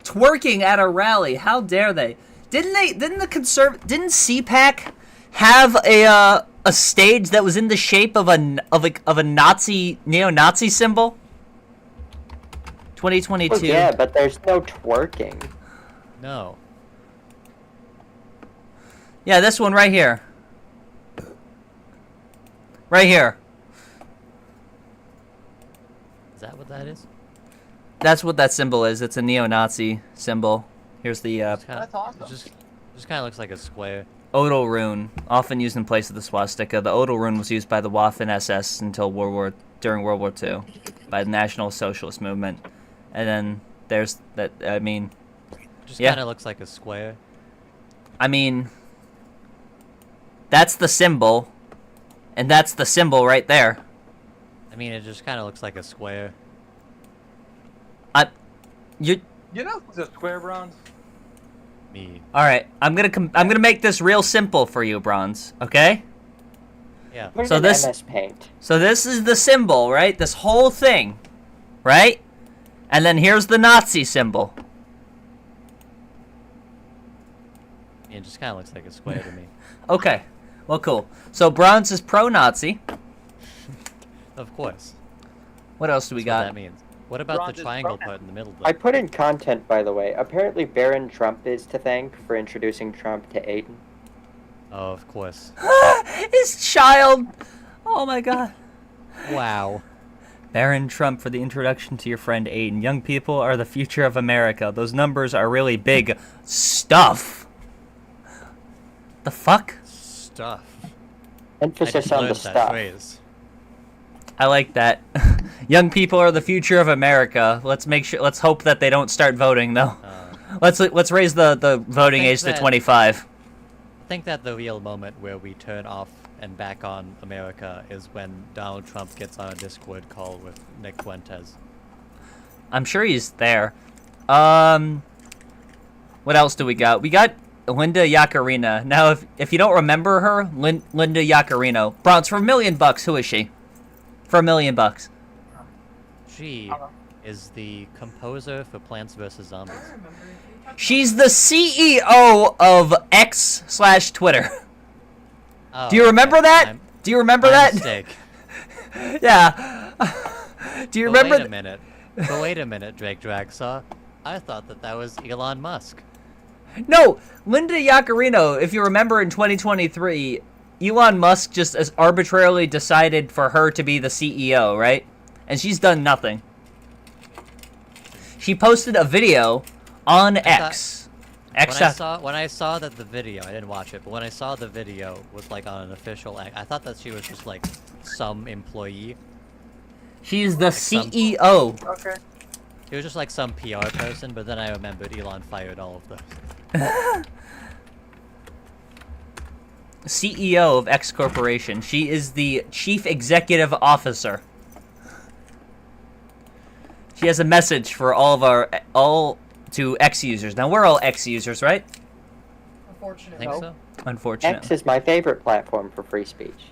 Twerking at a rally. How dare they? Didn't CPAC have a stage that was in the shape of a Nazi neo-Nazi symbol? 2022. Oh, yeah, but there's no twerking. No. Yeah, this one right here. Right here. Is that what that is? That's what that symbol is. It's a neo-Nazi symbol. Here's the That's awesome. It just kind of looks like a square. Odal rune, often used in place of the swastika. The Odal rune was used by the Waffen SS until during World War II by the National Socialist Movement. And then there's that. I mean, Just yeah. kind of looks like a square. I mean, that's the symbol, and that's the symbol right there. I mean, it just kind of looks like a square. You know who's a square, Bronze? Me. all right? I'm gonna make this real simple for you, Bronze. Okay? Yeah. Put it So in this- MS Paint. So this is the symbol, right? This whole thing, right? And then here's the Nazi symbol. It just kind of looks like a square to me. Okay. Well, cool. So Bronze is pro-Nazi. Of course. What else do we That's got? what that means. What about Bronze the is triangle pro- part in the middle? I put in content, by the way. Apparently, Baron Trump is to thank for introducing Trump to Aiden. Oh, of course. His child. Oh my god. Wow. Baron Trump for the introduction to your friend Aiden. Young people are the future of America. Those numbers are really big stuff. The fuck? Stuff. Emphasis on the stuff. Phrase. I like that. Young people are the future of America. Let's hope that they don't start voting though. Let's raise the voting age to 25. I think that the real moment where we turn off and back on America is when Donald Trump gets on a Discord call with Nick Fuentes. I'm sure he's there. What else do we got? We got Linda Yaccarino. Now, if you don't remember her, Linda Yaccarino. Bronze, for $1 million, who is she? For $1 million. She is the composer for Plants vs. Zombies. She's the CEO of X/Twitter. Oh, Do you remember that? Do you remember that? Mistake. Yeah. Do you remember? Wait a minute. But wait a minute, Drake Dragsaw. I thought that was Elon Musk. No, Linda Yaccarino, if you remember in 2023, Elon Musk just as arbitrarily decided for her to be the CEO, right? and she's done nothing. She posted a video on X. When I saw that the video, I didn't watch it, but when I saw the video was like on an official X, I thought that she was just like some employee. She's the CEO. Okay. It was just like some PR person, but then I remembered Elon fired all of those. CEO of X Corporation. She is the chief executive officer. She has a message for all to X users. Now we're all X users, right? Unfortunately. I think so. Unfortunately. X is my favorite platform for free speech.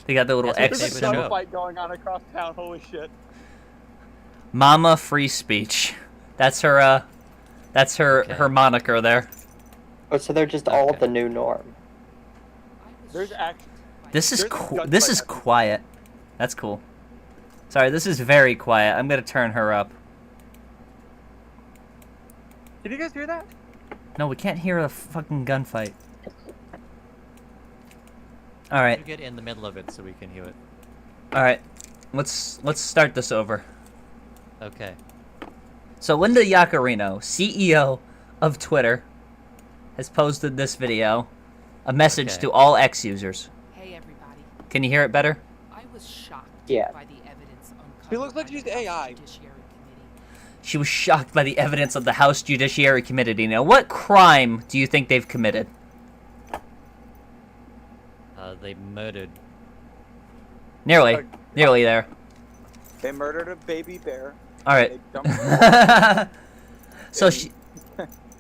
They got the little That's X my There's a favorite fight going on across town. Holy shit. Mama Free Speech. That's her her moniker there. Oh, so they're just all the new norm. There's actually. This is quiet. That's cool. Sorry, this is very quiet. I'm gonna turn her up. Did you guys hear that? No, we can't hear a fucking gunfight. All right. You get in the middle of it so we can hear it. All right. Let's start this over. Okay. So Linda Yaccarino, CEO of Twitter, has posted this video, a message to all X users. Hey everybody. Can you hear it better? I was shocked by the evidence uncovered. She looks like she's AI. She was shocked by the evidence of the House Judiciary Committee. Now, what crime do you think they've committed? They murdered. Nearly there. They murdered a baby bear. All right.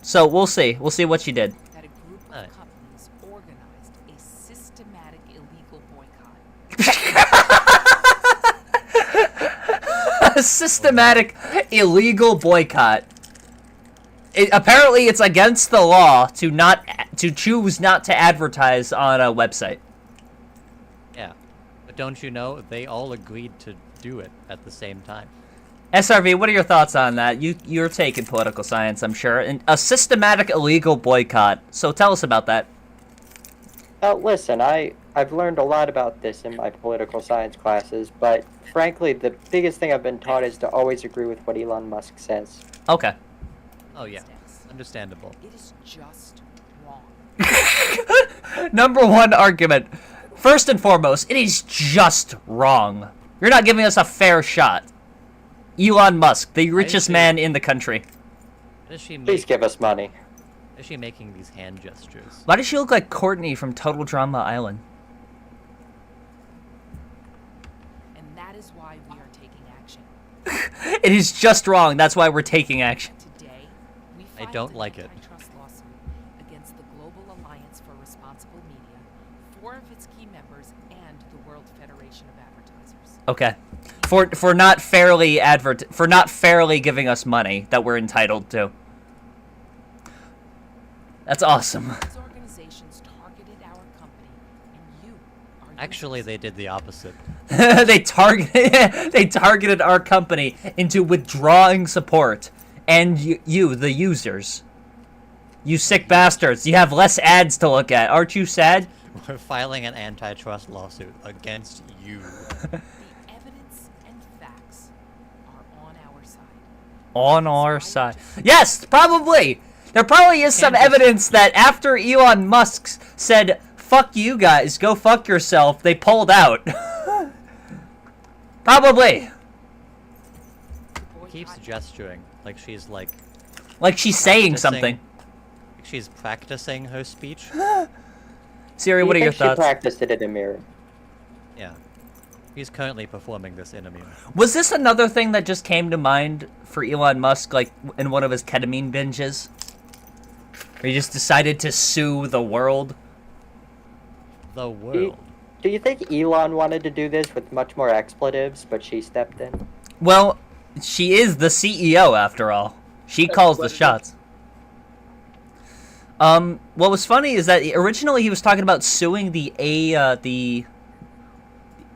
So we'll see. We'll see what she did. That a group of companies organized a systematic illegal boycott. A systematic illegal boycott. Apparently, it's against the law to choose not to advertise on a website. Yeah, but don't you know they all agreed to do it at the same time? SRV, what are your thoughts on that? You're taking political science, I'm sure. And a systematic illegal boycott. So tell us about that. Listen, I've learned a lot about this in my political science classes, but frankly, the biggest thing I've been taught is to always agree with what Elon Musk says. Okay. Oh yeah, understandable. It is just wrong. Number one argument. First and foremost, it is just wrong. You're not giving us a fair shot. Elon Musk, the richest man in the country. Please give us money. Is she making these hand gestures? Why does she look like Courtney from Total Drama Island? And that is why we are taking action. It is just wrong. That's why we're taking action. Today, we I don't like it. antitrust lawsuit against the Global Alliance for Responsible Media, 4 of its key members, and the World Federation of Advertisers. Okay. For not fairly giving us money that we're entitled to. That's awesome. These organizations targeted our company, and you are Actually, they did the opposite. they targeted our company into withdrawing support, and you, the users. You sick bastards. You have less ads to look at. Aren't you sad? We're filing an antitrust lawsuit against you. On our side. Yes, probably. There probably is some evidence that after Elon Musk said, "Fuck you guys, go fuck yourself," they pulled out. Probably. Keeps gesturing like she's like she's saying something. Like she's practicing her speech. Siri, what are your thoughts? She practiced it in a mirror. Yeah. He's currently performing this in a mirror. Was this another thing that just came to mind for Elon Musk, like in one of his ketamine binges? Where he just decided to sue the world? The world. Do you think Elon wanted to do this with much more expletives, but she stepped in? Well, she is the CEO after all. She calls the shots. What was funny is that originally he was talking about suing the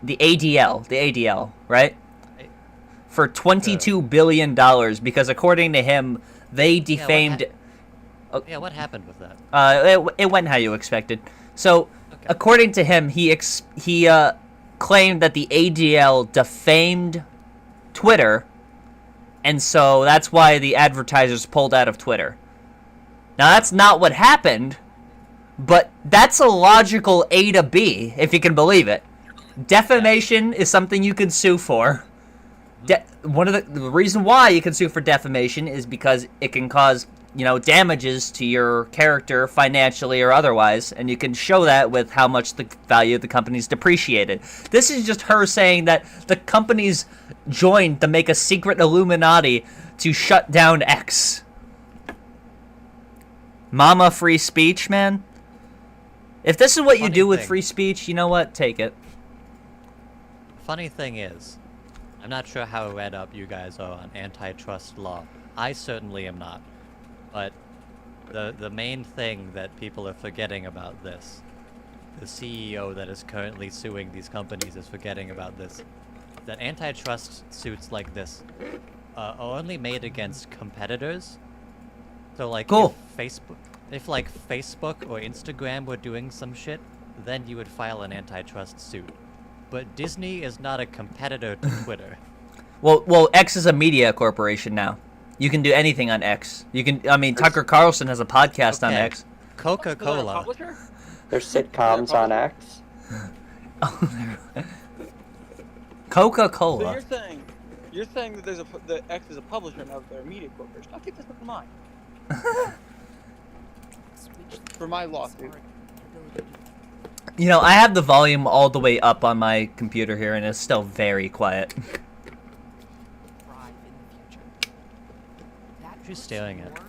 ADL, right? For $22 billion because according to him, they defamed... Yeah, what happened with that? It went how you expected. So, according to him, he claimed that the ADL defamed Twitter, and so that's why the advertisers pulled out of Twitter. Now, that's not what happened, but that's a logical A to B, if you can believe it. Defamation is something you can sue for. One of the reason why you can sue for defamation is because it can cause, damages to your character financially or otherwise, and you can show that with how much the value of the company's depreciated. This is just her saying that the company's joined to make a secret Illuminati to shut down X. Mama free speech, man. If this is what you do with free speech, you know what? Take it. Funny thing is, I'm not sure how read up you guys are on antitrust law. I certainly am not. But the main thing that people are forgetting about this, the CEO that is currently suing these companies is forgetting about this, that antitrust suits like this are only made against competitors. So like cool. if Facebook or Instagram were doing some shit, then you would file an antitrust suit. But Disney is not a competitor to Twitter. Well, X is a media corporation now. You can do anything on X. Tucker Carlson has a podcast on X. Coca-Cola. There's sitcoms on X. Coca-Cola. So you're saying that that X is a publisher now that they're a media corporation. I'll keep this in mind. For my lawsuit. I have the volume all the way up on my computer here, and it's still very quiet. What are you staring at?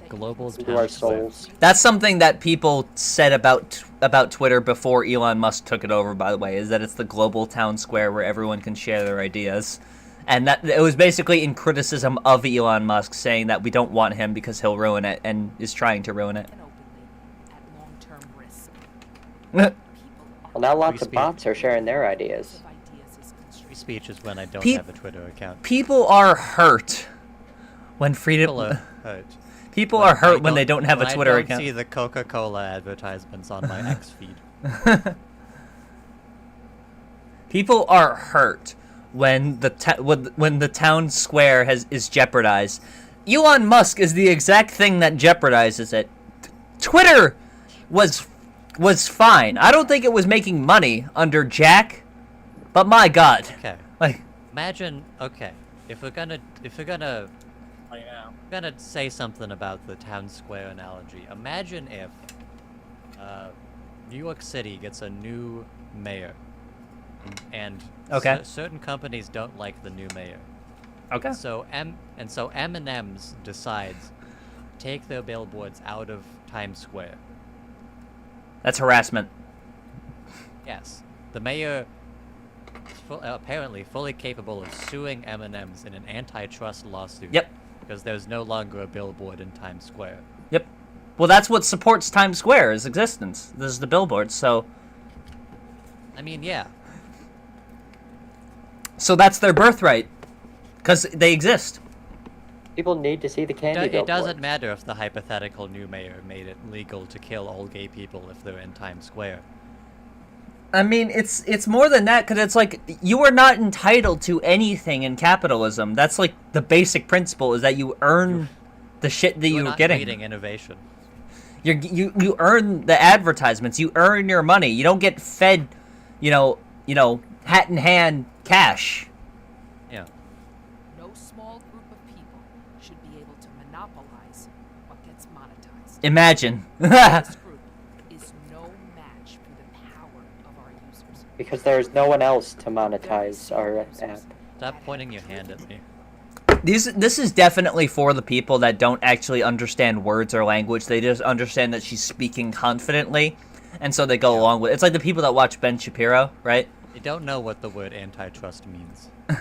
Global To our souls. That's something that people said about Twitter before Elon Musk took it over, by the way, is that it's the global town square where everyone can share their ideas. And that it was basically in criticism of Elon Musk, saying that we don't want him because he'll ruin it and is trying to ruin it. Well, now lots of bots are sharing their ideas. Free speech is when I don't have a Twitter account. People are hurt when freedom. People are hurt. People are hurt when they don't have a Twitter account. I don't see the Coca-Cola advertisements on my X feed. People are hurt when the town square is jeopardized. Elon Musk is the exact thing that jeopardizes it. Twitter was fine. I don't think it was making money under Jack, but my God. Okay. Imagine. Okay. If we're gonna say something about the town square analogy, imagine if New York City gets a new mayor, and certain companies don't like the new mayor. Okay. So M&M's decides to take their billboards out of Times Square. That's harassment. Yes. The mayor is apparently fully capable of suing M&M's in an antitrust lawsuit. Yep. Because there's no longer a billboard in Times Square. Yep. Well, that's what supports Times Square's existence. This is the billboard, so... I mean, yeah. So that's their birthright. Because they exist. People need to see the candy It billboard. doesn't matter if the hypothetical new mayor made it legal to kill all gay people if they're in Times Square. I mean, it's more than that, because it's like, you are not entitled to anything in capitalism. That's like the basic principle, is that you earn the shit that you're getting. You're not creating innovation. You earn the advertisements. You earn your money. You don't get fed, hat in hand cash. Yeah. No small group of people should be able to monopolize what gets monetized. Imagine. This group is no match for the power of our users. Because there's no one else to monetize our app. Stop pointing your hand at me. This is definitely for the people that don't actually understand words or language. They just understand that she's speaking confidently, and so they go along with it. It's like the people that watch Ben Shapiro, right? They don't know what the word antitrust means. In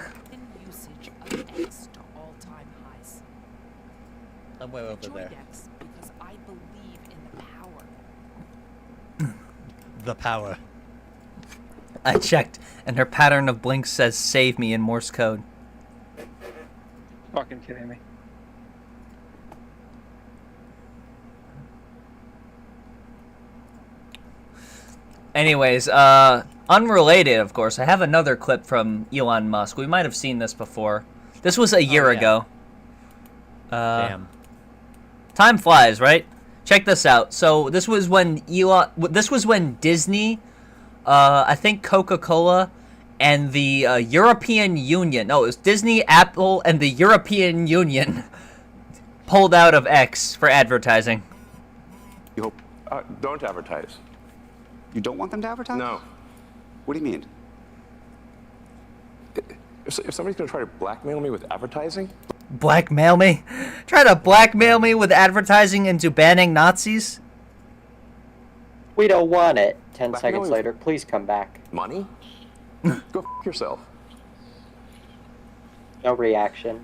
usage of X to all-time highs. Somewhere over Joined there. X because I believe in the power. The power. I checked, and her pattern of blinks says "save me" in Morse code. Fucking kidding me. Anyways, unrelated, of course, I have another clip from Elon Musk. We might have seen this before. This was a year ago. Damn. Time flies, right? Check this out. So this was when Disney, I think Coca-Cola, and the European Union. No, it was Disney, Apple, and the European Union pulled out of X for advertising. You hope don't advertise. You don't want them to advertise? No. What do you mean? If somebody's going to try to blackmail me with advertising, Blackmail me? Try to blackmail me with advertising into banning Nazis? We don't want it. 10 Blackmail seconds me later, please come back. money, go yourself. No reaction.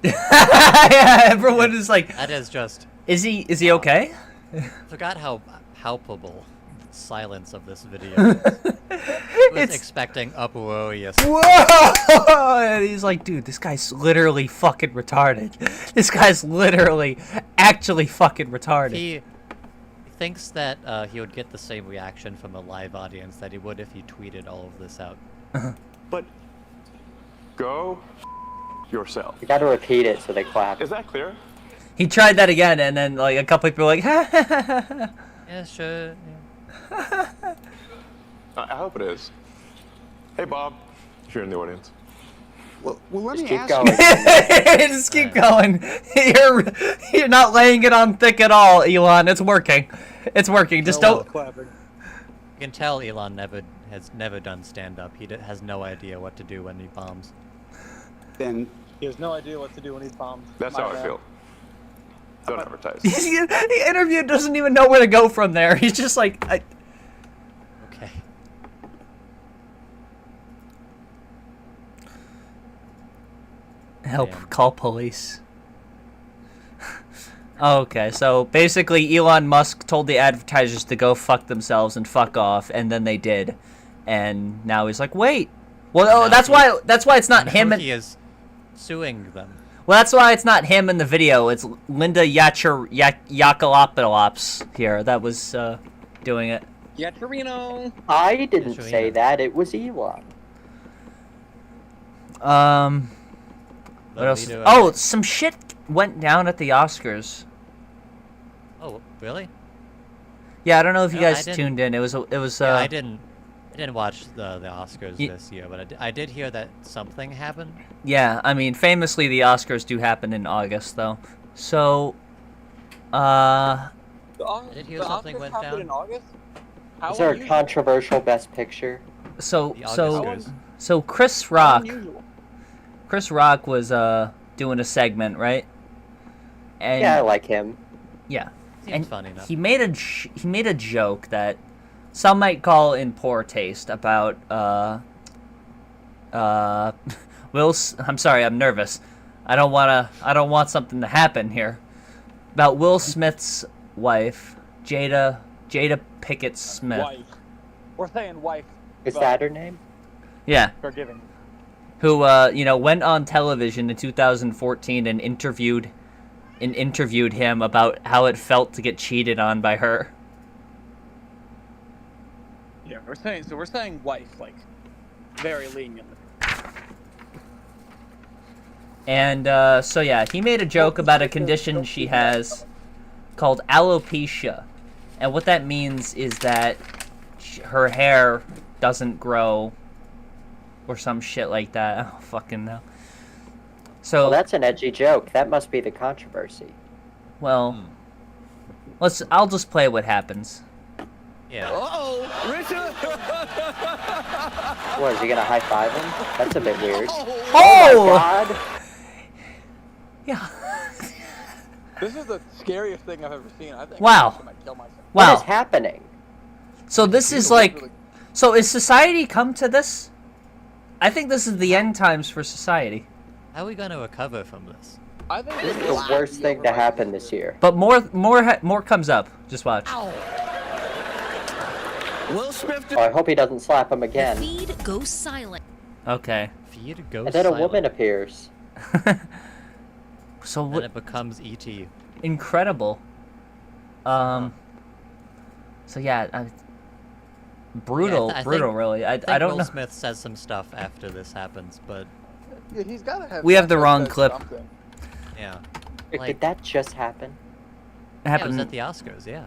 Yeah, everyone is like, That is just. is he okay? Forgot how palpable the silence of this video is. I was expecting uproarious. Whoa! And he's like, dude, this guy's literally fucking retarded. This guy's literally, actually fucking retarded. He thinks that he would get the same reaction from a live audience that he would if he tweeted all of this out. But go yourself. You gotta repeat it so they clap. Is that clear? He tried that again, and then like a couple people were like, Yeah, sure. Yeah. I hope it is. Hey, Bob, if you're in the audience. Well, let Just me keep ask going. you. just keep going. You're not laying it on thick at all, Elon. It's working. It's working. Just don't. You can tell Elon has never done stand-up. He has no idea what to do when he bombs. Then He has no idea what to do when he's bombed. That's how I feel. Don't advertise. The interview doesn't even know where to go from there. He's just like, Okay. help, Damn. call police. Okay, so basically Elon Musk told the advertisers to go fuck themselves and fuck off, and then they did. And now he's like, wait. Well, that's why it's not him. He is suing them. Well, that's why it's not him in the video. It's Linda Yaccarino here that was doing it. Yaccarino. I didn't say that. It was Elon. What else? Oh, some shit went down at the Oscars. Oh, really? Yeah, I don't know if you No, I guys didn't. tuned in. It was. Yeah, I didn't watch the Oscars this year, but I did hear that something happened. Yeah, I mean, famously, the Oscars do happen in August, though. So, I did hear something went down. In August? Is there a controversial Best Picture? So Oscars. Chris Rock. Chris Rock was doing a segment, right? And Yeah, I like him. yeah, Seems and funny enough. he made a joke that some might call in poor taste about I'm sorry, I'm nervous. I don't want something to happen here. About Will Smith's wife, Jada Pickett Smith. Wife. We're saying wife. Is that her name? Yeah. Forgiving. Who went on television in 2014 and interviewed him about how it felt to get cheated on by her. Yeah, we're saying wife, like very lenient. And so yeah, he made a joke about a condition she has called alopecia, and what that means is that her hair doesn't grow, or some shit like that. I don't fucking know. So Well, that's an edgy joke. That must be the controversy. well, I'll just play what happens. Yeah. Oh, Richard! What, is he gonna high five him? That's a bit weird. Oh! My God! Yeah. This is the scariest thing I've ever seen. I think Wow. I might kill myself. Wow. What is happening? So this is like, so is society come to this? I think this is the end times for society. How are we going to recover from this? I think This is the worst thing to happen this year. But more comes up. Just watch. Will Smith. Oh, I hope he doesn't slap him again. Feed goes silent. Okay. Feed goes And then a silent. woman appears. So Then what? it becomes E.T. Incredible. So yeah, brutal, I brutal. think- Really, I think don't Will know. Smith says some stuff after this happens, but Yeah, he's gotta have. We have the something wrong that says clip. something. yeah. Did that just happen? It Yeah, it was happened. at the Oscars, yeah.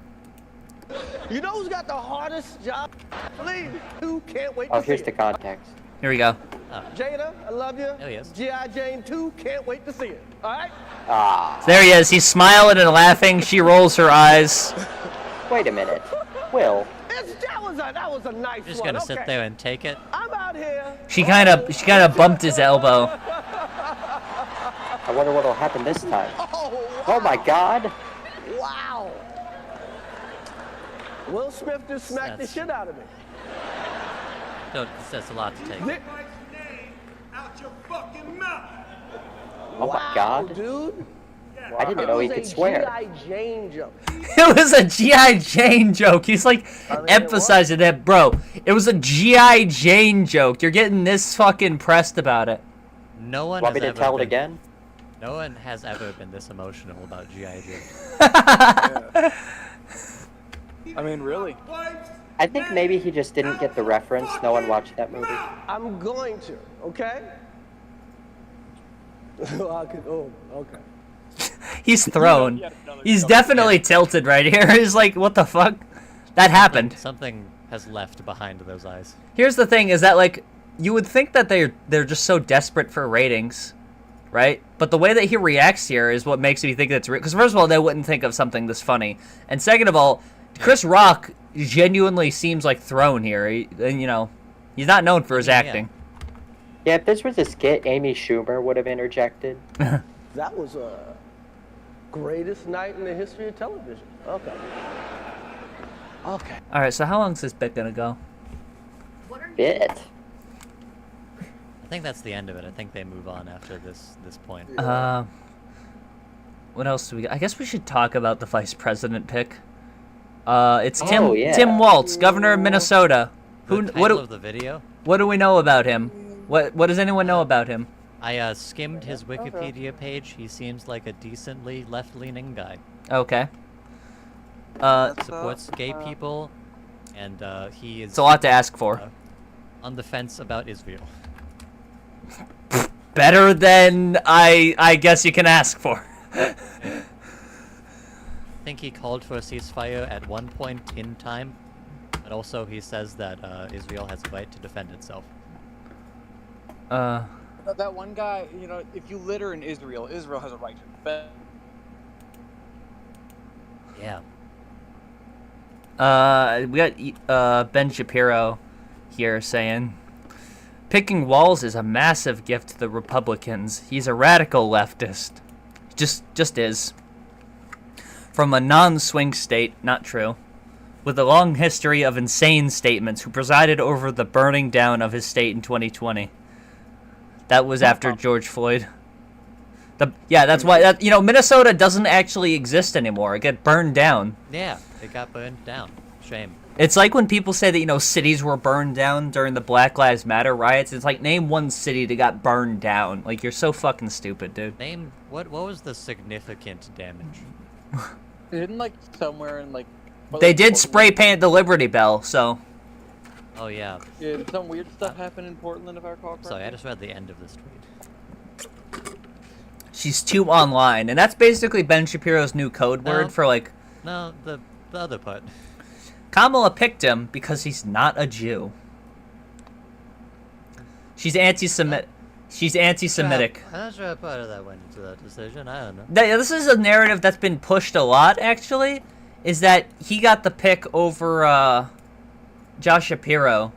You know who's got the hardest job? Please, who can't wait Oh, to here's see the it? context. Here we go. Jada, I love you. There he is. G.I. Jane 2, can't wait to see it. All right? Ah. There he is. He's smiling and laughing. She rolls her eyes. Wait a minute. Will. That was a nice You're just one. gonna sit Okay. there and take it. I'm out here. She kind of bumped his elbow. I wonder what'll happen this time. Oh my God. Wow. Will Smith just smacked That's- the shit out of me. That's a lot to take. Oh my God. Dude. I didn't know he could swear. G.I. Jane joke. It was a G.I. Jane joke. He's like emphasizing that, bro. It was a G.I. Jane joke. You're getting this fucking pressed about it. No one Want has me to ever tell it been, again? No one has ever been this emotional about G.I. Jane. I mean, really. I think maybe he just didn't get the reference. No one watched that movie. I'm going to, okay? Oh, okay. He's thrown. He's definitely tilted right here. He's like, what the fuck? That happened. Something has left behind those eyes. Here's the thing: is that like you would think that they're just so desperate for ratings, right? But the way that he reacts here is what makes me think that's real. Because first of all, they wouldn't think of something this funny, and second of all, Chris Rock genuinely seems like thrown here. And you know, he's not known for his acting. Yeah, if this was a skit, Amy Schumer would have interjected. That was a greatest night in the history of television. Okay. Okay. All right, so how long is this bit gonna go? Bit. I think that's the end of it. I think they move on after this point. What else do we got? I guess we should talk about the vice president pick. It's Tim Oh, yeah. Tim Walz, governor of Minnesota. The title of the video? What do we know about him? What does anyone know about him? I skimmed his Wikipedia page. He seems like a decently left-leaning guy. Okay. Supports gay people, and he is. It's a lot to ask for. On the fence about Israel. Better than I guess you can ask for. I think he called for a ceasefire at one point in time, but also he says that Israel has a right to defend itself. That one guy, you know, if you litter in Israel, Israel has a right to defend. Yeah. We got Ben Shapiro here saying, picking Walz is a massive gift to the Republicans. He's a radical leftist. Just is. From a non-swing state, not true, with a long history of insane statements, who presided over the burning down of his state in 2020. That was after George Floyd. That's why Minnesota doesn't actually exist anymore. It got burned down. Yeah, it got burned down. Shame. It's like when people say that, cities were burned down during the Black Lives Matter riots. It's like, name one city that got burned down. Like, you're so fucking stupid, dude. Name what was the significant damage? Didn't like somewhere in like. They did spray paint the Liberty Bell, so. Oh yeah. Yeah, some weird stuff happened in Portland, if I recall correctly. Sorry, I just read the end of this tweet. She's too online, and that's basically Ben Shapiro's new code word for like. No, the other part. Kamala picked him because he's not a Jew. She's anti-Semitic. She's anti-Semitic. I'm not sure a part of that went into that decision. I don't know. This is a narrative that's been pushed a lot, actually, is that he got the pick over Josh Shapiro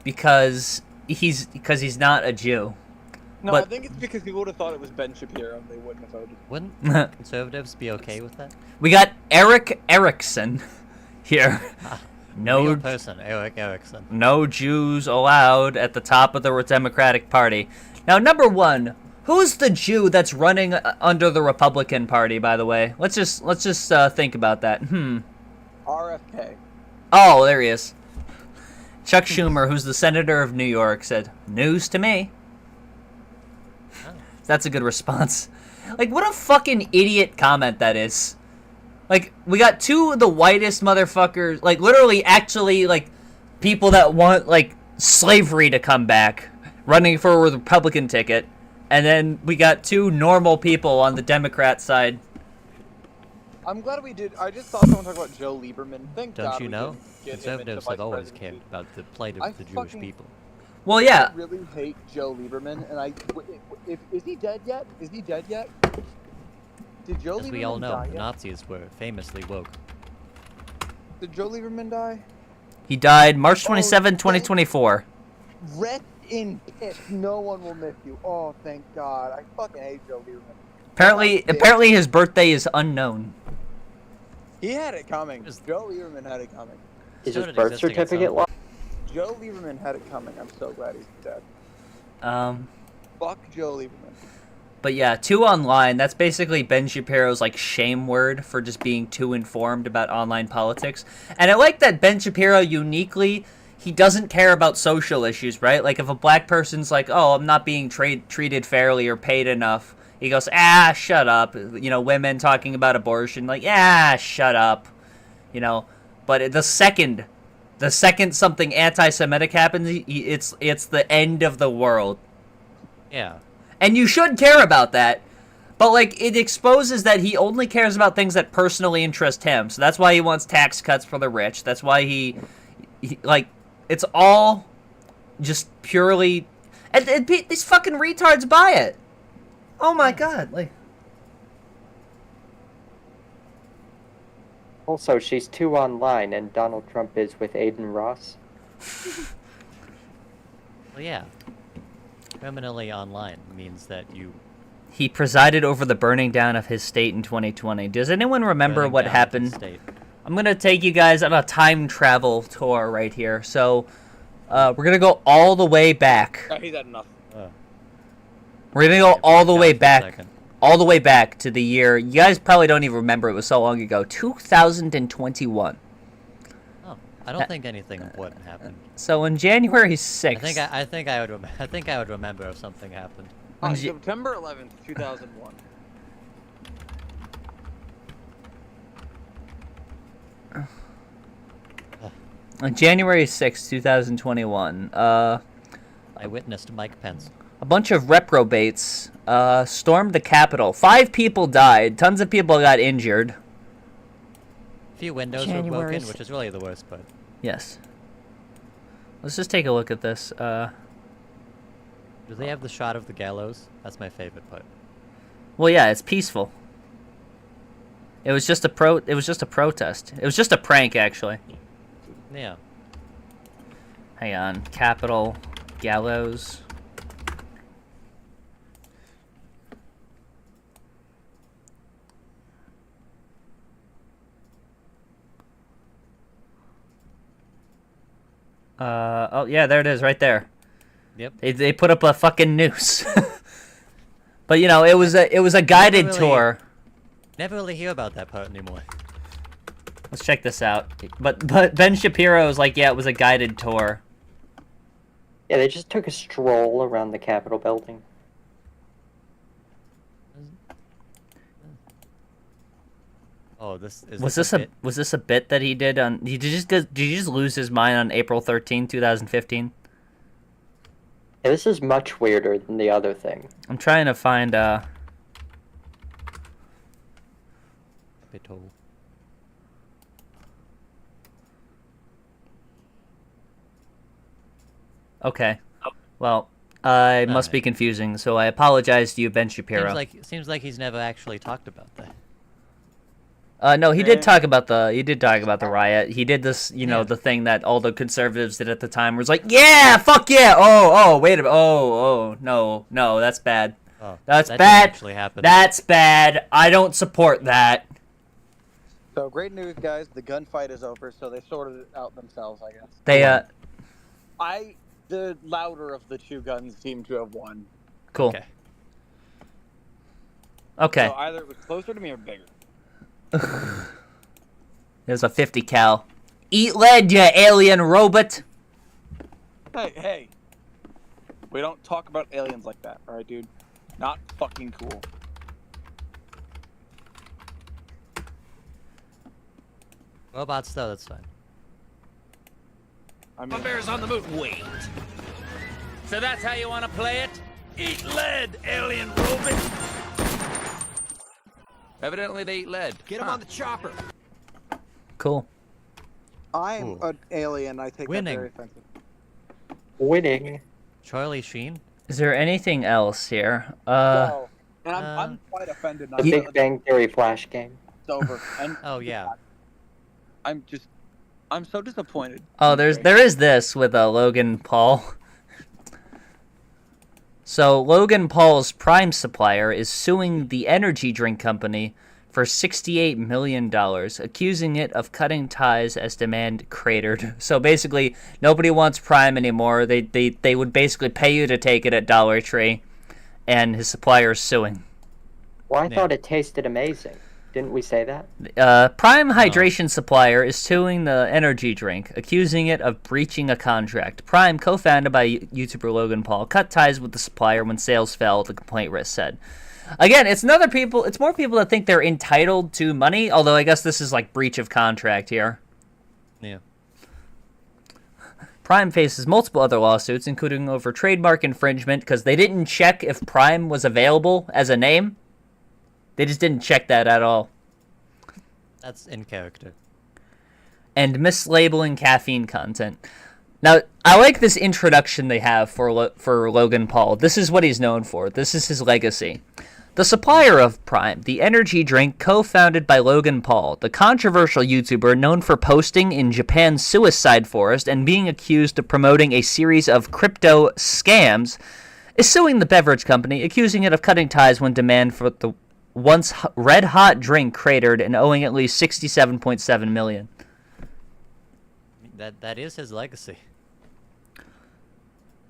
because he's not a Jew. No, but I think it's because people would have thought it was Ben Shapiro and they wouldn't have voted. Wouldn't conservatives be okay with that? We got Eric Erickson here. Real person, Eric Erickson. No Jews allowed at the top of the Democratic Party. Now, number one, who's the Jew that's running under the Republican Party? By the way, let's just think about that. RFK. Oh, there he is. Chuck Schumer, who's the senator of New York, said, "News to me." That's a good response. Like, what a fucking idiot comment that is. Like, we got two of the whitest motherfuckers, like, literally, actually, like, people that want like slavery to come back, running for a Republican ticket, and then we got 2 normal people on the Democrat side. I'm glad we did. I just saw someone talk about Joe Lieberman. Thank Don't God you we know? didn't get him into Conservatives vice have always presidency. cared about the plight I of the Jewish fucking- people. Well, yeah. I really hate Joe Lieberman, and is he dead yet? Is he dead yet? Did Joe As Lieberman we all know, die the yet? Nazis were famously woke. Did Joe Lieberman die? He died March 27, 2024. Rest in piss. No one will miss you. Oh, thank God. I fucking hate Joe Lieberman. Apparently his birthday is unknown. He had it coming. Joe Lieberman had it coming. Is his birth certificate lost? Joe Lieberman had it coming. I'm so glad he's dead. Fuck Joe Lieberman. But yeah, 2 online, that's basically Ben Shapiro's like shame word for just being too informed about online politics. And I like that Ben Shapiro uniquely, he doesn't care about social issues, right? Like if a black person's like, oh, I'm not being treated fairly or paid enough, he goes, shut up. You know, women talking about abortion, like, shut up. You know, but the second something anti-Semitic happens, it's the end of the world. Yeah. And you should care about that. But, like, it exposes that he only cares about things that personally interest him. So that's why he wants tax cuts for the rich. That's why he like, it's all just purely... And these fucking retards buy it. Oh my God. Like... Also, she's 2 online, and Donald Trump is with Aiden Ross. Well, yeah. Criminally online means that you... He presided over the burning down of his state in 2020. Does anyone remember what happened? I'm going to take you guys on a time travel tour right here. So, we're going to go all the way back. He's had enough. We're going to go all the way back. All the way back to the year. You guys probably don't even remember. It was so long ago. 2021. Oh, I don't think anything important happened. So on January 6th. I think I would remember if something happened. On September 11th, 2001. On January 6th, 2021. I witnessed Mike Pence. A bunch of reprobates stormed the Capitol. 5 people died. Tons of people got injured. A few windows were broken, which is really the worst part. Yes. Let's just take a look at this. Do they have the shot of the gallows? That's my favorite part. Well, yeah, it's peaceful. It was just a protest. It was just a prank, actually. Yeah. Hang on. Capitol gallows. Oh yeah, there it is, right there. Yep. They put up a fucking noose. But you know, it was a guided tour. Never really hear about that part anymore. Let's check this out. But Ben Shapiro is like, yeah, it was a guided tour. Yeah, they just took a stroll around the Capitol building. Oh, this is. Was this a bit that he did on? Did he just lose his mind on April 13, 2015? Yeah, this is much weirder than the other thing. I'm trying to find Capitol. Okay. Well, I must be confusing, so I apologize to you, Ben Shapiro. Seems like he's never actually talked about that. No, he did talk about the riot. He did this, you know, the thing that all the conservatives did at the time, was like, yeah, fuck yeah. Oh, wait a minute. Oh, no, that's bad. Oh, that's that bad. didn't actually happen. That's bad. I don't support that. So great news, guys. The gunfight is over, so they sorted it out themselves, I guess. The louder of the 2 guns seem to have won. Cool. Okay. So either it was closer to me or bigger. There's a 50 cal. Eat lead, you alien robot. Hey. We don't talk about aliens like that, alright, dude? Not fucking cool. Robots, though, that's fine. I My mean, bear's on the move. Wait. So that's how you want to play it? Eat lead, alien robot. Evidently they eat lead. get him on the chopper. Cool. I'm an alien. I take Winning. that very offensive. Winning. Charlie Sheen? Is there anything else here? No. And I'm quite offended. The Big Bang Theory Flash game. It's over. And Oh, yeah. I'm so disappointed. Oh, there is this with Logan Paul. So Logan Paul's Prime supplier is suing the energy drink company for $68 million, accusing it of cutting ties as demand cratered. So basically, nobody wants Prime anymore. They would basically pay you to take it at Dollar Tree, and his supplier is suing. Well, I thought it tasted amazing. Didn't we say that? Prime hydration supplier is suing the energy drink, accusing it of breaching a contract. Prime, co-founded by YouTuber Logan Paul, cut ties with the supplier when sales fell, the complaint risk said. Again, it's more people that think they're entitled to money, although I guess this is like breach of contract here. Yeah. Prime faces multiple other lawsuits, including over trademark infringement, because they didn't check if Prime was available as a name. They just didn't check that at all. That's in character. And mislabeling caffeine content. Now, I like this introduction they have for Logan Paul. This is what he's known for. This is his legacy. The supplier of Prime, the energy drink co-founded by Logan Paul, the controversial YouTuber known for posting in Japan's suicide forest and being accused of promoting a series of crypto scams, is suing the beverage company, accusing it of cutting ties when demand for the once red-hot drink cratered and owing at least $67.7 million. That is his legacy.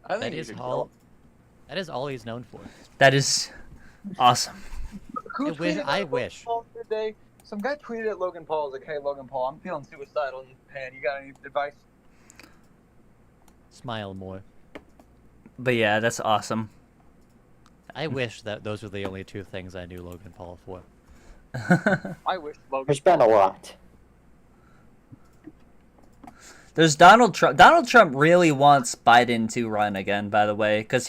I think That is all he's known for. That is awesome. I wish. Today, some guy tweeted at Logan Paul, like, "Hey Logan Paul, I'm feeling suicidal in Japan. You got any advice?" Smile more. But yeah, that's awesome. I wish that those were the only two things I knew Logan Paul for. I wish Logan. There's been a lot. There's Donald Trump. Donald Trump really wants Biden to run again, by the way, because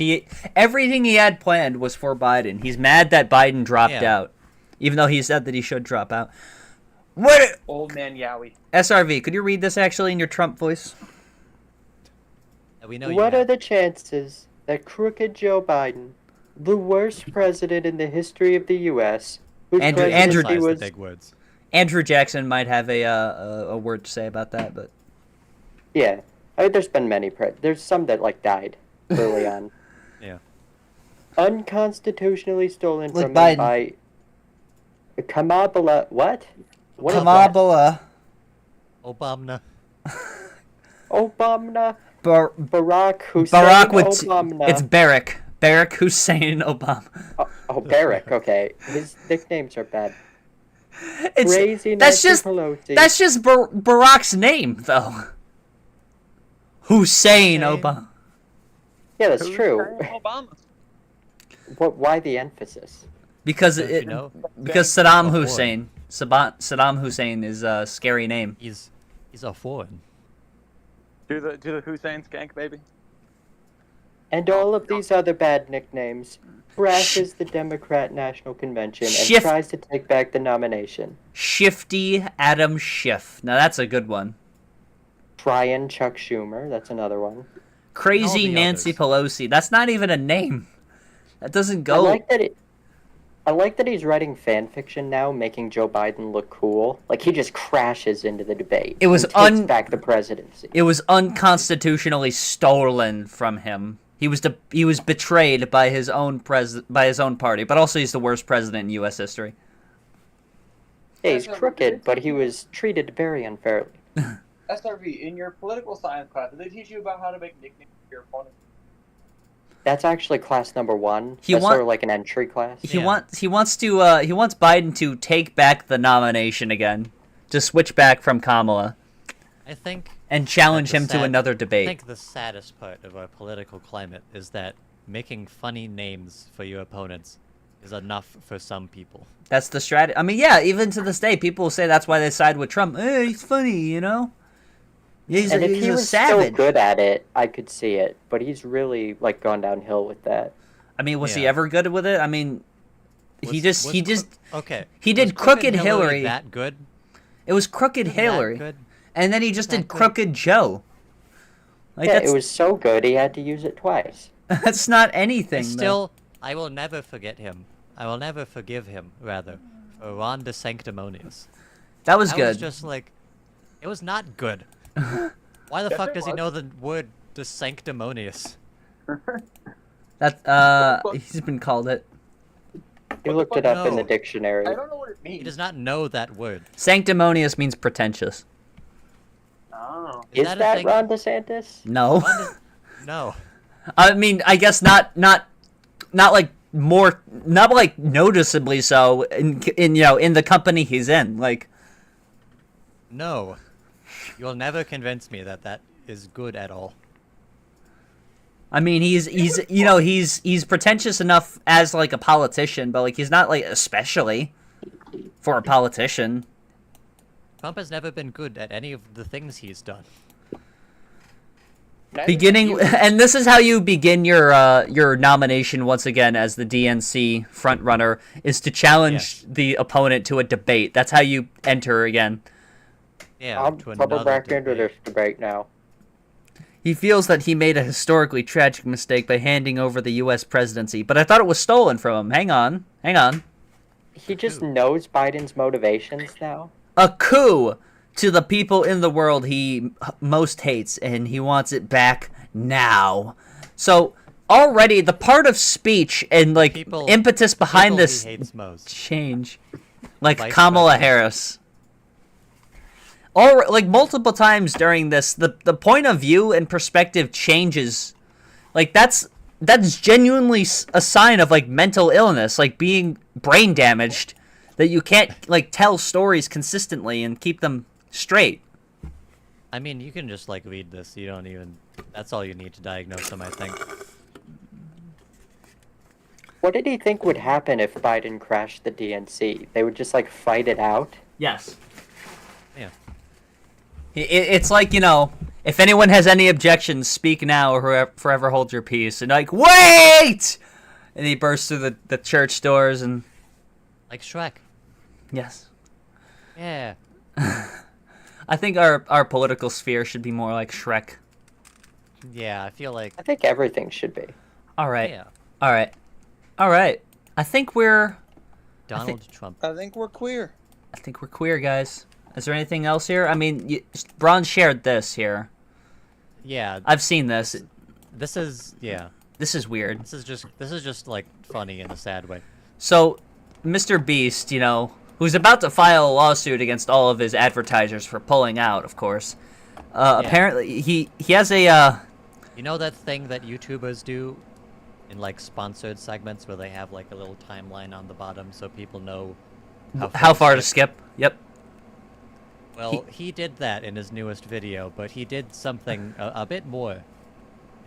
everything he had planned was for Biden. He's mad that Biden dropped out, even though he said that he should drop out. What? Old man Yowie. SRV, could you read this actually in your Trump voice? We know What are the chances that crooked Joe Biden, the worst president in the history of the U.S., whose presidency was... big words. Andrew Jackson might have a word to say about that, but... Yeah, there's been many. There's some that died early on. Yeah. Unconstitutionally stolen Like from Biden. him by Kamala. What? What is Kamala. Obama. Obama. Barack Hussein Obama. It's Barack. Barack Hussein Obama. Oh, Barack. Okay, his nicknames are bad. It's, Crazy that's Nancy just Pelosi. that's just Barack's name, though. Hussein Obama. Yeah, that's true. Obama. Why the emphasis? Because because Saddam foreign. Hussein. Saddam Hussein is a scary name. He's a foreign. Do the Hussein skank, baby. And all of these other bad nicknames. Brashes the Democrat National Convention and Shift- tries to take back the nomination. Shifty Adam Schiff. Now that's a good one. Tryin' Chuck Schumer. That's another one. Crazy the Nancy Pelosi. That's not even a name. That doesn't go. I like that he's writing fan fiction now, making Joe Biden look cool. Like he just crashes into the debate. It was and takes back the presidency. It was unconstitutionally stolen from him. He was betrayed by his own party, but also he's the worst president in U.S. history. Yeah, he's crooked, but he was treated very unfairly. SRV, in your political science class, did they teach you about how to make nicknames for your opponent? That's actually class number 1. He That's want- sort of like an entry class. He wants Biden to take back the nomination again, to switch back from Kamala, I think. and challenge him to another I debate. think the saddest part of our political climate is that making funny names for your opponents is enough for some people. That's the strategy. I mean, yeah, even to this day, people will say that's why they side with Trump. Hey, he's funny, you know? He's and if he's he a was savage. still good at it, I could see it. But he's really like gone downhill with that. I mean, was he ever good with it? I mean, he just okay. He did Was Crooked Hillary. that good? It was Crooked Hillary, good? and then he just did Crooked Joe. Like, Yeah, that's, it was so good he had to use it twice. that's not anything. Still, I will never forget him. I will never forgive him, rather, for Ron the Sanctimonious. That was That good. was just like, it was not good. Why the Yes, fuck it does he was. know the word the Sanctimonious? That he's been called it. He looked it up in the No. dictionary. I don't know what it He means. does not know that word. Sanctimonious means pretentious. Oh. Is that a that thing? Ron DeSantis? No. No. I mean, I guess not like more, not like noticeably so in in the company he's in. Like, No. You'll never convince me that that is good at all. I mean, he's pretentious enough as like a politician, but like he's not like especially for a politician. Trump has never been good at any of the things he's done. Beginning, and this is how you begin your nomination once again as the DNC frontrunner, is to challenge the opponent to a debate. That's how you enter again. Yeah, I'm to probably another back into this debate now. He feels that he made a historically tragic mistake by handing over the U.S. presidency, but I thought it was stolen from him. Hang on. He just knows Biden's motivations now. A coup to the people in the world he most hates, and he wants it back now. So already the part of speech and like impetus behind people this he hates most. change, like Vice Kamala President. Harris. Or like multiple times during this, the point of view and perspective changes. Like that's genuinely a sign of like mental illness, like being brain damaged, that you can't like tell stories consistently and keep them straight. I mean, you can just like read this. You don't even. That's all you need to diagnose him, I think. What did he think would happen if Biden crashed the DNC? They would just like fight it out? Yes. Yeah. It's like, if anyone has any objections, speak now or forever hold your peace. And like, wait! And he bursts through the church doors and... Like Shrek. Yes. Yeah. I think our political sphere should be more like Shrek. Yeah, I feel like. I think everything should be. All right. Yeah. All right. I think we're... Donald Trump. I think we're queer. I think we're queer, guys. Is there anything else here? I mean, Braun shared this here. Yeah. I've seen this. This is This is weird. This is just like funny in a sad way. So, MrBeast, who's about to file a lawsuit against all of his advertisers for pulling out, of course. Apparently, he has a. You know that thing that YouTubers do, in like sponsored segments where they have like a little timeline on the bottom so people know how far to skip. Yep. Well, he did that in his newest video, but he did something a bit more.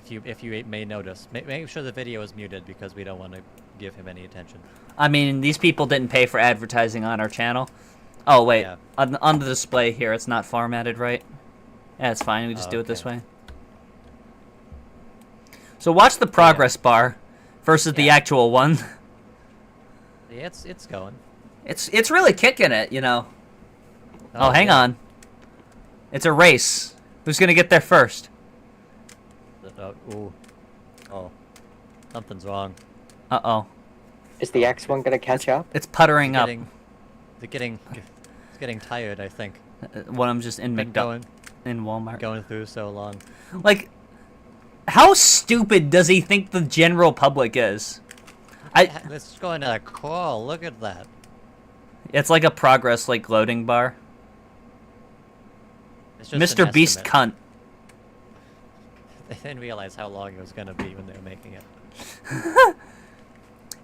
If you may notice, make sure the video is muted because we don't want to give him any attention. I mean, these people didn't pay for advertising on our channel. Oh wait, on the display here, it's not formatted right. Yeah, it's fine. We just do it this way. So watch the progress bar versus the actual one. Yeah, it's going. It's really kicking it, Oh, hang on. It's a race. Who's gonna get there first? Ooh. Oh. Something's wrong. Uh-oh. Is the X one gonna catch up? It's puttering up. It's getting tired, I think. When I'm just in in Walmart. Going through so long. Like, how stupid does he think the general public is? It's going to crawl. Look at that. It's like a progress loading bar. It's just an MrBeast estimate. cunt. They didn't realize how long it was going to be when they were making it.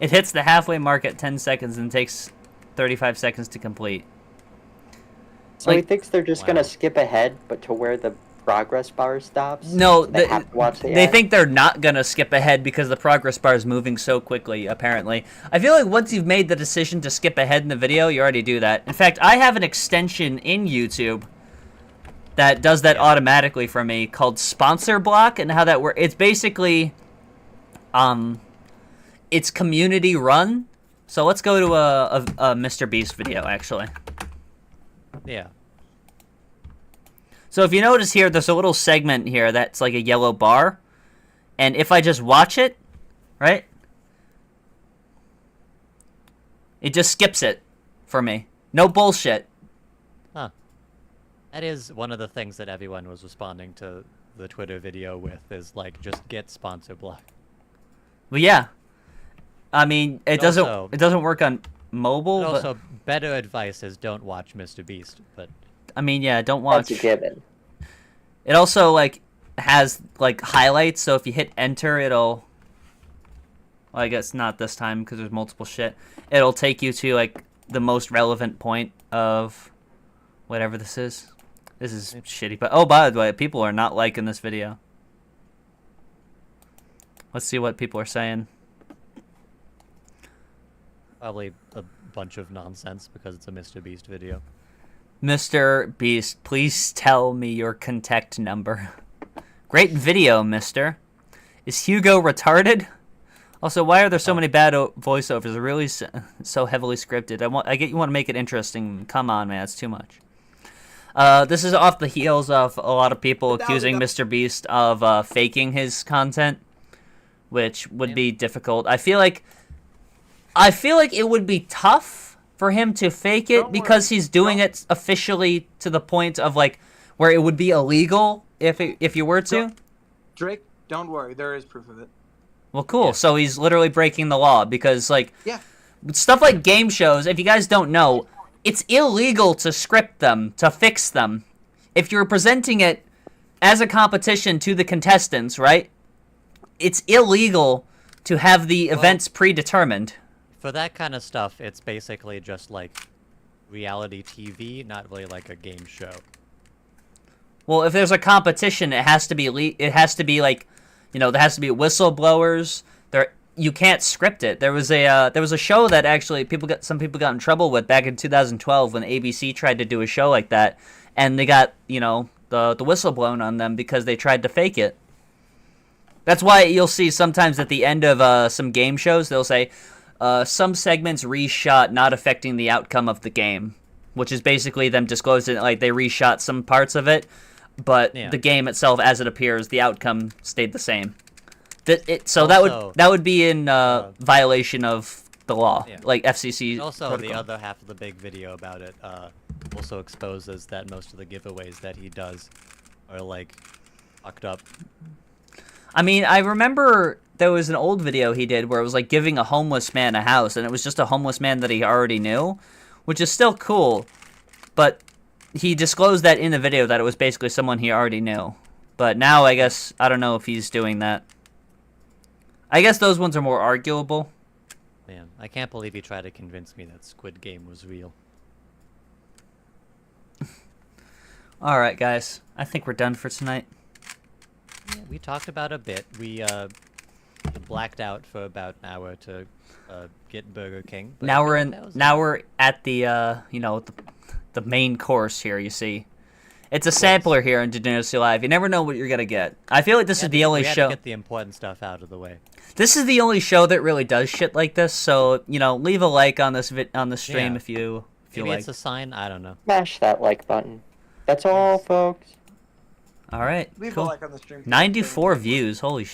It hits the halfway mark at 10 seconds and takes 35 seconds to complete. So he thinks they're just gonna skip ahead, but to where the progress bar stops? No, they have to watch the they ad? think they're not going to skip ahead because the progress bar is moving so quickly, apparently. I feel like once you've made the decision to skip ahead in the video, you already do that. In fact, I have an extension in YouTube that does that automatically for me called Sponsor Block, and how that works. It's basically, it's community run. So let's go to a MrBeast video actually. Yeah. So if you notice here, there's a little segment here that's like a yellow bar, and if I just watch it, right, it just skips it for me. No bullshit. Huh. That is one of the things that everyone was responding to the Twitter video with, is like, just get sponsor block. Well, yeah. I mean, it doesn't work on mobile. But But, also, better advice is don't watch MrBeast, but... I mean, yeah, don't watch. That's a given. It also, like, has, like, highlights, so if you hit enter, it'll... Well, I guess not this time, because there's multiple shit. It'll take you to, like, the most relevant point of whatever this is. This is shitty, but... Oh, by the way, people are not liking this video. Let's see what people are saying. Probably a bunch of nonsense, because it's a MrBeast video. MrBeast, please tell me your contact number. Great video, mister. Is Hugo retarded? Also, why are there so many bad voiceovers? They're really so heavily scripted. I get you want to make it interesting. Come on, man, it's too much. This is off the heels of a lot of people accusing MrBeast of faking his content, which would be difficult. I feel like it would be tough for him to fake it because he's doing it officially to the point of like where it would be illegal if you were to. Drake, don't worry, there is proof of it. Well, cool. Yeah. So he's literally breaking the law because like stuff like game shows, if you guys don't know, it's illegal to script them, to fix them. If you're presenting it as a competition to the contestants, right? It's illegal to have the events predetermined. For that kind of stuff, it's basically just like reality TV, not really like a game show. Well, if there's a competition, it has to be like, you know, there has to be whistleblowers. You can't script it. There was a show that actually some people got in trouble with back in 2012 when ABC tried to do a show like that, and they got, you know, the whistle blown on them because they tried to fake it. That's why you'll see sometimes at the end of some game shows they'll say some segments reshot, not affecting the outcome of the game, which is basically them disclosing like they reshot some parts of it, but the game itself, as it appears, the outcome stayed the same. That would be in violation of the law, like FCC. Also, protocol. the other half of the big video about it also exposes that most of the giveaways that he does are like fucked up. I mean, I remember there was an old video he did where it was like giving a homeless man a house, and it was just a homeless man that he already knew, which is still cool, but he disclosed that in the video that it was basically someone he already knew. But now I guess, I don't know if he's doing that. I guess those ones are more arguable. Man, I can't believe he tried to convince me that Squid Game was real. Alright guys, I think we're done for tonight. Yeah, we talked about a bit. We blacked out for about an hour to get Burger King. Now we're at the you know, the main course here, you see. It's a sampler here in Degeneracy Live. You never know what you're gonna get. I feel like this is the only we had show. To get the important stuff out of the way. This is the only show that really does shit like this. So you know, leave a like on this stream if you Maybe like. It's a sign. I don't know. Smash that like button. That's all, folks. All right. Leave cool. a like on the stream. 94 views. Holy shit.